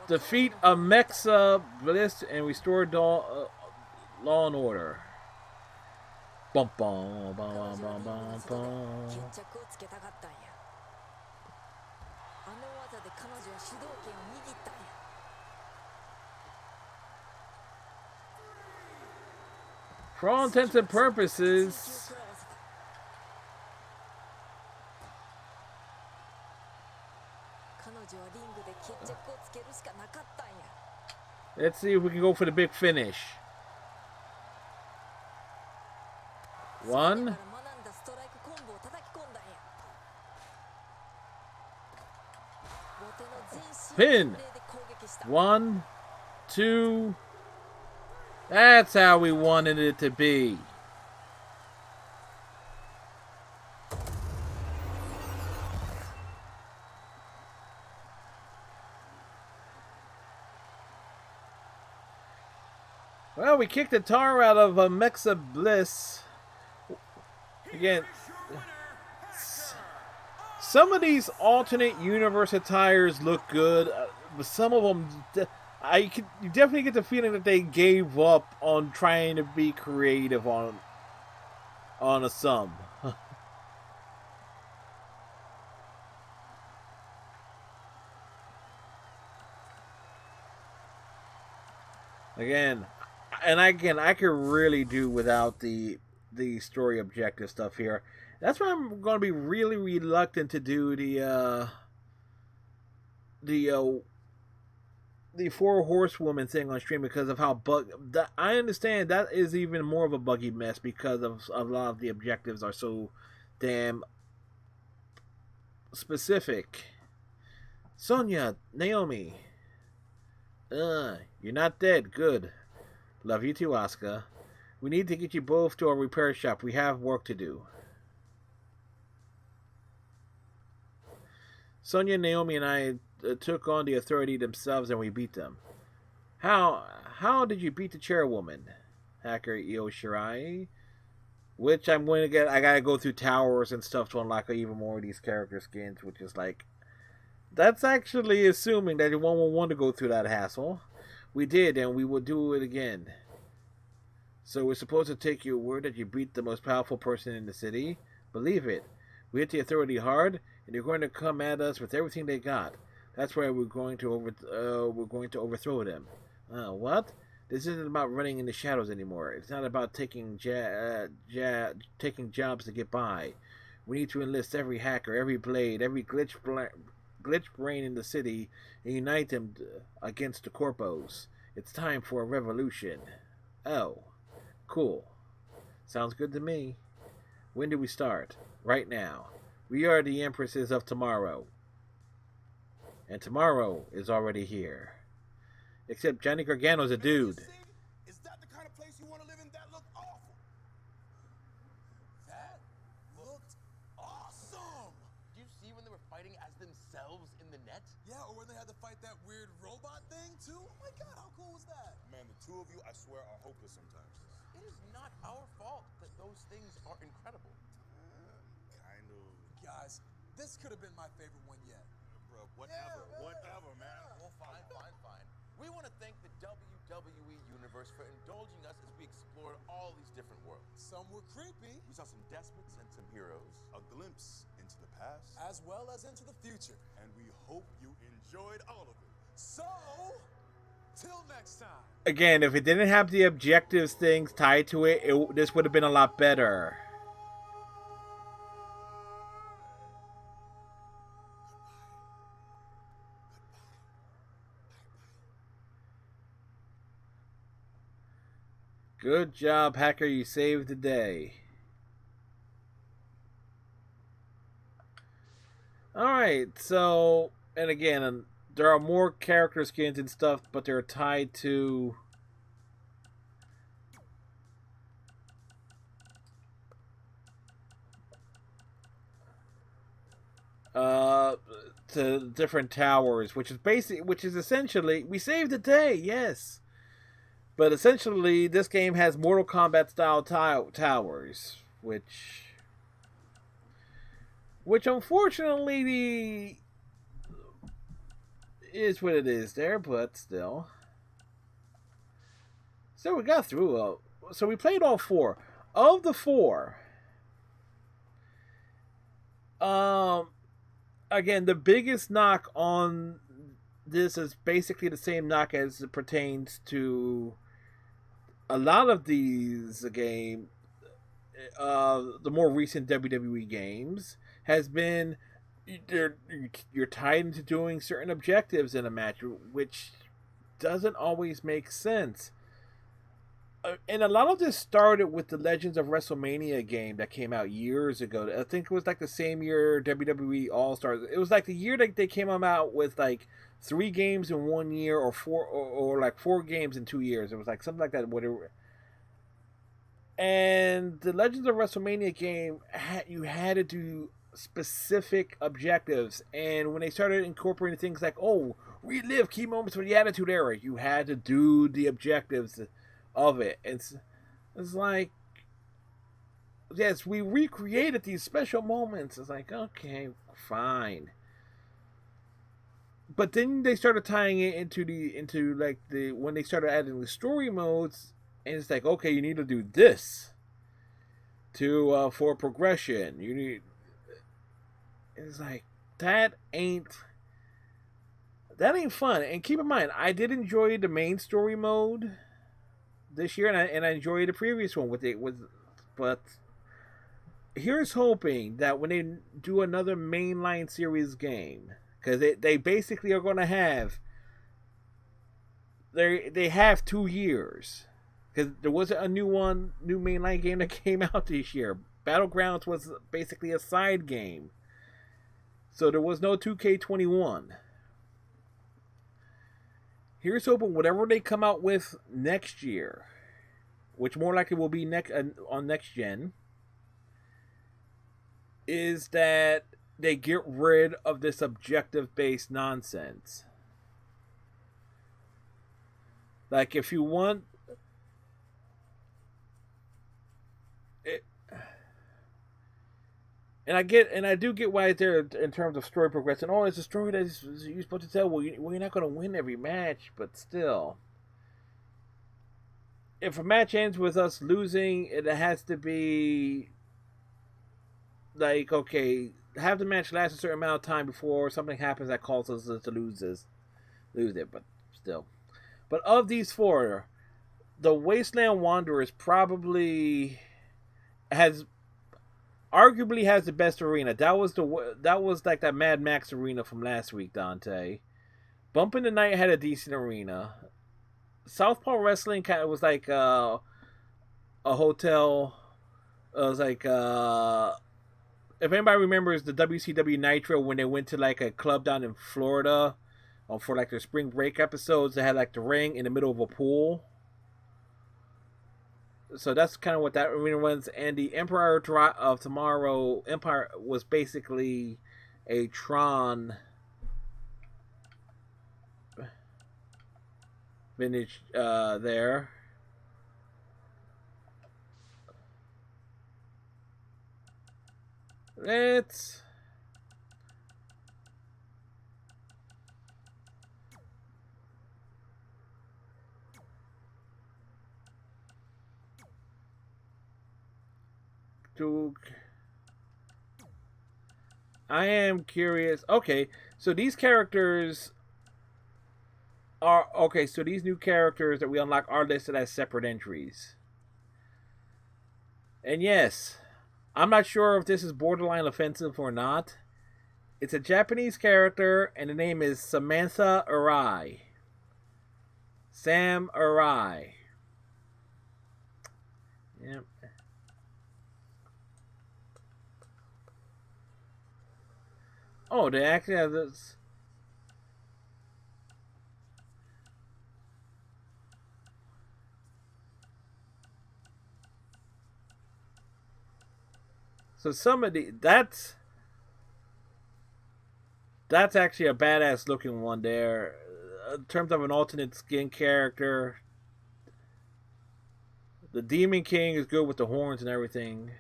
Defeat a Mexa Bliss and restore law and order. Bum bum bum bum bum bum. 決着をつけたかったんや。あの技で彼女は主導権を握ったんや。For all intents and purposes, 彼女はリングで決着をつけるしかなかったんや。 let's see if we can go for the big finish. それ One, から学んだストライクコンボを叩き込んだんや。後手の全身 Pin 全霊で攻撃した。 1, 2. That's how we wanted it to be. Well, we kicked the tar out of Mexa Bliss. Again, some of these alternate universe attires look good, but some of them, you definitely get the feeling that they gave up on trying to be creative on a some. Again, I could really do without the story objective stuff here. That's why I'm going to be really reluctant to do the Four Horsewoman thing on stream because of how I understand that is even more of a buggy mess because of a lot of the objectives are so damn specific. Sonya, Naomi, you're not dead. Good. Love you too, Asuka. We need to get you both to a repair shop. We have work to do. Sonya, Naomi, and I took on the authority themselves and we beat them. How did you beat the chairwoman? Hacker Io Shirai? Which I'm going to get. I gotta go through towers and stuff to unlock even more of these character skins, which is like. That's actually assuming that one will want to go through that hassle. We did, and we will do it again. So we're supposed to take your word that you beat the most powerful person in the city? Believe it. We hit the authority hard, and they're going to come at us with everything they got. That's why we're going to overthrow them. What? This isn't about running in the shadows anymore. It's not about taking taking jobs to get by. We need to enlist every hacker, every blade, every glitch brain in the city and unite them against the corpos. It's time for a revolution. Oh, cool. Sounds good to me. When do we start? Right now. We are the Empresses of Tomorrow. And tomorrow is already here. Except Johnny Gargano's a dude. Is that the kind of place you want to live in? That looked awful. That looked awesome. Did you see when they were fighting as themselves in the net? Yeah, or when they had to fight that weird robot thing too. Oh my god, how cool was that? Man, the two of you, I swear, are hopeless sometimes. It is not our fault that those things are incredible. Kind of. Guys, this could have been my favorite one yet. Bro, whatever, man. Well, fine. We want to thank the WWE Universe for indulging us as we explored all these different worlds. Some were creepy, We saw some despots and some heroes. A glimpse into the past, as well as into the future. and we hope you enjoyed all of it. So, till next time. Again, if it didn't have the objectives things tied to it, this would have been a lot better. Good job, Hacker. You saved the day. Alright, so, and again, there are more character skins and stuff, but they're tied to different towers, which is essentially we saved the day, yes. But essentially, this game has Mortal Kombat style towers, which unfortunately is what it is there, but still. So we got through. So we played all four. of the four, um, again, the biggest knock on this is basically the same knock as it pertains to a lot of these the more recent WWE games, has been you're tied into doing certain objectives in a match, which doesn't always make sense. And a lot of this started with the Legends of WrestleMania game that came out years ago. I think it was like the same year WWE All Stars. It was like the year that they came out with like 3 games in 1 year, or or like 4 games in 2 years. It was like something like that. Whatever. And the Legends of WrestleMania game, you had to do specific objectives. And when they started incorporating things like, oh, relive key moments from the Attitude Era, you had to do the objectives of it. It's like, yes, we recreated these special moments. It's like, okay, fine. But then they started tying it into when they started adding the story modes, and it's like, okay, you need to do this for progression. You need. It's like that ain't fun. And keep in mind, I did enjoy the main story mode this year, and I enjoyed the previous one but here's hoping that when they do another mainline series game, because they basically are going to have they have 2 years, because there wasn't a new mainline game that came out this year. Battlegrounds was basically a side game, so there was no 2K21. Here's hoping whatever they come out with next year, which more likely will be on next gen, is that they get rid of this objective-based nonsense. Like, if you want it, and I do get why it's there in terms of story progression. Oh, it's a story that you're supposed to tell. Well, you're not going to win every match, but still, if a match ends with us losing, it has to be like, okay, have the match last a certain amount of time before something happens that causes us to lose it. But still, but of these 4, the Wasteland Wanderers arguably has the best arena. That was like that Mad Max arena from last week, Dante. Bump in the Night had a decent arena. Southpaw Wrestling kind of was like a hotel. It was like if anybody remembers the WCW Nitro, when they went to like a club down in Florida for like their spring break episodes, they had like the ring in the middle of a pool. So that's kind of what that arena was. And the Emperor of Tomorrow Empire was basically a Tron vintage there. Let's I am curious. Okay, so these characters so these new characters that we unlock are listed as separate entries. And yes, I'm not sure if this is borderline offensive or not. It's a Japanese character, and the name is Samantha Arai. Sam Arai. Yep. Oh, they actually have this. So that's actually a badass looking one there. In terms of an alternate skin character, the Demon King is good with the horns and everything.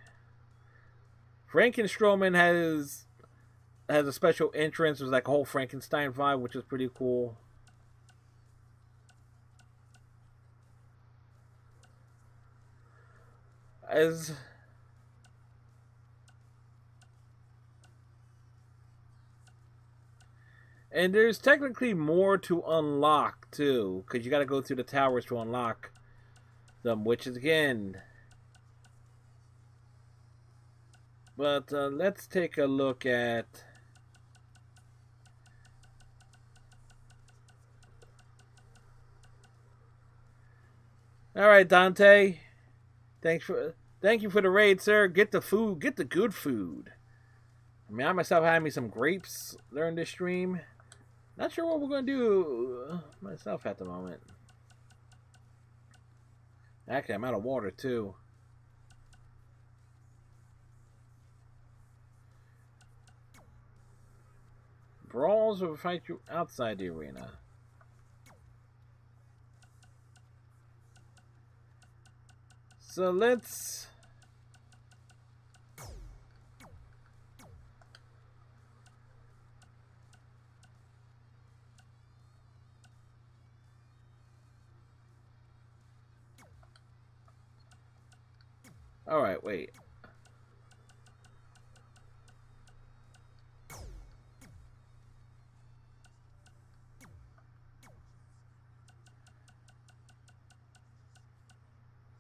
Frankenstrowman has a special entrance. There's like a whole Frankenstein vibe, which is pretty cool. As and there's technically more to unlock too, because you got to go through the towers to unlock them, which is again. But let's take a look at. All right, Dante. Thank you for the raid, sir. Get the food. Get the good food. I mean, I myself had me some grapes during this stream. Not sure what we're gonna do myself at the moment. Actually, I'm out of water too. Brawls will fight you outside the arena. So let's. All right, wait.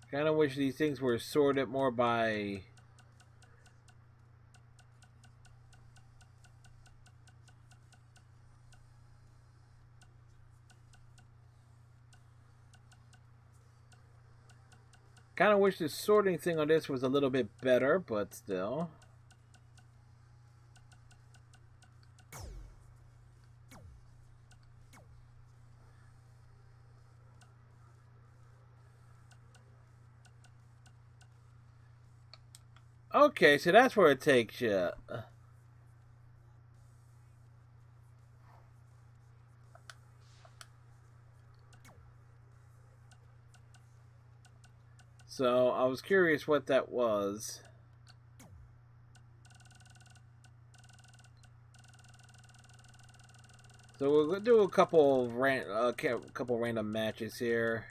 Kind of wish these things were sorted more by. Kind of wish the sorting thing on this was a little bit better, but still. Okay, so that's where it takes you. So I was curious what that was. So we'll do a couple of random matches here.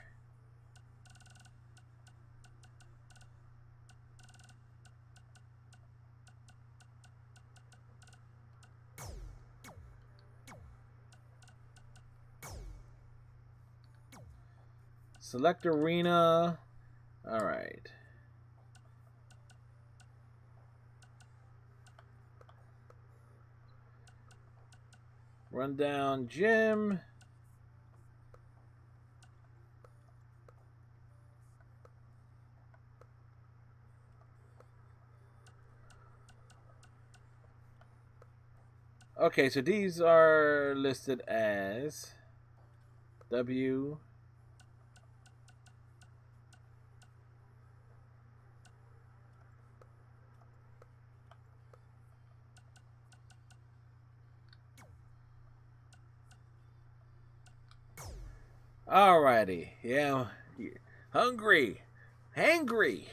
Select arena. All right. Rundown gym. Okay, so these are listed as W. Alrighty, yeah, hungry, hangry.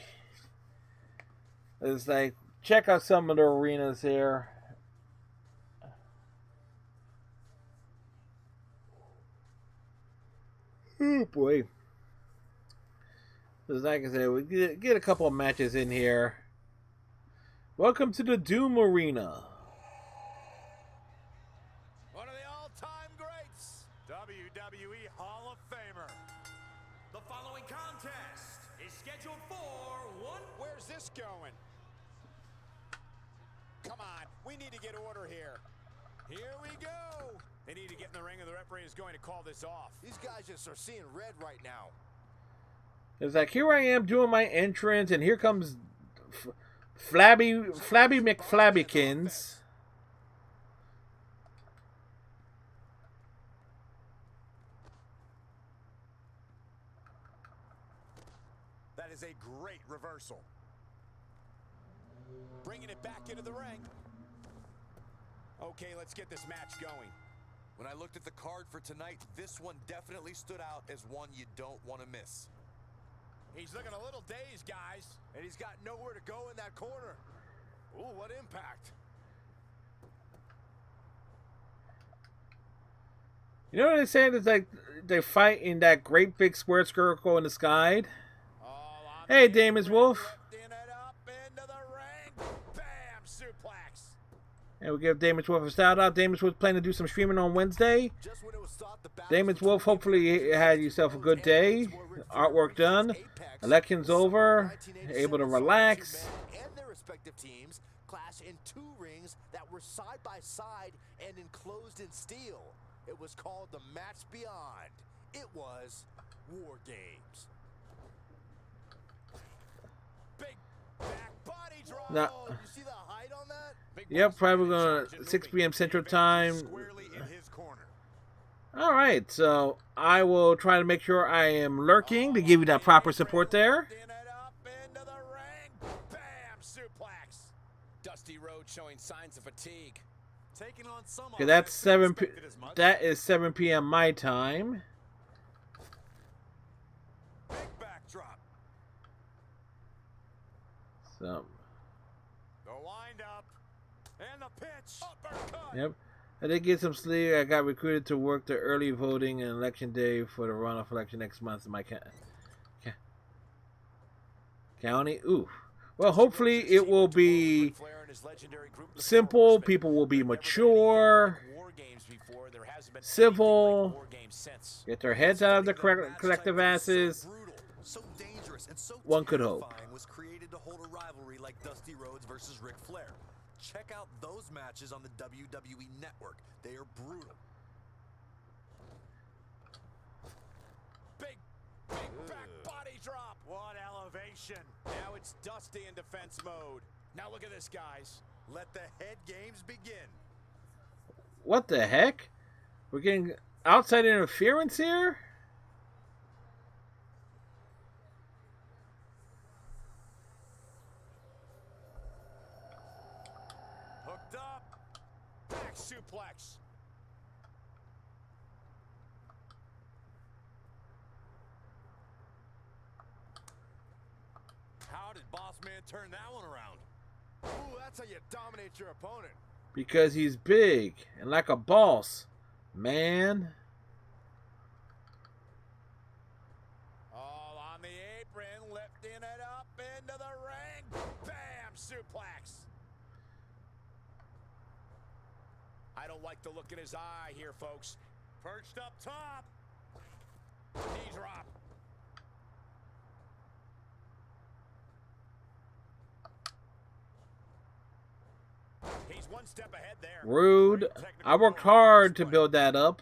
It's like check out some of the arenas here. Oh boy. Just like I said, we get a couple of matches in here. Welcome to the Doom Arena. One of the all-time greats, WWE Hall of Famer. The following contest is scheduled for one. Where's this going? Come on, we need to get order here. Here we go. They need to get in the ring, and the referee is going to call this off. These guys just are seeing red right now. It's like here I am doing my entrance, and here comes Flabby McFlabbykins. That is a great reversal. Bringing it back into the ring. Okay, let's get this match going. When I looked at the card for tonight, this one definitely stood out as one you don't want to miss. He's looking a little dazed, guys. And he's got nowhere to go in that corner. Ooh, what impact. You know what they're saying? It's like they fight in that great big square circle in the sky. Oh, Hey, Damon's Wolf. The And we give Damon Wolf a shout out. Damon Wolf planning to do some streaming on Wednesday. Damon Wolf, hopefully you had yourself a good day. Artwork done. Elections over. Able to relax. And their respective teams clash in 2 rings that were side by side and enclosed in steel. It was called the Match Beyond. It was War Games. Big back body drop. Now, You see the height on that? yep, probably gonna 6 p.m. Central Time. All right, so I will try to make sure I am lurking to give you that proper support there. Dusty Rhodes showing signs of fatigue. Taking on some Okay, that's 7. That is 7 p.m. my time. big backdrop. So, The wind up and the pitch. Uppercut. yep. I did get some sleep. I got recruited to work the early voting and election day for the runoff election next month in my county. Ooh. Well, hopefully it will be simple. People will be mature, civil, get their heads out of the collective asses. One could hope. Was created to hold a rivalry like Dusty Rhodes versus Ric Flair. Check out those matches on the WWE Network. They are brutal. Big back body drop. What elevation. Now it's Dusty in defense mode. Now look at this, guys. Let the head games begin. What the heck? We're getting outside interference here? Hooked up. Back suplex. How did Boss Man turn that one around? Ooh, that's how you dominate your opponent. Because he's big and like a boss, man. All on the apron, lifting it up into the ring. Bam! Suplex. I don't like the look in his eye here, folks. Perched up top. Knee drop. He's one step ahead there. Rude. I worked hard to build that up.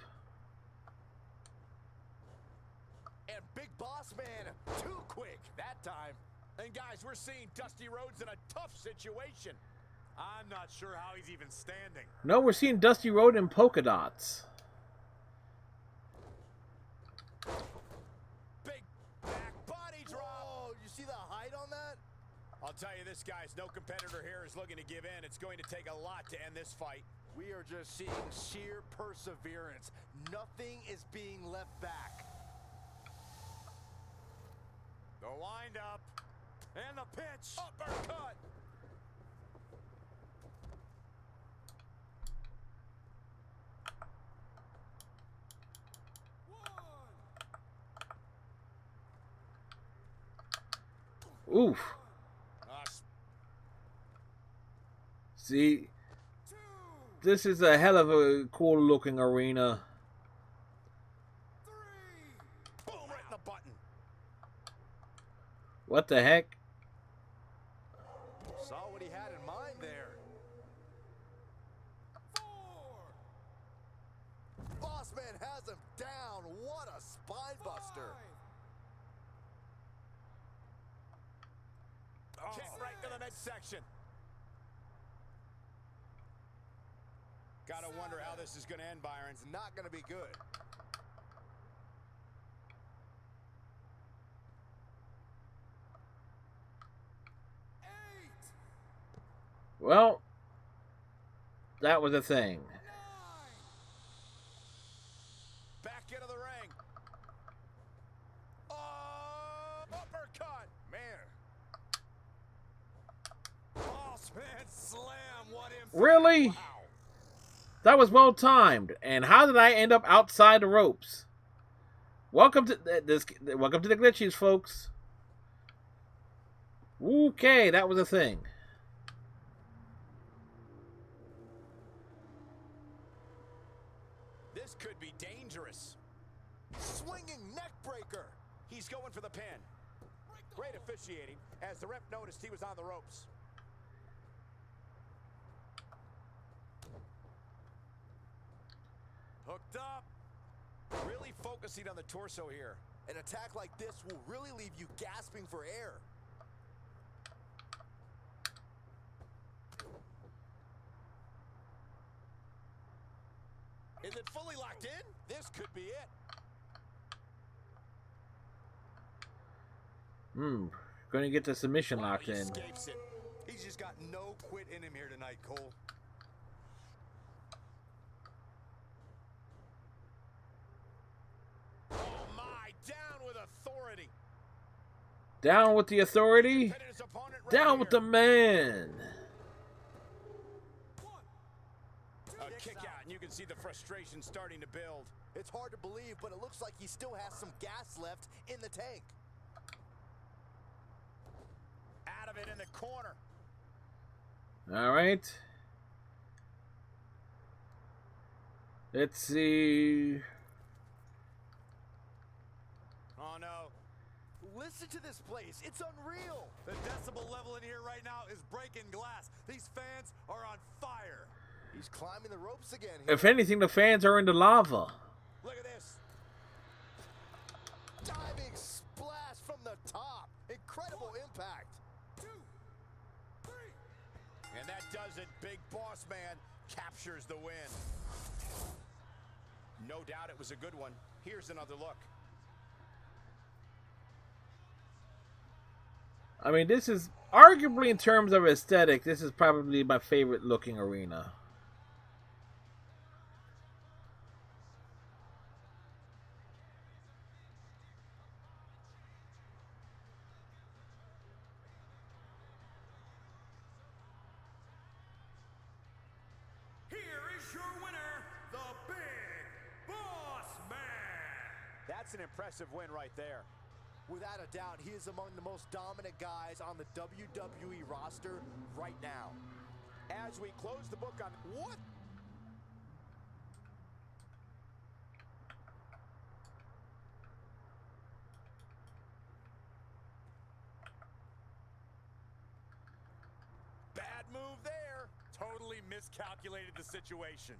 And Big Boss Man, too quick that time. And guys, we're seeing Dusty Rhodes in a tough situation. I'm not sure how he's even standing. No, we're seeing Dusty Rhodes in polka dots. Big back body drop. Oh, you see the height on that? I'll tell you this, guys, no competitor here is looking to give in. It's going to take a lot to end this fight. We are just seeing sheer perseverance. Nothing is being left back. The wind up and the pitch. Uppercut. Oof. See, this is a hell of a cool looking arena. Boom, right in the button. What the heck? Saw what he had in mind there. 4. Boss Man has him down. What a spine buster. Kick right to the midsection. Gotta wonder how this is gonna end, Byron. It's not going to be good. Well, that was a thing. Back into the ring. Oh, uppercut. Man. Boss Man slam. What impact. Really? Wow. That was well timed. And how did I end up outside the ropes? Welcome to this. Welcome to the glitches, folks. Okay, that was a thing. going for the pin. Great officiating as the ref noticed he was on the ropes. Hooked up. Really focusing on the torso here. An attack like this will really leave you gasping for air. Is it fully locked in? This could be it. Gonna get the submission Wow, locked he in. escapes it. He's just got no quit in him here tonight, Cole. Oh my, down with authority. Down with the authority. Pinning his opponent right Down with here. the man. A kick out, and you can see the frustration starting to build. It's hard to believe, but it looks like he still has some gas left in the tank. Out of it in the corner. All right. Let's see. Oh no. Listen to this place. It's unreal. The decibel level in here right now is breaking glass. These fans are on fire. He's climbing the ropes again here. If anything, the fans are in the lava. Look at this. Diving splash from the top. Incredible impact. 2, 3. And that does it. Big Boss Man captures the win. No doubt it was a good one. Here's another look. I mean, this is arguably, in terms of aesthetic, this is probably my favorite looking arena. Here is your winner, the Big Boss Man. That's an impressive win right there. Without a doubt, he is among the most dominant guys on the WWE roster right now. As we close the book on what? Bad move there. Totally miscalculated the situation.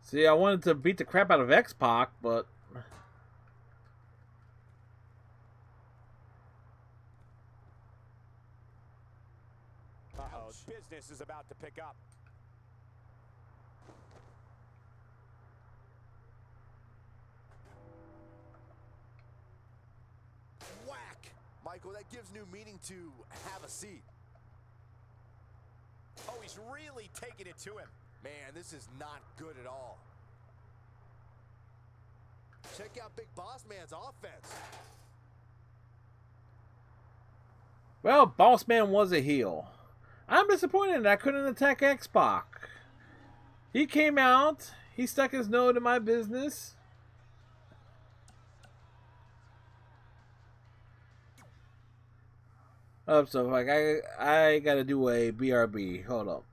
See, I wanted to beat the crap out of X-Pac, but... Uh-oh, business is about to pick up. Whack! Michael, that gives new meaning to have a seat. Oh, he's really taking it to him. Man, this is not good at all. Check out Big Boss Man's offense. Well, Boss Man was a heel. I'm disappointed that I couldn't attack X-Pac. He came out, he stuck his nose in my business. Oh, so like I gotta do a BRB. Hold up.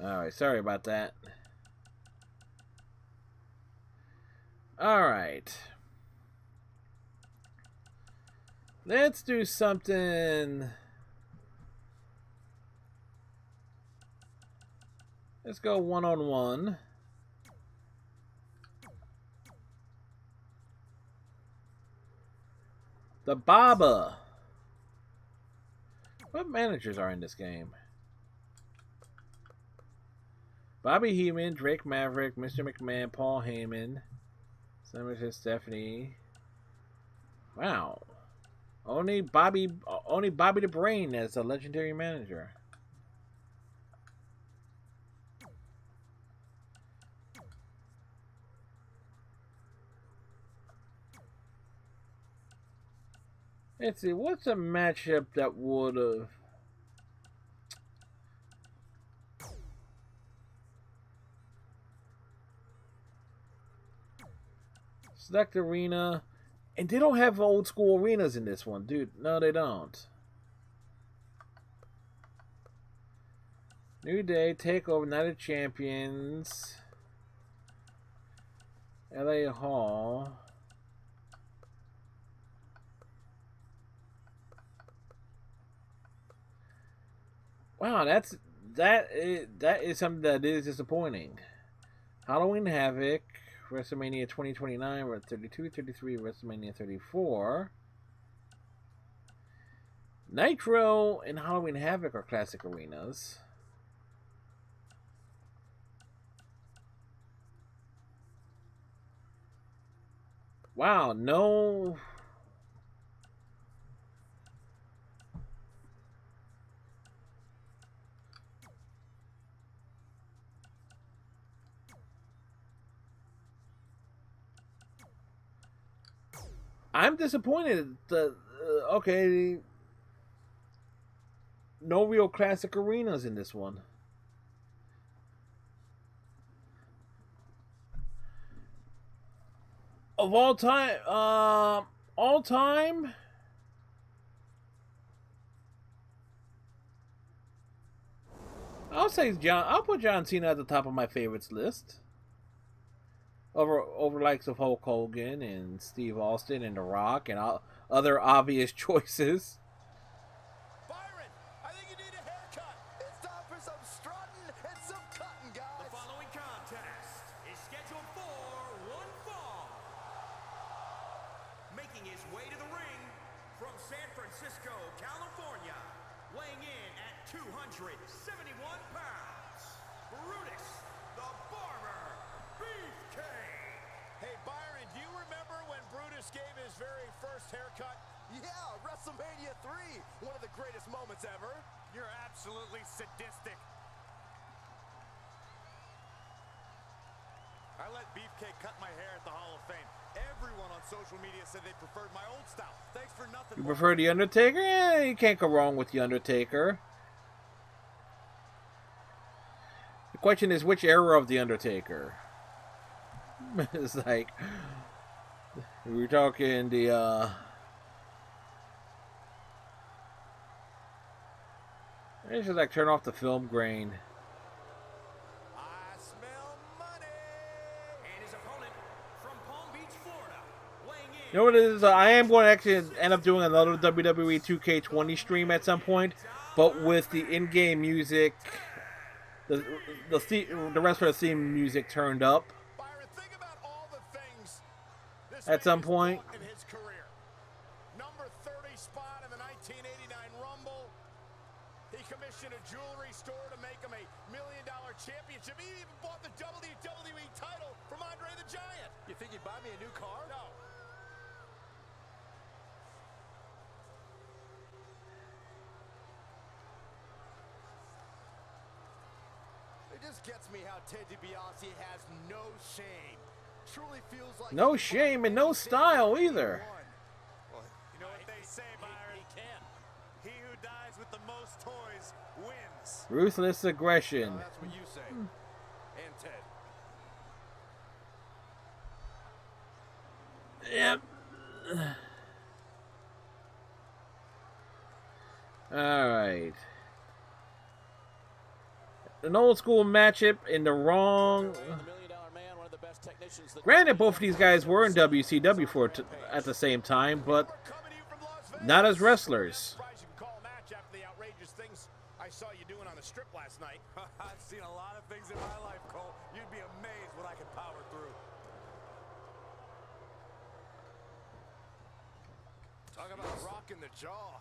Alright, sorry about that. Alright. Let's do something. Let's go one-on-one. The Baba. What managers are in this game? Bobby Heenan, Drake Maverick, Mr. McMahon, Paul Heyman, Senator Stephanie. Wow. Only Bobby the Brain as a legendary manager. Let's see, what's a matchup that would have... Select arena. And they don't have old school arenas in this one, dude. No, they don't. New Day, Takeover, Night of Champions. LA Hall. Wow, that is something that is disappointing. Halloween Havoc, WrestleMania 2029, 32, 33, WrestleMania 34. Nitro and Halloween Havoc are classic arenas. Wow, no. I'm disappointed that, okay, no real classic arenas in this one. Of all time, all time, I'll put John Cena at the top of my favorites list. Over likes of Hulk Hogan and Steve Austin and The Rock and other obvious choices. Byron, I think you need a haircut. It's time for some strutting and some cutting, guys. The following contest is scheduled for one fall. Making his way to the ring from San Francisco, California, weighing in at 271 pounds, Brutus the Barber Beefcake. Hey, Byron, do you remember when Brutus gave his very first haircut? Yeah, WrestleMania 3, one of the greatest moments ever. You're absolutely sadistic. I let Beefcake cut my hair at the Hall of Fame. Everyone on social media said they preferred my old style. Thanks for nothing. You prefer The Undertaker? Yeah, you can't go wrong with The Undertaker. The question is, which era of The Undertaker? It's like, we're talking the, I should like turn off the film grain. I smell money. And his opponent from Palm Beach, Florida, weighing in. You know what it is? I am going to actually end up doing another WWE 2K20 stream at some point, but with the in-game music, the rest of the theme music turned up. Byron, think about all the things this At some man has point. done in his career. Number 30 spot in the 1989 Rumble. He commissioned a jewelry store to make him a $1 million championship. He even bought the WWE title from Andre the Giant. You think he'd buy me a new car? No. It just gets me how Ted DiBiase has no shame. Truly feels like No shame and no style either. Well, you know what they say, Byron? He can. He who dies with the most toys wins. Ruthless aggression. That's what you say. And Ted. Yep. Alright. An old school matchup in the wrong. Granted, both of these guys were in WCW at the same time, but not as wrestlers. Surprised you can call a match after the outrageous things I saw you doing on the strip last night. I've seen a lot of things in my life, Cole. You'd be amazed what I can power through. Talk about rocking the jaw.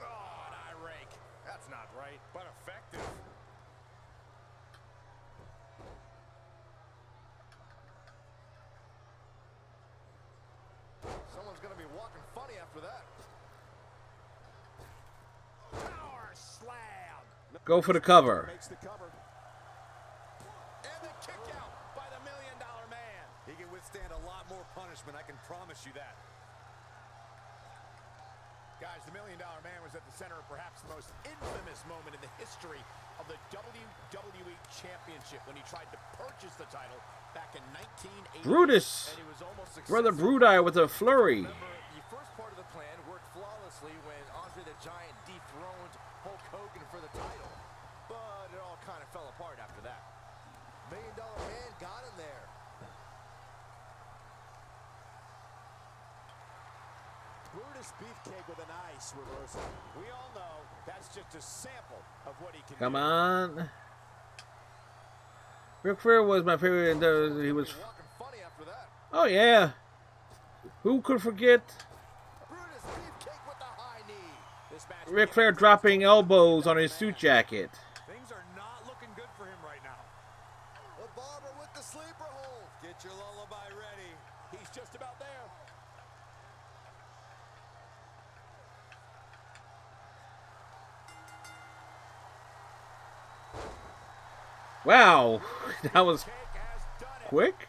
Oh, an eye rake. That's not right, but effective. Someone's gonna be walking funny after that. Power slam. Go for the cover. Makes the cover. And the kick out by the $1 Million Man. He can withstand a lot more punishment, I can promise you that. Guys, the $1 Million Man was at the center of perhaps the most infamous moment in the history of the WWE Championship when he tried to purchase the title back in 1980. Brutus. And he was almost Brother successful. Brudai with a flurry. Remember, the first part of the plan worked flawlessly when Andre the Giant dethroned Hulk Hogan for the title. But it all kind of fell apart after that. $1 Million Man got him there. Brutus Beefcake with a nice reversal. We all know that's just a sample of what he can Come do. on. Ric Flair was my favorite. And he was. Walking funny after that. Oh yeah. Who could forget Brutus Beefcake with the high knee. This match Ric Flair dropping elbows on his suit jacket? Things are not looking good for him right now. The Barber with the sleeper hold. Get your lullaby ready. He's just about there. Wow, that was Cake has done it. quick.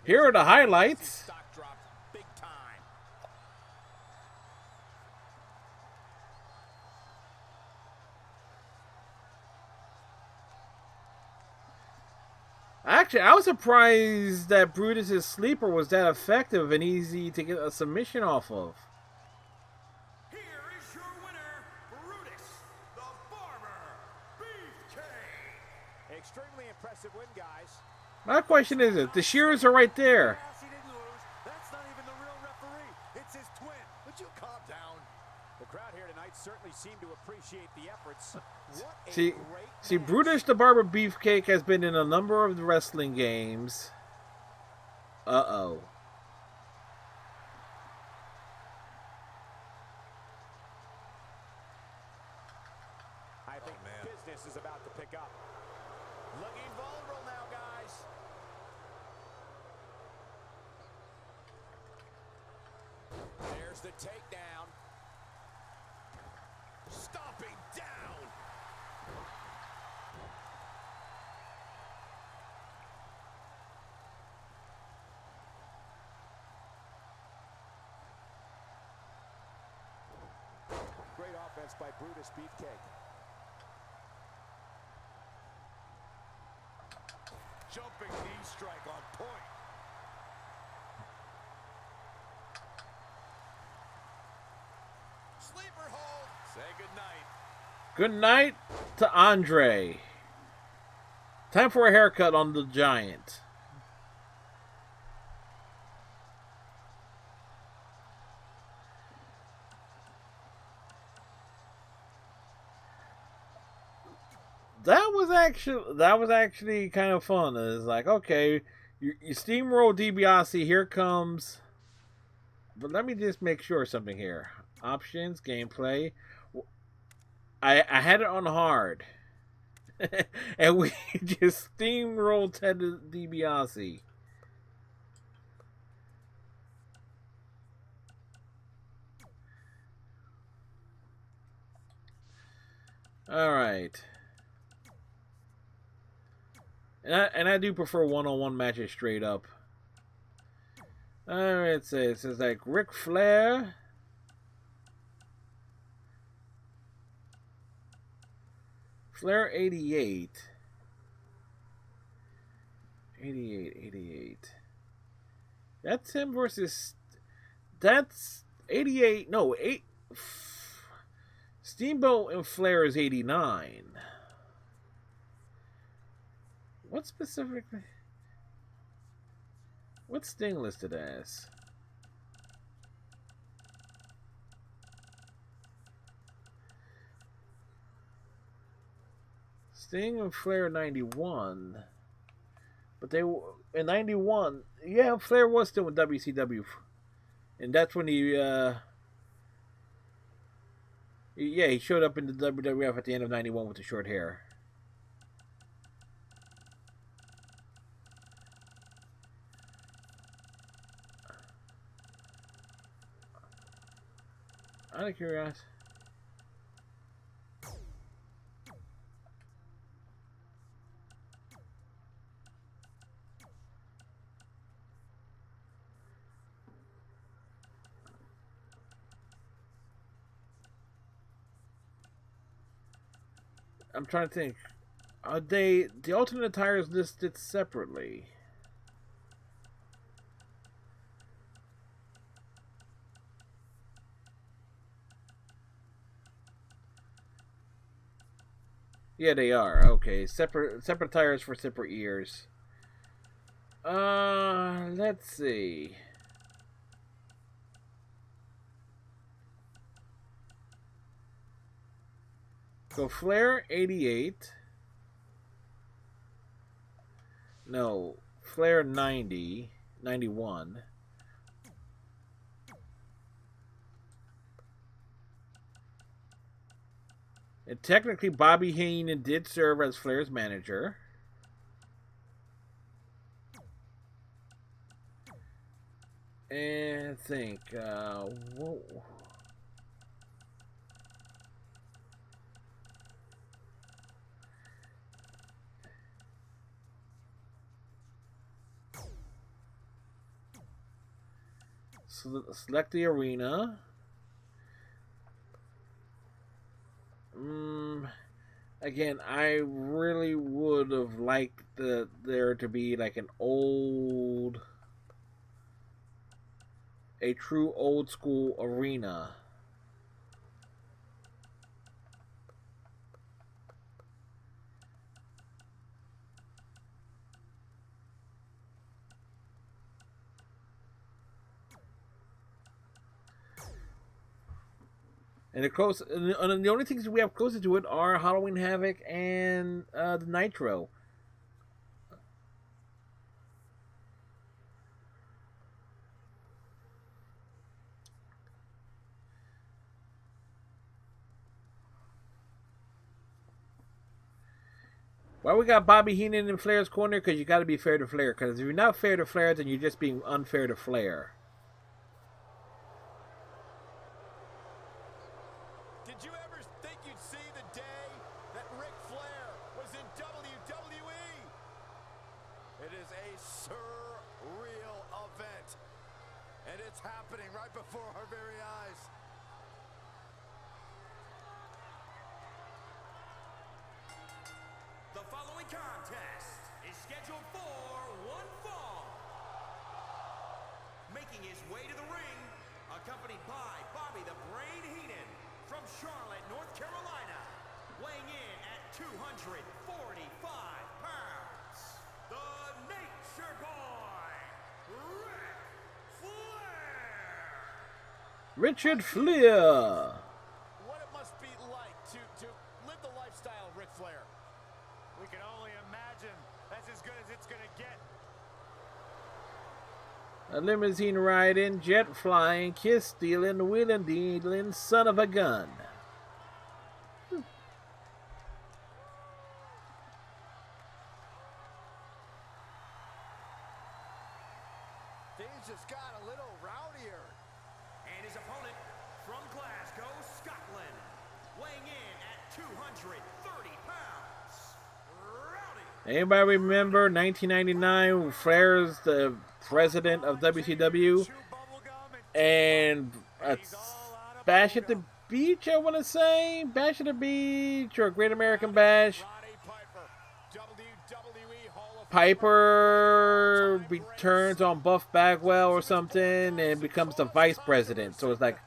Here are the highlights. Stock dropped big time. Actually, I was surprised that Brutus's sleeper was that effective and easy to get a submission off of. Here is your winner, Brutus the Barber Beefcake. Extremely impressive win, guys. My question is, the shears are right there. Yes, he didn't lose. That's not even the real referee. It's his twin. Would you calm down? The crowd here tonight certainly seemed to appreciate the efforts. What a See, great match. Brutus the Barber Beefcake has been in a number of the wrestling games. Uh-oh. I think business is about to pick up. Looking vulnerable now, guys. There's the takedown. Stomping down. Great offense by Brutus Beefcake. Jumping knee strike on point. Sleeper hold. Say goodnight. Good night to Andre. Time for a haircut on the Giant. That was actually kind of fun. It's like, okay, you steamroll DiBiase, here comes. But let me just make sure of something here. Options, gameplay. I had it on hard. And we just steamrolled Ted DiBiase. Alright. And I do prefer one-on-one matches straight up. Alright, it says like Ric Flair. Flair 88. 88. That's him versus. That's 88. No, 8. Steamboat and Flair is 89. What specifically? What's Sting listed as? Sting and Flair 91. But they were in 91. Yeah, Flair was still in WCW. And that's when he showed up in the WWF at the end of 91 with the short hair. Out of curiosity. I'm trying to think. Are the alternate tires listed separately? Yeah, they are. Okay, separate tires for separate years. Let's see. So Flair 88. No, Flair 90, 91. And technically, Bobby Heenan did serve as Flair's manager. And I think, whoa. Select the arena. Again, I really would have liked there to be like a true old school arena. And the only things we have closer to it are Halloween Havoc and the Nitro. Why we got Bobby Heenan in Flair's corner? Because you got to be fair to Flair. Because if you're not fair to Flair, then you're just being unfair to Flair. Did you ever think you'd see the day that Ric Flair was in WWE? It is a surreal event, and it's happening right before our very eyes. The following contest is scheduled for one fall. Making his way to the ring, accompanied by Bobby the Brain Heenan from Charlotte, North Carolina, weighing in at 245 pounds, the Nature Boy, Ric Flair. Richard Flair. What it must be like to live the lifestyle of Ric Flair. We can only imagine. That's as good as it's going to get. A limousine riding, jet flying, kiss stealing, wheeling dealing, son of a gun. Things just got a little rowdier. And his opponent from Glasgow, Scotland, weighing in at 230 pounds, Rowdy. Anybody remember 1999? Flair's the president of WCW, and Bash at the Beach. I want to say Bash at the Beach or Great American Bash. Piper returns on Buff Bagwell or something and becomes the vice president. So it's like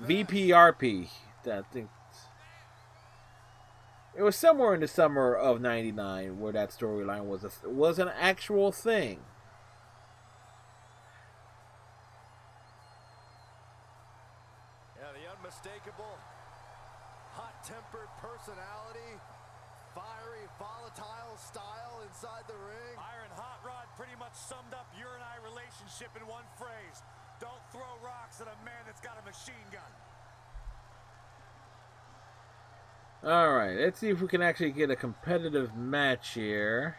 VPRP. I think it was somewhere in the summer of '99 where that storyline was an actual thing. Yeah, the unmistakable, hot-tempered personality, fiery, volatile style inside the ring. Iron Hot Rod pretty much summed up your and I relationship in one phrase. Don't throw rocks at a man that's got a machine gun. Alright, let's see if we can actually get a competitive match here.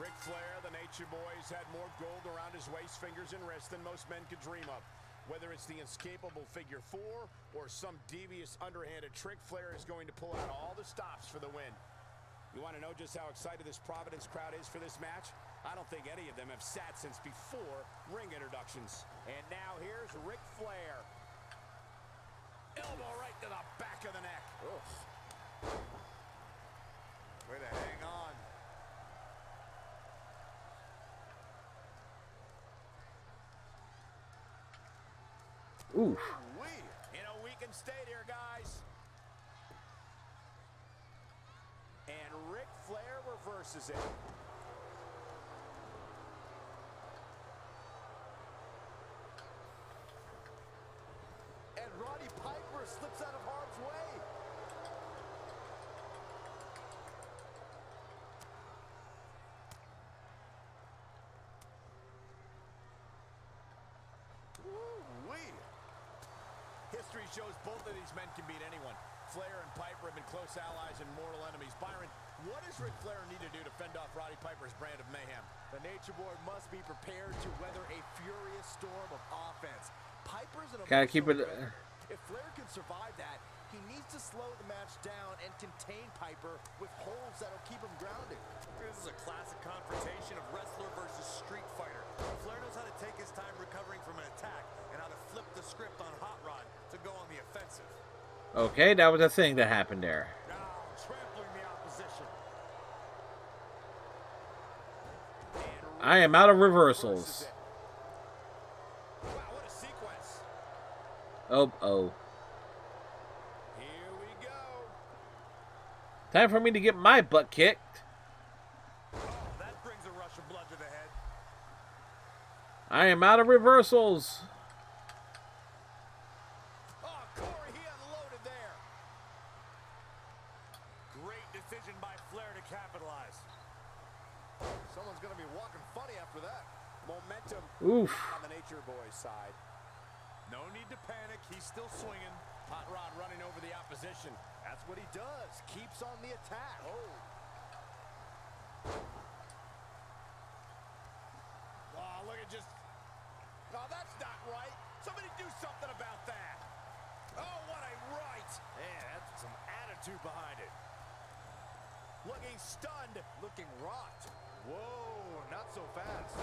Ric Flair, the Nature Boy's had more gold around his waist, fingers, and wrists than most men could dream of. Whether it's the escapable figure four or some devious underhanded trick, Flair is going to pull out all the stops for the win. You want to know just how excited this Providence crowd is for this match? I don't think any of them have sat since before ring introductions. And now here's Ric Flair. Elbow right to the back of the neck. Oof. Way to hang on. Oof. In a weakened state here, guys. And Ric Flair reverses it. And Roddy Piper slips out of harm's way. Woo-wee. History shows both of these men can beat anyone. Flair and Piper have been close allies and mortal enemies. Byron, what does Ric Flair need to do to fend off Roddy Piper's brand of mayhem? The Nature Boy must be prepared to weather a furious storm of offense. Piper's an Gotta keep it. emotional wrestler. If Flair can survive that, he needs to slow the match down and contain Piper with holds that'll keep him grounded. This is a classic confrontation of wrestler versus street fighter. Flair knows how to take his time recovering from an attack and how to flip the script on Hot Rod to go on the offensive. Okay, that was a thing that happened there. Now trampling the opposition. I am out of reversals. Wow, what a sequence. Oh. Here we go. Time for me to get my butt kicked. Oh, that brings a rush of blood to the head. I am out of reversals. Oh, Corey, he unloaded there. Great decision by Flair to capitalize. Someone's going to be walking funny after that. Momentum Oof. on the Nature Boy's side. No need to panic. He's still swinging. Hot Rod running over the opposition. That's what he does. Keeps on the attack. Oh, look at just... Oh, that's not right. Somebody do something about that. Oh, what a right. Man, that's some attitude behind it. Looking stunned. Looking rocked. Whoa, not so fast.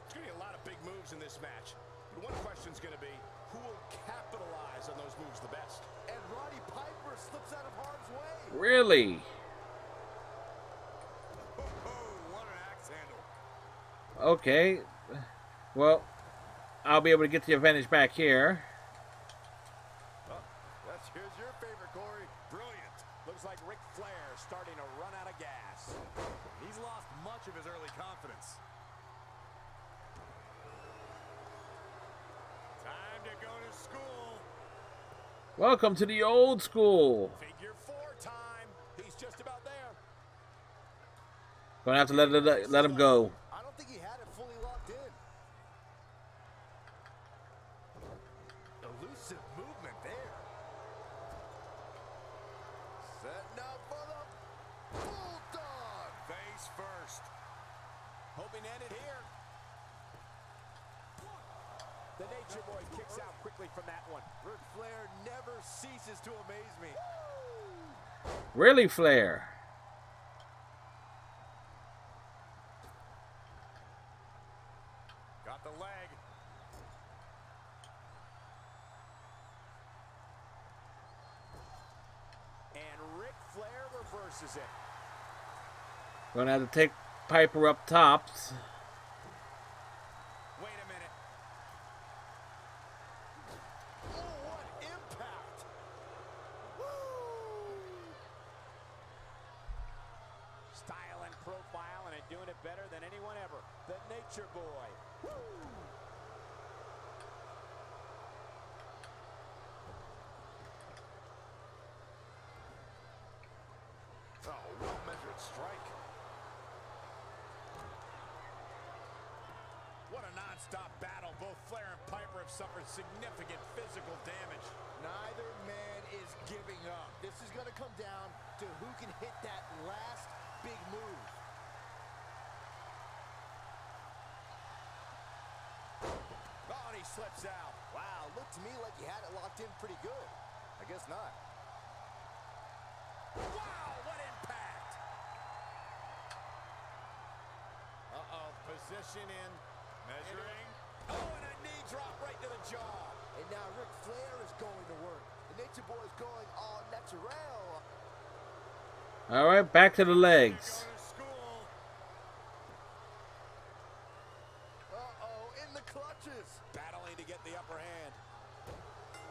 There's going to be a lot of big moves in this match. But one question's going to be, who will capitalize on those moves the best? And Roddy Piper slips out of harm's way. Really? Oh, what an axe handle. Okay. Well, I'll be able to get the advantage back here. Here's your favorite, Corey. Brilliant. Looks like Ric Flair starting to run out of gas. He's lost much of his early confidence. Time to go to school. Welcome to the old school. Figure 4 time. He's just about there. Gonna have to let him go. I don't think he had it fully locked in. Elusive movement there. Setting up for the Bulldog. Face first. Hoping to end it here. The Nature Boy kicks out quickly from that one. Ric Flair never ceases to amaze me. Really, Flair? Got the leg. And Ric Flair reverses it. Gonna have to take Piper up tops. Wait a minute. Oh, what impact! Woo! Style and profile, and doing it better than anyone ever. The Nature Boy. Woo! Oh, well-measured strike. What a non-stop battle. Both Flair and Piper have suffered significant physical damage. Neither man is giving up. This is going to come down to who can hit that last big move. Oh, and he slips out. Wow, looked to me like he had it locked in pretty good. I guess not. Wow, what impact! Uh-oh, position in. measuring. Oh, and a knee drop right to the jaw. And now Ric Flair is going to work. The Nature Boy is going all natural. All right, back to the legs. Uh-oh, in the clutches. Battling to get the upper hand.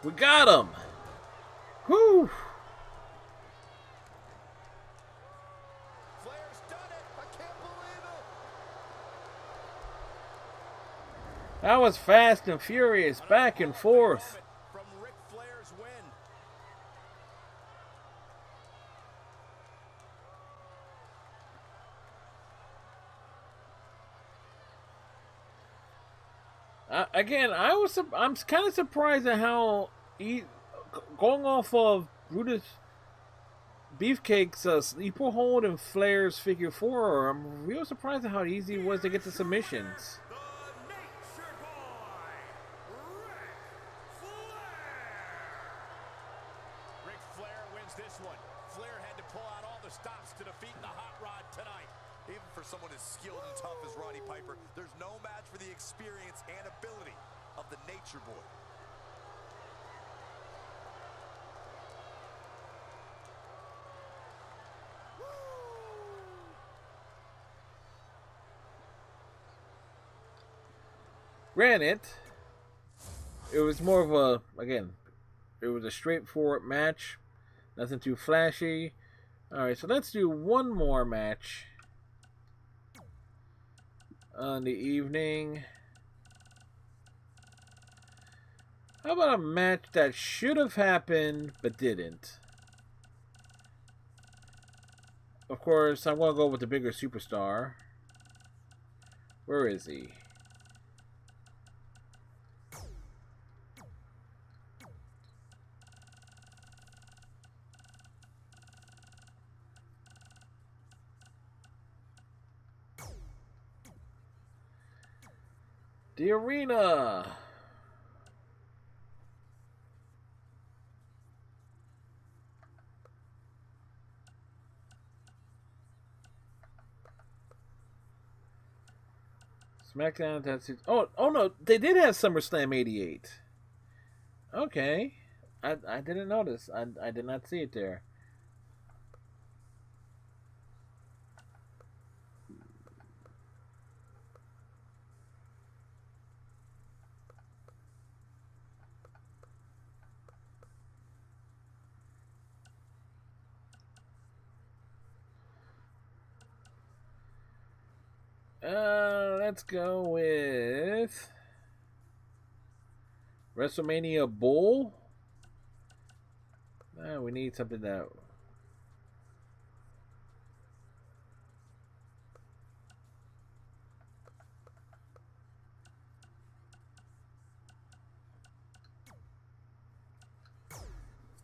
We got him. Whew. Flair's done it. I can't believe it. That was fast and furious, back and forth. From Ric Flair's win. I'm kind of surprised at how going off of Brutus Beefcake's sleeper hold and Flair's figure four. I'm real surprised at how easy it was to get the submissions. The Nature Boy, Ric Flair wins this one. Flair had to pull out all the stops to defeat the Hot Rod tonight. Even for someone as skilled and tough as Roddy Piper, there's no match for the experience and ability of the Nature Boy. Granted, it was more of it was a straightforward match. Nothing too flashy. Alright, so let's do one more match on the evening. How about a match that should have happened but didn't? Of course, I'm going to go with the bigger superstar. Where is he? The arena. SmackDown. That's it. Oh no, they did have SummerSlam '88. Okay, I didn't notice. I did not see it there. Let's go with WrestleMania Bull. We need something that.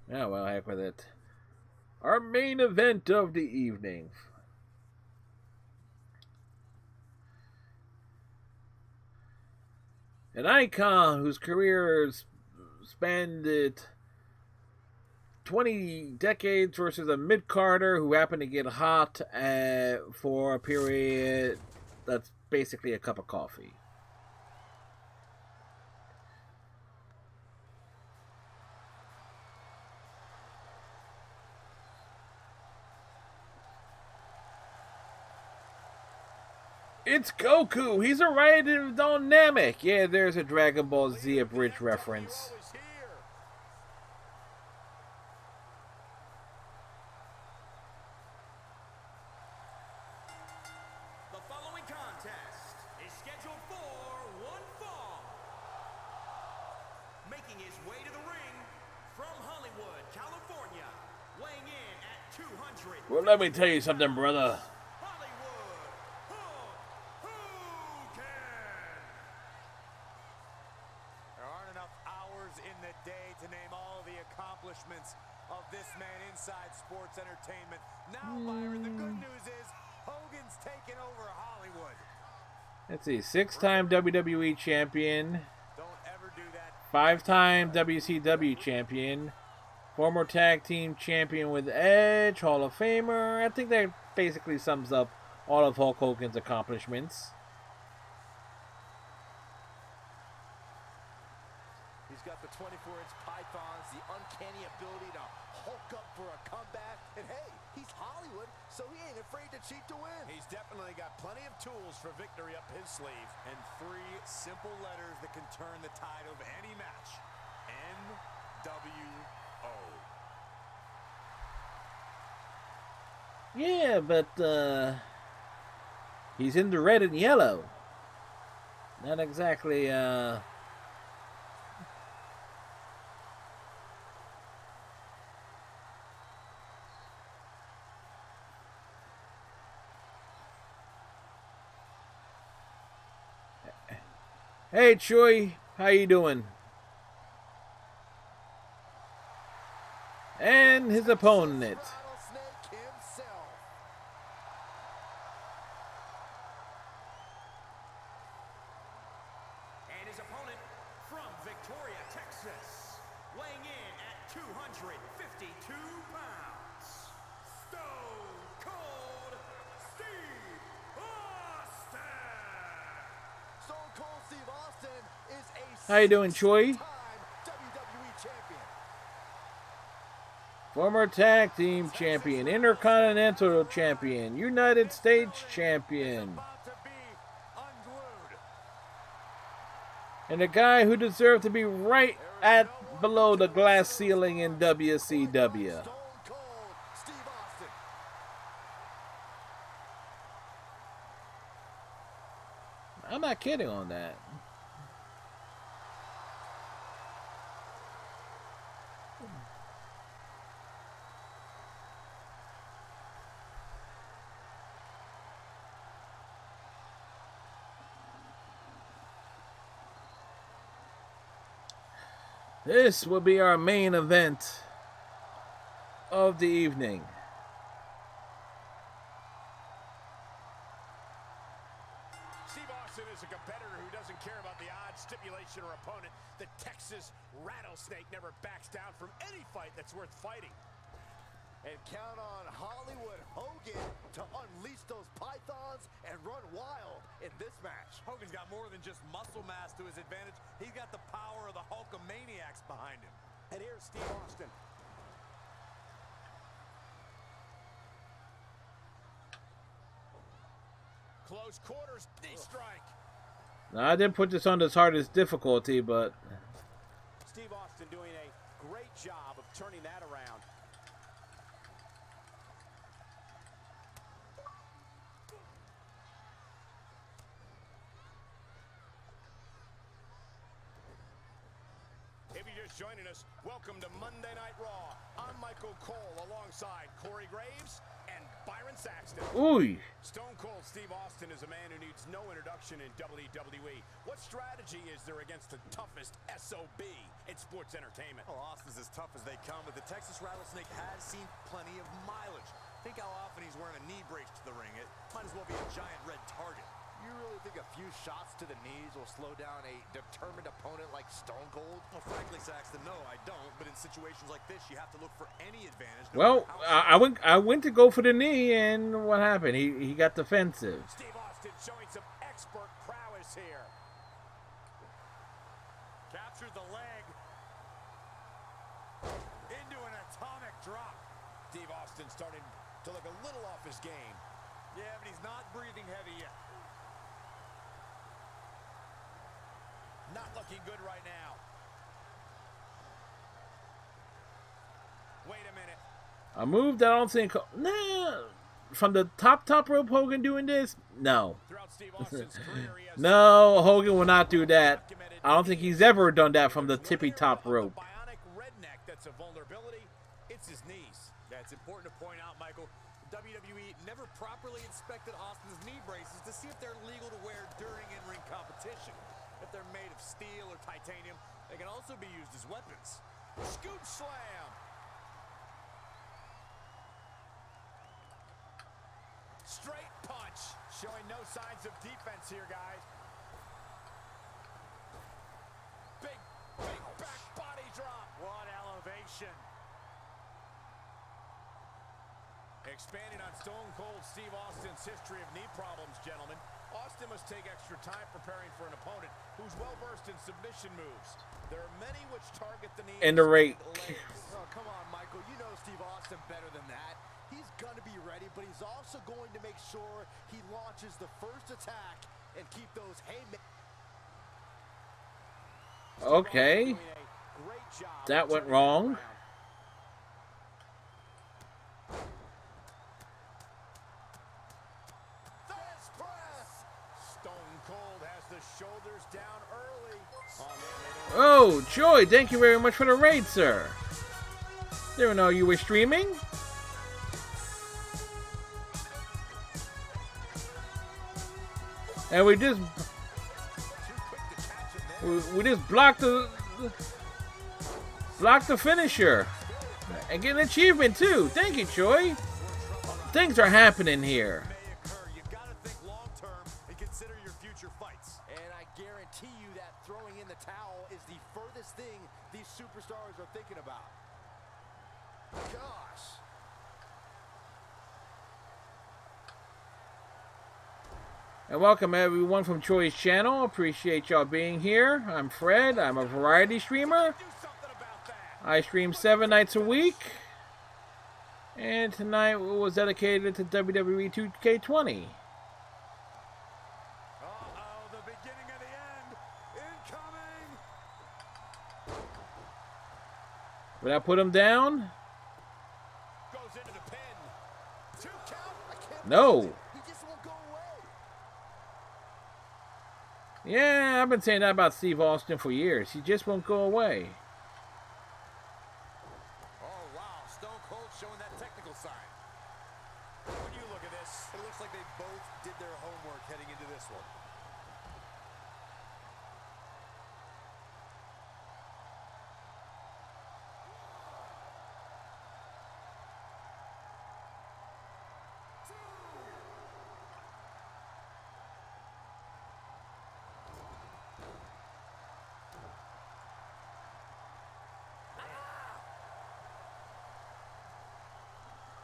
Yeah, well, heck with it. Our main event of the evening. An icon whose career spanned 20 decades versus a mid-carder who happened to get hot for a period that's basically a cup of coffee. It's Goku. He's a right dynamic. Yeah, there's a Dragon Ball Z abridged reference. The following contest is scheduled for one fall. Making his way to the ring from Hollywood, California, weighing in at 200. Well, let me tell you something, brother. In the day to name all the accomplishments of this man inside sports entertainment. Now, Byron, the good news is Hogan's taken over Hollywood. Let's see, 6-time WWE champion, Don't ever do that. 5-time WCW champion, former tag team champion with Edge, Hall of Famer. I think that basically sums up all of Hulk Hogan's accomplishments. 24-inch pythons, the uncanny ability to hulk up for a comeback. And hey, he's Hollywood, so he ain't afraid to cheat to win. He's definitely got plenty of tools for victory up his sleeve. And 3 simple letters that can turn the tide of any match. NWO. Yeah, but he's in the red and yellow. Not exactly Hey Troy, how you doing? And his opponent. Rattlesnake himself. And his opponent from Victoria, Texas, weighing in at 252 pounds, Stone Cold Steve Austin. Stone Cold Steve Austin is a How you doing, Troy? six-time WWE champion. Former tag team champion, intercontinental champion, United States champion, About to be unglued. and a guy who deserved to be right at below the glass ceiling in WCW. Stone Cold Steve Austin. I'm not kidding on that. This will be our main event of the evening. Steve Austin is a competitor who doesn't care about the odds, stipulation, or opponent. The Texas Rattlesnake never backs down from any fight that's worth fighting. And count on Hollywood Hogan to unleash those pythons and run wild in this match. Hogan's got more than just muscle mass to his advantage. He's got the power of the Hulkamaniacs behind him. And here's Steve Austin. Close quarters, knee strike. Now, I didn't put this on as hard as difficulty, but Steve Austin doing a great job of turning that around. If you're just joining us, welcome to Monday Night Raw. I'm Michael Cole alongside Corey Graves and Byron Saxton. ooh, Stone Cold Steve Austin is a man who needs no introduction in WWE. What strategy is there against the toughest SOB in sports entertainment? Well, Austin's as tough as they come, but the Texas Rattlesnake has seen plenty of mileage. Think how often he's wearing a knee brace to the ring. It might as well be a giant red target. You really think a few shots to the knees will slow down a determined opponent like Stone Cold? Well, frankly, Saxton, no, I don't. But in situations like this, you have to look for any advantage. well, I went to go for the knee, and what happened? He got defensive. Steve Austin showing some expert prowess here. Captured the leg. Into an atomic drop. Steve Austin starting to look a little off his game. Yeah, but he's not breathing heavy yet. Not looking good right now. Wait a minute. A move that I don't think, nah, from the top rope, Hogan doing this? No. Throughout Steve Austin's career, he has No, Hogan will not do that. I don't think he's ever done that from the tippy top rope. The bionic redneck that's a vulnerability. It's his knees. Yeah, it's important to point out, Michael, WWE never properly inspected Austin's knee braces to see if they're legal to wear during in-ring competition. If they're made of steel or titanium, they can also be used as weapons. Scoop slam. Straight punch. Showing no signs of defense here, guys. Big back body drop. What elevation. Expanding on Stone Cold Steve Austin's history of knee problems, gentlemen. Austin must take extra time preparing for an opponent who's well-versed in submission moves. There are many which target the knees And the rate. Oh, come on, Michael. You know Steve Austin better than that. He's going to be ready, but he's also going to make sure he launches the first attack and keep those haymakers. Okay. That went wrong. Stone Cold has the shoulders down early. Oh, Joy, thank you very much for the raid, sir. Didn't know you were streaming. And we just blocked the finisher and get an achievement too. Thank you, Joy. Things are happening here. You got to think long term and consider your future fights. And I guarantee you that throwing in the towel is the furthest thing these superstars are thinking about. Gosh. And welcome everyone from Choi's channel. Appreciate y'all being here. I'm Fred. I'm a variety streamer. I stream 7 nights a week. And tonight was dedicated to WWE 2K20. Uh-oh, the beginning of the end. Incoming. But I put him down? Goes into the pin. 2 count. I can't No. believe it. He just won't go away. Yeah, I've been saying that about Steve Austin for years. He just won't go away. Oh, wow. Stone Cold showing that technical side. When you look at this, it looks like they both did their homework heading into this one.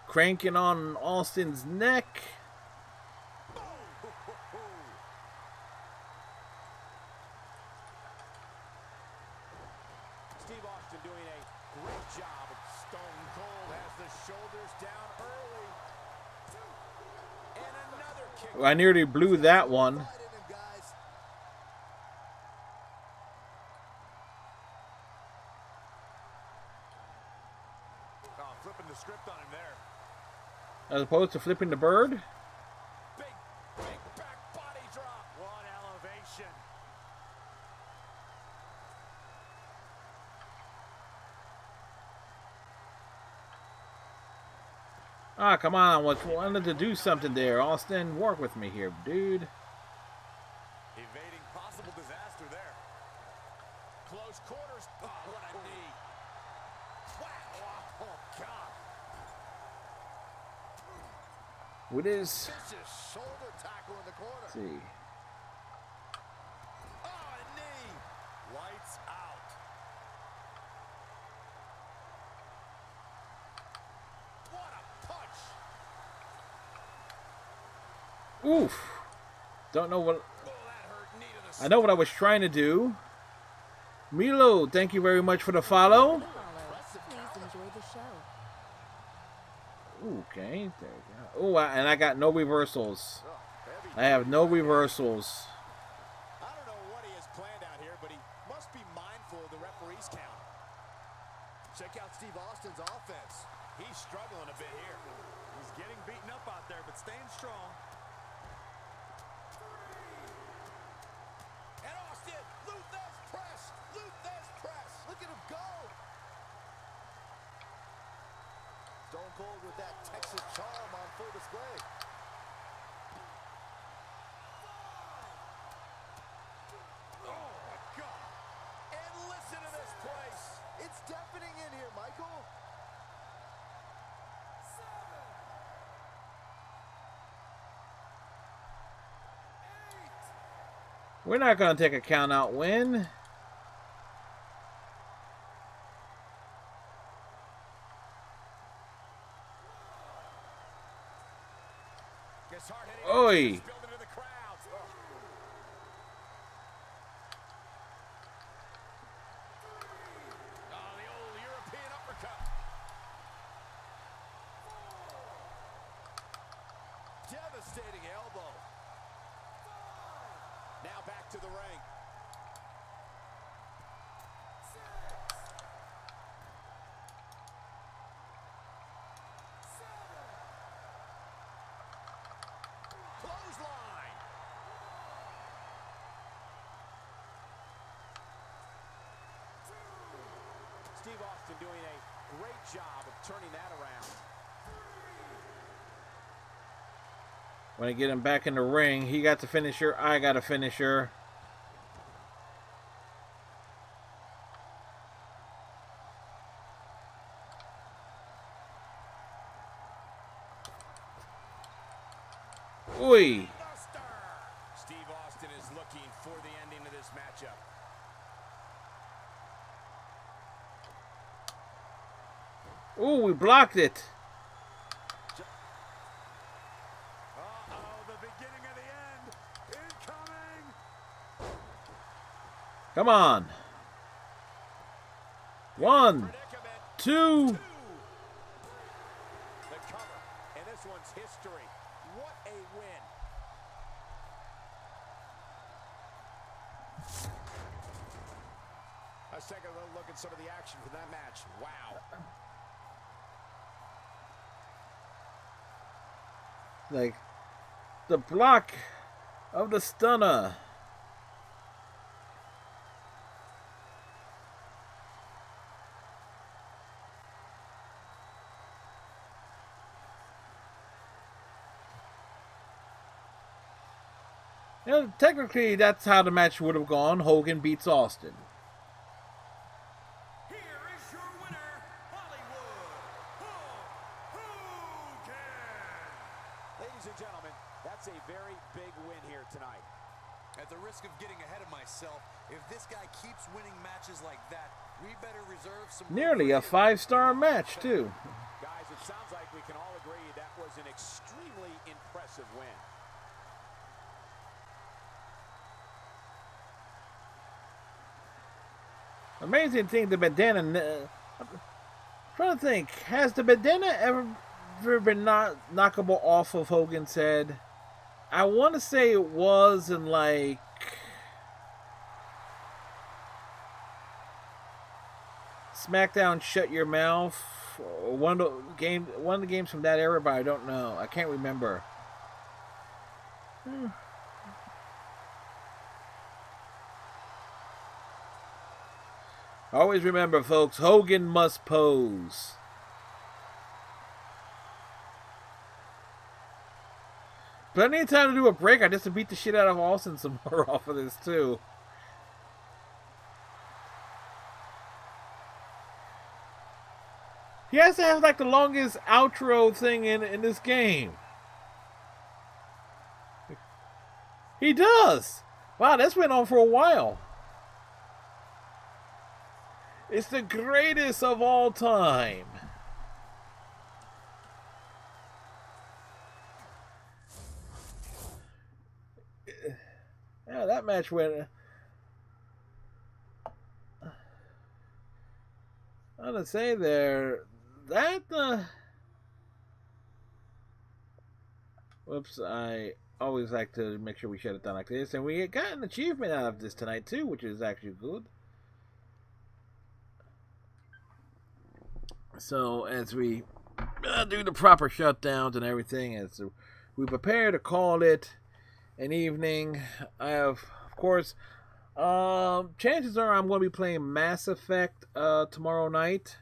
Cranking on Austin's neck. Steve Austin doing a great job. Stone Cold has the shoulders down early. And another kick. I nearly blew that one. Fight in him, guys. Oh, flipping the script on him there. As opposed to flipping the bird. Big back body drop. What elevation. Ah, come on. Wanted to do something there. Austin, work with me here, dude. Evading possible disaster there. Close quarters. Oh, what a knee. Wow. Oh, God. With his... Vicious shoulder tackle in the corner. Let's see. Oh, a knee. Lights out. What a punch. Oof. Don't know what... Oh, that hurt. Knee to the I know what I was trying to do. Milo, thank you very much for the follow. Please enjoy the show. Okay, there we go. Oh, and I got no reversals. Oh, heavy. I have no reversals. I don't know what he has planned out here, but he must be mindful of the referee's count. Check out Steve Austin's offense. He's struggling a bit here. He's getting beaten up out there, but staying strong. And Austin, Luther's press. Luther's press. Look at him go. Stone Cold with that Texas charm on full display. Oh, my God. And listen to this place. It's deafening in here, Michael. We're not going to take a count out win. Gets hard hitting. Oi. Building to the crowd. Oh, Devastating elbow. Now back to the ring. Clothesline. Steve Austin doing a great job of turning that around. When I get him back in the ring, he got the finisher, I got a finisher. Oi! Steve Austin is looking for the ending of this matchup. Ooh, we blocked it. Uh-oh, the beginning of the end. Incoming. Come on. 1, Predicament. 2. The cover. And this one's history. What a win. Let's take a look at some of the action from that match. Wow. Like the block of the stunner. You know, technically, that's how the match would have gone. Hogan beats Austin. Here is your winner, Hollywood Hulk Hogan. Ladies and gentlemen, that's a very big win here tonight. At the risk of getting ahead of myself, if this guy keeps winning matches like that, we better reserve some... Nearly a 5-star match, too. Guys, it sounds like we can all agree that was an extremely impressive win. Amazing thing, the bandana. I'm trying to think, has the bandana ever been knockable off of Hogan's head? I want to say it was in like SmackDown Shut Your Mouth, or one of the games from that era, but I don't know. I can't remember. Always remember, folks, Hogan must pose. Plenty of time to do a break. I just beat the shit out of Austin some more off of this, too. He has to have, like, the longest outro thing in this game. He does! Wow, that's went on for a while. It's the greatest of all time. Yeah, that match went... I'm gonna say there... That... Whoops, I always like to make sure we shut it down like this. And we got an achievement out of this tonight, too, which is actually good. So, as we do the proper shutdowns and everything, as we prepare to call it an evening, I have, of course, chances are I'm going to be playing Mass Effect tomorrow night.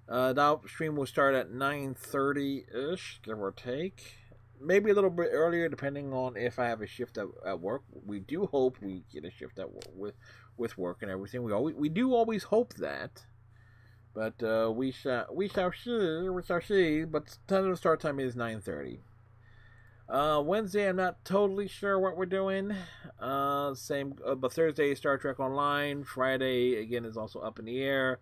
The stream will start at 9:30-ish, give or take. Maybe a little bit earlier, depending on if I have a shift at work. We do hope we get a shift at work with work and everything. We do always hope that. But we shall see. But the start time is 9:30. Wednesday, I'm not totally sure what we're doing. But Thursday is Star Trek Online. Friday again is also up in the air.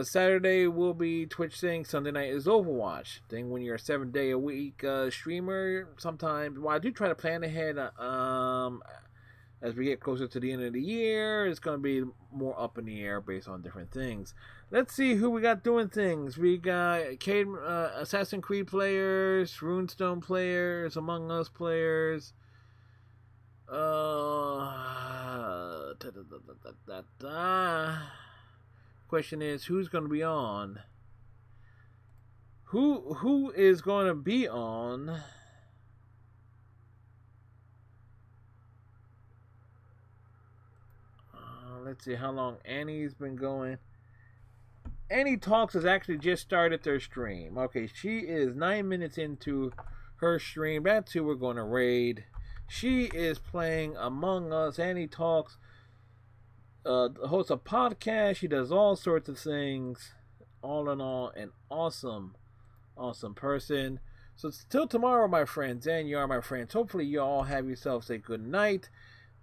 Saturday will be Twitch thing. Sunday night is Overwatch thing. When you're a 7-day-a-week streamer, sometimes I do try to plan ahead. As we get closer to the end of the year, it's going to be more up in the air based on different things. Let's see who we got doing things. We got Assassin's Creed players, Runestone players, Among Us players. Question is, who's going to be on? Who is going to be on? Let's see how long Annie's been going. Annie Talks has actually just started their stream. Okay, she is 9 minutes into her stream. That's who we're going to raid. She is playing Among Us. Annie Talks hosts a podcast. She does all sorts of things. All in all, an awesome person. So till tomorrow, my friends, and you are my friends. Hopefully you all have yourselves a good night.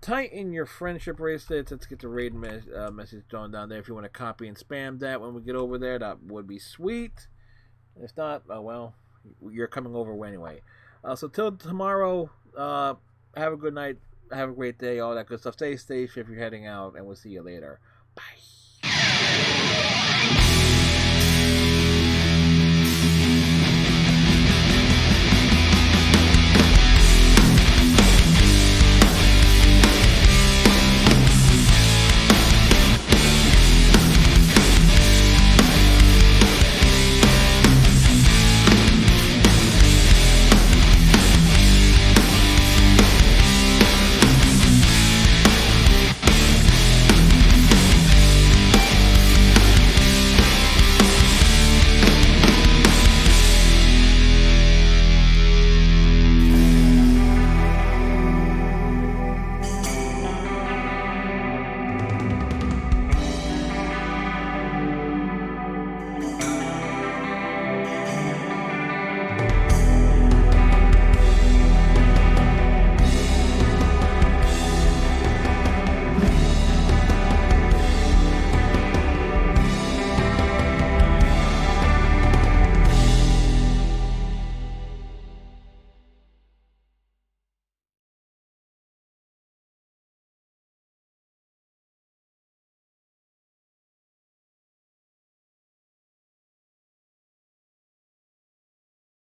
Tighten your friendship bracelets. Let's get the raid message drawn down there. If you want to copy and spam that when we get over there, that would be sweet. If not, well, you're coming over anyway. So till tomorrow, have a good night. Have a great day. All that good stuff. Stay safe if you're heading out, and we'll see you later. Bye.